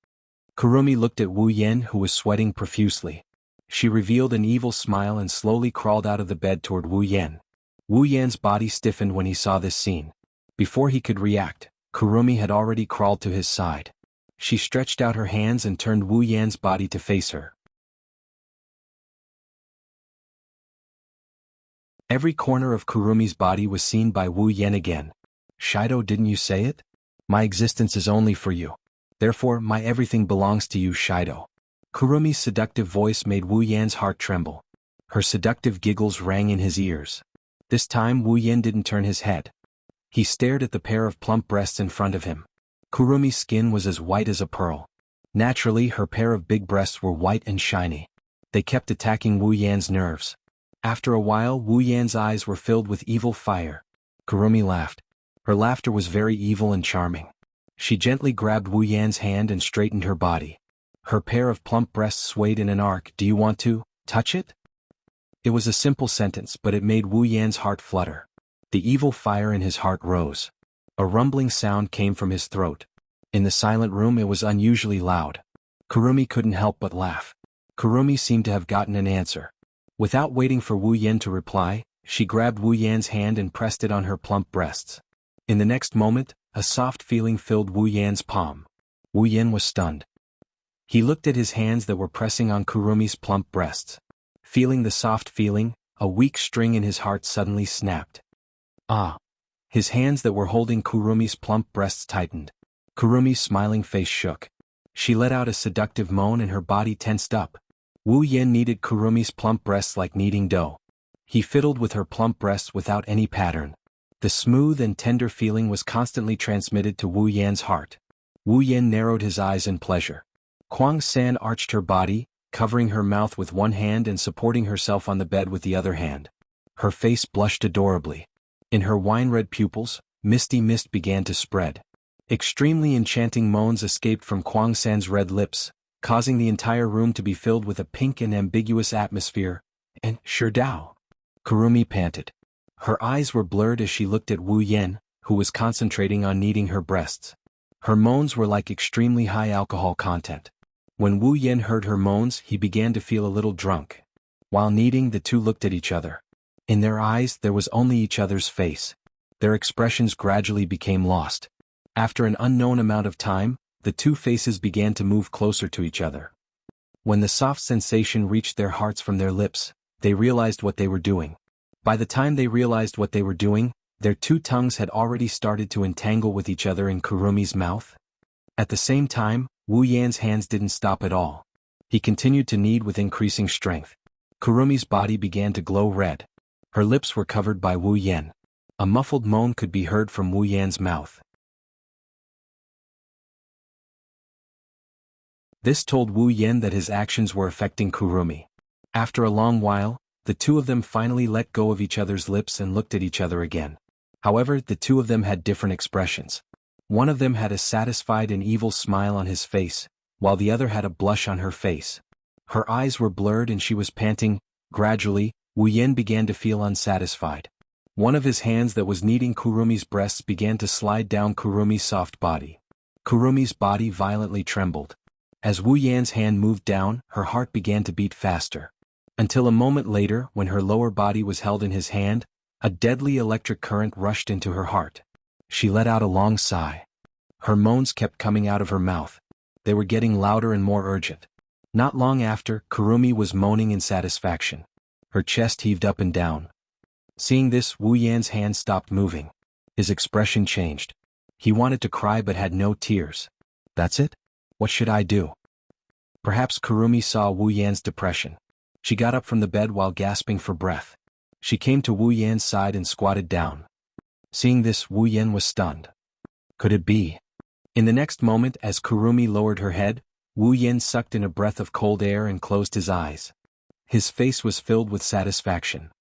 Kurumi looked at Wu Yen, who was sweating profusely. She revealed an evil smile and slowly crawled out of the bed toward Wu Yen. Wu Yan's body stiffened when he saw this scene. Before he could react, Kurumi had already crawled to his side. She stretched out her hands and turned Wu Yan's body to face her. Every corner of Kurumi's body was seen by Wu Yen again. Shido, didn't you say it? My existence is only for you. Therefore, my everything belongs to you, Shido. Kurumi's seductive voice made Wu Yan's heart tremble. Her seductive giggles rang in his ears. This time Wu Yen didn't turn his head. He stared at the pair of plump breasts in front of him. Kurumi's skin was as white as a pearl. Naturally, her pair of big breasts were white and shiny. They kept attacking Wu Yan's nerves. After a while, Wu Yan's eyes were filled with evil fire. Kurumi laughed. Her laughter was very evil and charming. She gently grabbed Wu Yan's hand and straightened her body. Her pair of plump breasts swayed in an arc. Do you want to touch it? It was a simple sentence, but it made Wu Yan's heart flutter. The evil fire in his heart rose. A rumbling sound came from his throat. In the silent room it was unusually loud. Kurumi couldn't help but laugh. Kurumi seemed to have gotten an answer. Without waiting for Wu Yen to reply, she grabbed Wu Yan's hand and pressed it on her plump breasts. In the next moment, a soft feeling filled Wu Yan's palm. Wu Yen was stunned. He looked at his hands that were pressing on Kurumi's plump breasts. Feeling the soft feeling, a weak string in his heart suddenly snapped. Ah! His hands that were holding Kurumi's plump breasts tightened. Kurumi's smiling face shook. She let out a seductive moan and her body tensed up. Wu Yen kneaded Kurumi's plump breasts like kneading dough. He fiddled with her plump breasts without any pattern. The smooth and tender feeling was constantly transmitted to Wu Yan's heart. Wu Yen narrowed his eyes in pleasure. Kuang San arched her body, covering her mouth with one hand and supporting herself on the bed with the other hand. Her face blushed adorably. In her wine-red pupils, misty mist began to spread. Extremely enchanting moans escaped from Kuang San's red lips, causing the entire room to be filled with a pink and ambiguous atmosphere. And Sherdao! Kurumi panted. Her eyes were blurred as she looked at Wu Yen, who was concentrating on kneading her breasts. Her moans were like extremely high alcohol content. When Wu Yen heard her moans, he began to feel a little drunk. While kneading, the two looked at each other. In their eyes there was only each other's face. Their expressions gradually became lost. After an unknown amount of time, the two faces began to move closer to each other. When the soft sensation reached their hearts from their lips, they realized what they were doing. By the time they realized what they were doing, their two tongues had already started to entangle with each other in Kurumi's mouth. At the same time, Wu Yan's hands didn't stop at all. He continued to knead with increasing strength. Kurumi's body began to glow red. Her lips were covered by Wu Yan. A muffled moan could be heard from Wu Yan's mouth. This told Wu Yan that his actions were affecting Kurumi. After a long while, the two of them finally let go of each other's lips and looked at each other again. However, the two of them had different expressions. One of them had a satisfied and evil smile on his face, while the other had a blush on her face. Her eyes were blurred and she was panting. Gradually, Wu Yan began to feel unsatisfied. One of his hands that was kneading Kurumi's breasts began to slide down Kurumi's soft body. Kurumi's body violently trembled. As Wu Yan's hand moved down, her heart began to beat faster. Until a moment later, when her lower body was held in his hand, a deadly electric current rushed into her heart. She let out a long sigh. Her moans kept coming out of her mouth. They were getting louder and more urgent. Not long after, Kurumi was moaning in satisfaction. Her chest heaved up and down. Seeing this, Wu Yan's hand stopped moving. His expression changed. He wanted to cry but had no tears. That's it? What should I do? Perhaps Kurumi saw Wu Yan's depression. She got up from the bed while gasping for breath. She came to Wu Yan's side and squatted down. Seeing this, Wu Yan was stunned. Could it be? In the next moment, as Kurumi lowered her head, Wu Yan sucked in a breath of cold air and closed his eyes. His face was filled with satisfaction.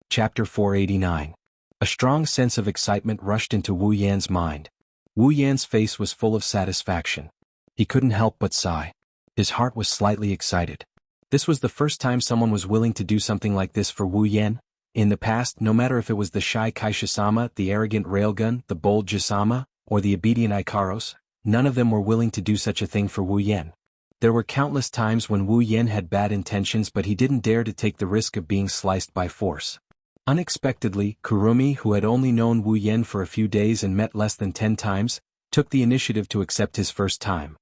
Chapter 489. A strong sense of excitement rushed into Wu Yan's mind. Wu Yan's face was full of satisfaction. He couldn't help but sigh. His heart was slightly excited. This was the first time someone was willing to do something like this for Wu Yan. In the past, no matter if it was the shy Kaisha-sama, the arrogant Railgun, the bold Jisama, or the obedient Ikaros, none of them were willing to do such a thing for Wu Yan. There were countless times when Wu Yan had bad intentions but he didn't dare to take the risk of being sliced by force. Unexpectedly, Kurumi, who had only known Wu Yan for a few days and met less than 10 times, took the initiative to accept his first time.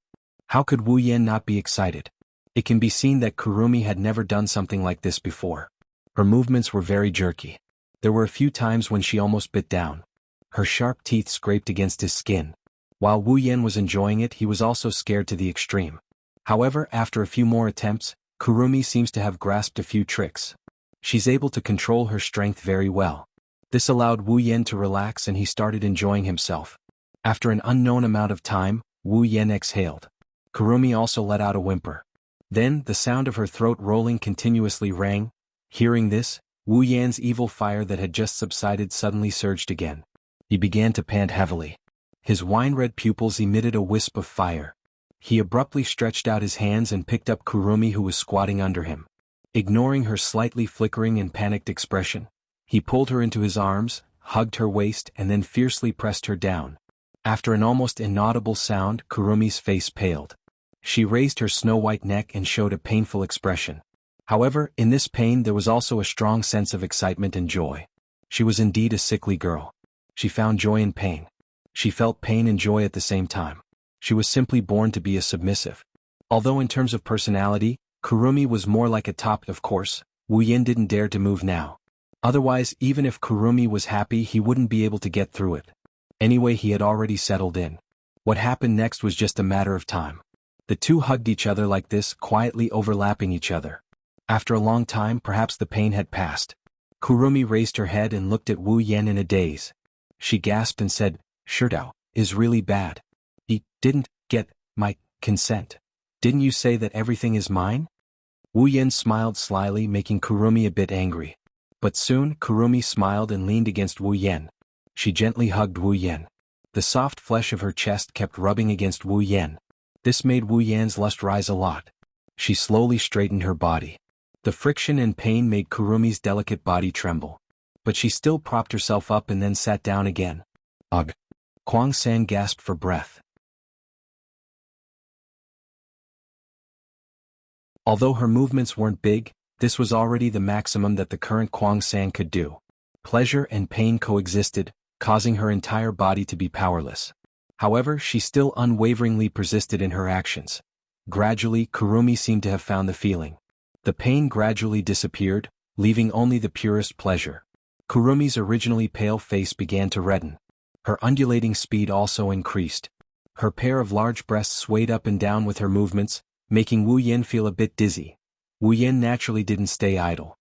How could Wu Yan not be excited? It can be seen that Kurumi had never done something like this before. Her movements were very jerky. There were a few times when she almost bit down. Her sharp teeth scraped against his skin. While Wu Yan was enjoying it, he was also scared to the extreme. However, after a few more attempts, Kurumi seems to have grasped a few tricks. She's able to control her strength very well. This allowed Wu Yan to relax and he started enjoying himself. After an unknown amount of time, Wu Yan exhaled. Kurumi also let out a whimper. Then, the sound of her throat rolling continuously rang. Hearing this, Wu Yan's evil fire that had just subsided suddenly surged again. He began to pant heavily. His wine-red pupils emitted a wisp of fire. He abruptly stretched out his hands and picked up Kurumi, who was squatting under him. Ignoring her slightly flickering and panicked expression, he pulled her into his arms, hugged her waist and then fiercely pressed her down. After an almost inaudible sound, Kurumi's face paled. She raised her snow-white neck and showed a painful expression. However, in this pain there was also a strong sense of excitement and joy. She was indeed a sickly girl. She found joy in pain. She felt pain and joy at the same time. She was simply born to be a submissive. Although in terms of personality, Kurumi was more like a top. Of course, Wu Yan didn't dare to move now. Otherwise, even if Kurumi was happy, he wouldn't be able to get through it. Anyway, he had already settled in. What happened next was just a matter of time. The two hugged each other like this, quietly overlapping each other. After a long time, perhaps the pain had passed. Kurumi raised her head and looked at Wu Yan in a daze. She gasped and said, "Shirtao is really bad. He didn't get my consent. Didn't you say that everything is mine?" Wu Yan smiled slyly, making Kurumi a bit angry. But soon, Kurumi smiled and leaned against Wu Yan. She gently hugged Wu Yan. The soft flesh of her chest kept rubbing against Wu Yan. This made Wu Yan's lust rise a lot. She slowly straightened her body. The friction and pain made Kurumi's delicate body tremble. But she still propped herself up and then sat down again. Ugh! Kwang-san gasped for breath. Although her movements weren't big, this was already the maximum that the current Kwang-san could do. Pleasure and pain coexisted, causing her entire body to be powerless. However, she still unwaveringly persisted in her actions. Gradually, Kurumi seemed to have found the feeling. The pain gradually disappeared, leaving only the purest pleasure. Kurumi's originally pale face began to redden. Her undulating speed also increased. Her pair of large breasts swayed up and down with her movements, making Wu Yin feel a bit dizzy. Wu Yin naturally didn't stay idle.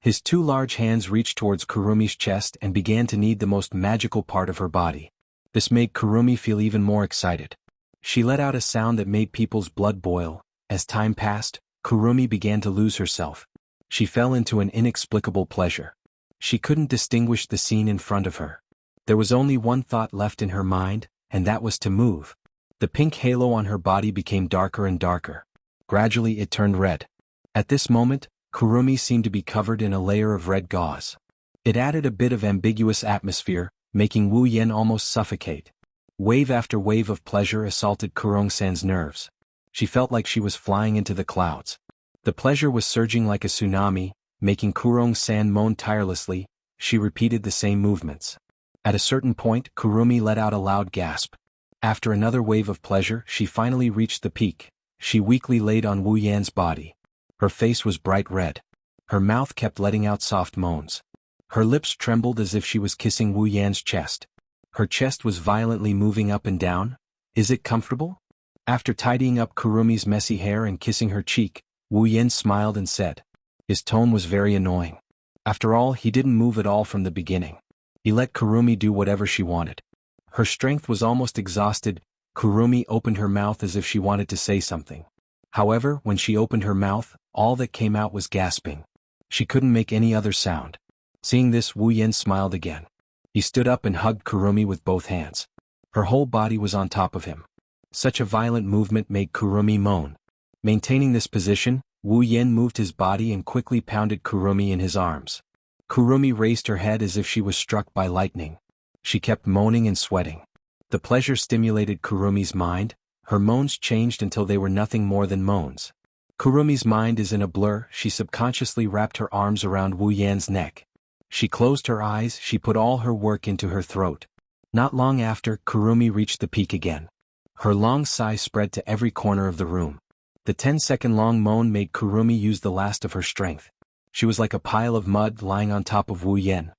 His two large hands reached towards Kurumi's chest and began to knead the most magical part of her body. This made Kurumi feel even more excited. She let out a sound that made people's blood boil. As time passed, Kurumi began to lose herself. She fell into an inexplicable pleasure. She couldn't distinguish the scene in front of her. There was only one thought left in her mind, and that was to move. The pink halo on her body became darker and darker. Gradually it turned red. At this moment, Kurumi seemed to be covered in a layer of red gauze. It added a bit of ambiguous atmosphere, making Wu Yin almost suffocate. Wave after wave of pleasure assaulted Kurong-san's nerves. She felt like she was flying into the clouds. The pleasure was surging like a tsunami, making Kurong-san moan tirelessly. She repeated the same movements. At a certain point, Kurumi let out a loud gasp. After another wave of pleasure, she finally reached the peak. She weakly laid on Wu Yan's body. Her face was bright red. Her mouth kept letting out soft moans. Her lips trembled as if she was kissing Wu Yan's chest. Her chest was violently moving up and down. Is it comfortable? After tidying up Kurumi's messy hair and kissing her cheek, Wu Yan smiled and said. His tone was very annoying. After all, he didn't move at all from the beginning. He let Kurumi do whatever she wanted. Her strength was almost exhausted. Kurumi opened her mouth as if she wanted to say something. However, when she opened her mouth, all that came out was gasping. She couldn't make any other sound. Seeing this, Wu Yan smiled again. He stood up and hugged Kurumi with both hands. Her whole body was on top of him. Such a violent movement made Kurumi moan. Maintaining this position, Wu Yan moved his body and quickly pounded Kurumi in his arms. Kurumi raised her head as if she was struck by lightning. She kept moaning and sweating. The pleasure stimulated Kurumi's mind. Her moans changed until they were nothing more than moans. Kurumi's mind is in a blur. She subconsciously wrapped her arms around Wu Yan's neck. She closed her eyes. She put all her work into her throat. Not long after, Kurumi reached the peak again. Her long sigh spread to every corner of the room. The 10-second-long moan made Kurumi use the last of her strength. She was like a pile of mud lying on top of Wu Yan.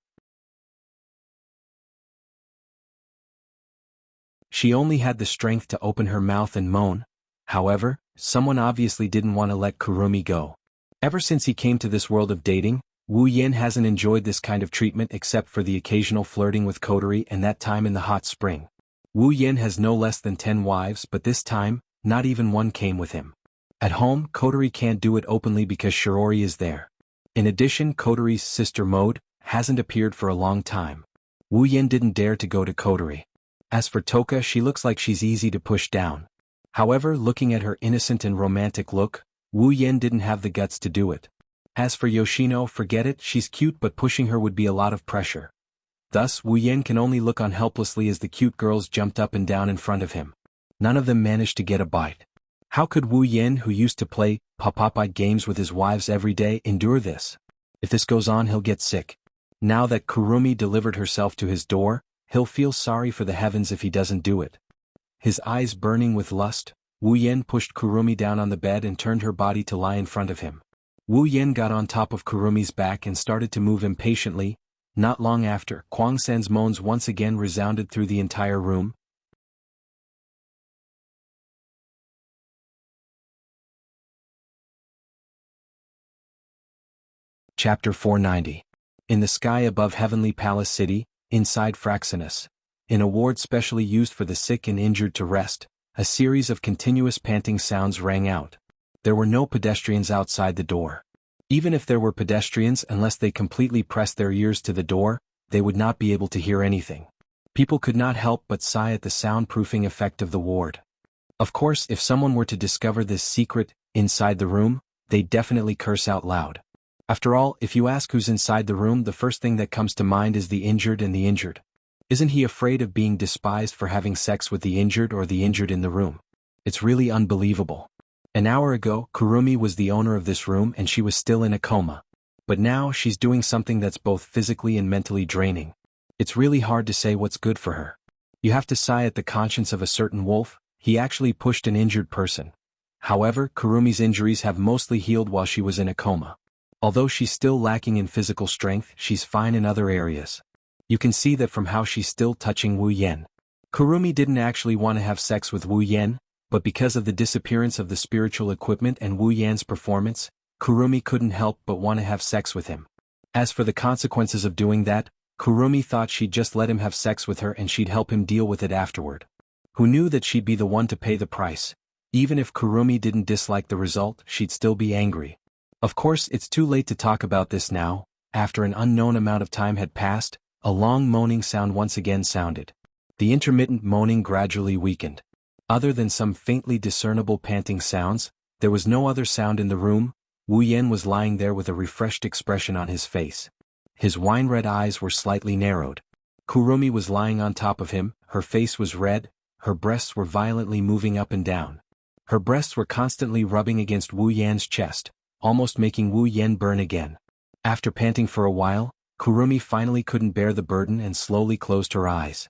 She only had the strength to open her mouth and moan. However, someone obviously didn't want to let Kurumi go. Ever since he came to this world of dating, Wu Yan hasn't enjoyed this kind of treatment except for the occasional flirting with Kotori and that time in the hot spring. Wu Yan has no less than 10 wives, but this time, not even one came with him. At home, Kotori can't do it openly because Shirori is there. In addition, Kotori's sister Mode hasn't appeared for a long time. Wu Yan didn't dare to go to Kotori. As for Toka, she looks like she's easy to push down. However, looking at her innocent and romantic look, Wu Yan didn't have the guts to do it. As for Yoshino, forget it, she's cute but pushing her would be a lot of pressure. Thus, Wu Yan can only look on helplessly as the cute girls jumped up and down in front of him. None of them managed to get a bite. How could Wu Yan, who used to play pop-up games with his wives every day, endure this? If this goes on, he'll get sick. Now that Kurumi delivered herself to his door, he'll feel sorry for the heavens if he doesn't do it. His eyes burning with lust, Wu Yan pushed Kurumi down on the bed and turned her body to lie in front of him. Wu Yan got on top of Kurumi's back and started to move impatiently. Not long after, Kwang-san's moans once again resounded through the entire room. Chapter 490. In the sky above Heavenly Palace City, inside Fraxinus, in a ward specially used for the sick and injured to rest, a series of continuous panting sounds rang out. There were no pedestrians outside the door. Even if there were pedestrians, unless they completely pressed their ears to the door, they would not be able to hear anything. People could not help but sigh at the soundproofing effect of the ward. Of course, if someone were to discover this secret inside the room, they'd definitely curse out loud. After all, if you ask who's inside the room, the first thing that comes to mind is the injured and the injured. Isn't he afraid of being despised for having sex with the injured or the injured in the room? It's really unbelievable. An hour ago, Kurumi was the owner of this room and she was still in a coma. But now she's doing something that's both physically and mentally draining. It's really hard to say what's good for her. You have to sigh at the conscience of a certain wolf. He actually pushed an injured person. However, Kurumi's injuries have mostly healed while she was in a coma. Although she's still lacking in physical strength, she's fine in other areas. You can see that from how she's still touching Wu Yan. Kurumi didn't actually want to have sex with Wu Yan, but because of the disappearance of the spiritual equipment and Wu Yan's performance, Kurumi couldn't help but want to have sex with him. As for the consequences of doing that, Kurumi thought she'd just let him have sex with her and she'd help him deal with it afterward. Who knew that she'd be the one to pay the price? Even if Kurumi didn't dislike the result, she'd still be angry. Of course, it's too late to talk about this now. After an unknown amount of time had passed, a long moaning sound once again sounded. The intermittent moaning gradually weakened. Other than some faintly discernible panting sounds, there was no other sound in the room. Wu Yan was lying there with a refreshed expression on his face. His wine-red eyes were slightly narrowed. Kurumi was lying on top of him, her face was red, her breasts were violently moving up and down. Her breasts were constantly rubbing against Wu Yan's chest, almost making Wu Yan burn again. After panting for a while, Kurumi finally couldn't bear the burden and slowly closed her eyes.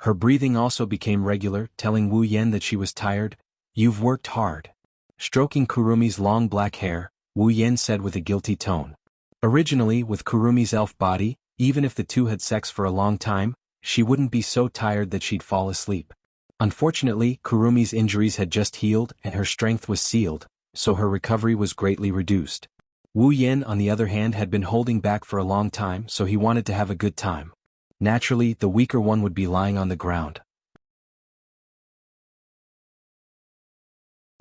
Her breathing also became regular, telling Wu Yan that she was tired. "You've worked hard." Stroking Kurumi's long black hair, Wu Yan said with a guilty tone. Originally, with Kurumi's elf body, even if the two had sex for a long time, she wouldn't be so tired that she'd fall asleep. Unfortunately, Kurumi's injuries had just healed and her strength was sealed, so her recovery was greatly reduced. Wu Yan, on the other hand, had been holding back for a long time, so he wanted to have a good time. Naturally, the weaker one would be lying on the ground.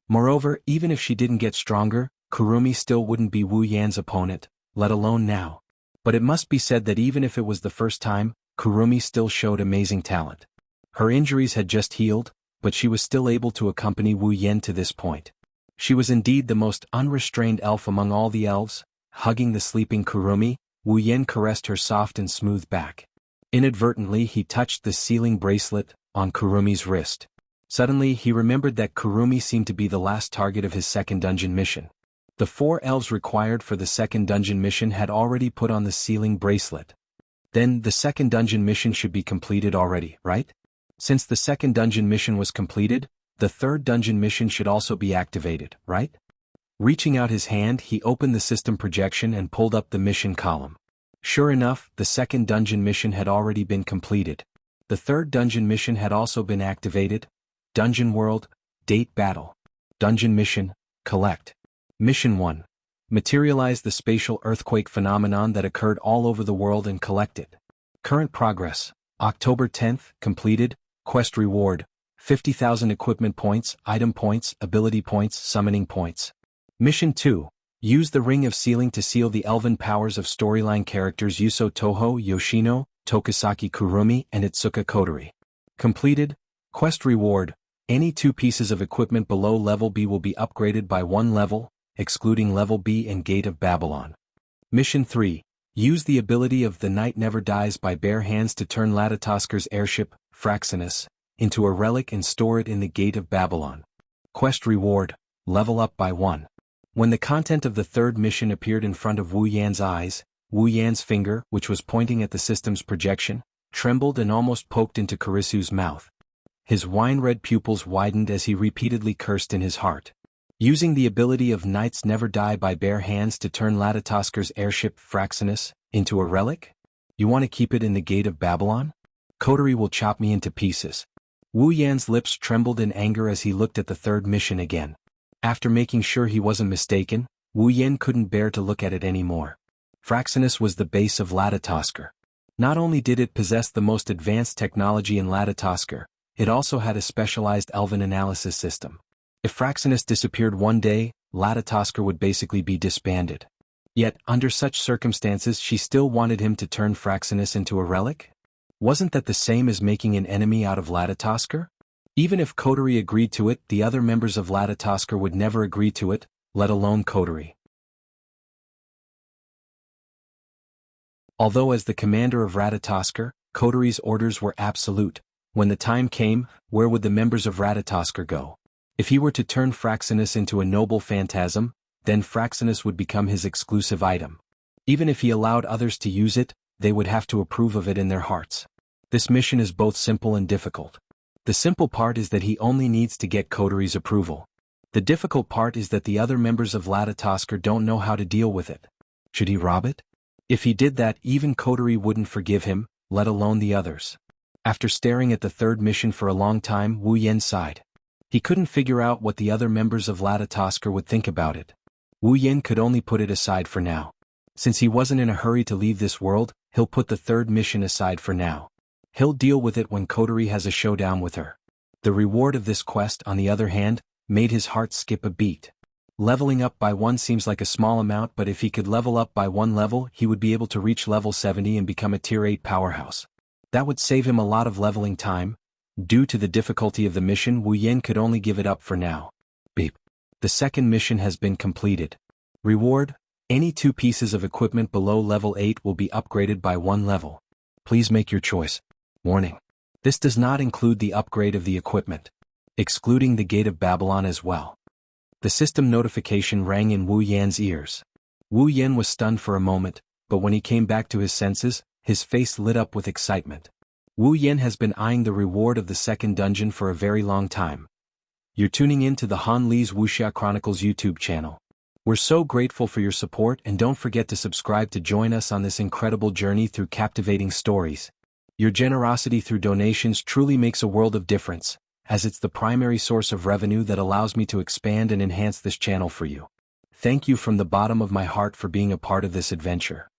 Moreover, even if she didn't get stronger, Kurumi still wouldn't be Wu Yan's opponent, let alone now. But it must be said that even if it was the first time, Kurumi still showed amazing talent. Her injuries had just healed, but she was still able to accompany Wu Yan to this point. She was indeed the most unrestrained elf among all the elves. Hugging the sleeping Kurumi, Wu Yan caressed her soft and smooth back. Inadvertently, he touched the sealing bracelet on Kurumi's wrist. Suddenly, he remembered that Kurumi seemed to be the last target of his second dungeon mission. The 4 elves required for the second dungeon mission had already put on the sealing bracelet. Then, the second dungeon mission should be completed already, right? Since the second dungeon mission was completed, the third dungeon mission should also be activated, right? Reaching out his hand, he opened the system projection and pulled up the mission column. Sure enough, the second dungeon mission had already been completed. The third dungeon mission had also been activated. Dungeon World, Date Battle. Dungeon Mission, Collect. Mission 1. Materialize the spatial earthquake phenomenon that occurred all over the world and collect it. Current progress, October 10th, completed. Quest reward, 50,000 equipment points, item points, ability points, summoning points. Mission 2. Use the Ring of Sealing to seal the elven powers of storyline characters Yuso Toho Yoshino, Tokusaki Kurumi, and Itsuka Kotori. Completed. Quest reward. Any 2 pieces of equipment below level B will be upgraded by 1 level, excluding level B and Gate of Babylon. Mission 3. Use the ability of The Night Never Dies by bare hands to turn Ladataskar's airship, Fraxinus, into a relic and store it in the Gate of Babylon. Quest reward. Level up by 1. When the content of the third mission appeared in front of Wu Yan's eyes, Wu Yan's finger, which was pointing at the system's projection, trembled and almost poked into Kurisu's mouth. His wine-red pupils widened as he repeatedly cursed in his heart. Using the ability of Knights Never Die by bare hands to turn Ladataskar's airship, Fraxinus, into a relic? You want to keep it in the Gate of Babylon? Kotori will chop me into pieces. Wu Yan's lips trembled in anger as he looked at the third mission again. After making sure he wasn't mistaken, Wu Yan couldn't bear to look at it anymore. Fraxinus was the base of Ladataskar. Not only did it possess the most advanced technology in Ladataskar, it also had a specialized elven analysis system. If Fraxinus disappeared one day, Ladataskar would basically be disbanded. Yet, under such circumstances, she still wanted him to turn Fraxinus into a relic? Wasn't that the same as making an enemy out of Ladataskar? Even if Kotori agreed to it, the other members of Ladataskar would never agree to it, let alone Kotori. Although as the commander of Ratatoskar, Kotori's orders were absolute, when the time came, where would the members of Ratatoskar go? If he were to turn Fraxinus into a noble phantasm, then Fraxinus would become his exclusive item. Even if he allowed others to use it, they would have to approve of it in their hearts. This mission is both simple and difficult. The simple part is that he only needs to get Kotori's approval. The difficult part is that the other members of Ladataskar don't know how to deal with it. Should he rob it? If he did that, even Kotori wouldn't forgive him, let alone the others. After staring at the third mission for a long time, Wu Yan sighed. He couldn't figure out what the other members of Latatosker would think about it. Wu Yan could only put it aside for now. Since he wasn't in a hurry to leave this world, he'll put the third mission aside for now. He'll deal with it when Kotori has a showdown with her. The reward of this quest, on the other hand, made his heart skip a beat. Leveling up by 1 seems like a small amount, but if he could level up by 1 level, he would be able to reach level 70 and become a tier 8 powerhouse. That would save him a lot of leveling time. Due to the difficulty of the mission, Wu Yan could only give it up for now. Beep. The second mission has been completed. Reward: any 2 pieces of equipment below level 8 will be upgraded by 1 level. Please make your choice. Warning. This does not include the upgrade of the equipment, excluding the Gate of Babylon as well. The system notification rang in Wu Yan's ears. Wu Yan was stunned for a moment, but when he came back to his senses, his face lit up with excitement. Wu Yan has been eyeing the reward of the second dungeon for a very long time. You're tuning in to the Han Li's Wuxia Chronicles YouTube channel. We're so grateful for your support, and don't forget to subscribe to join us on this incredible journey through captivating stories. Your generosity through donations truly makes a world of difference, as it's the primary source of revenue that allows me to expand and enhance this channel for you. Thank you from the bottom of my heart for being a part of this adventure.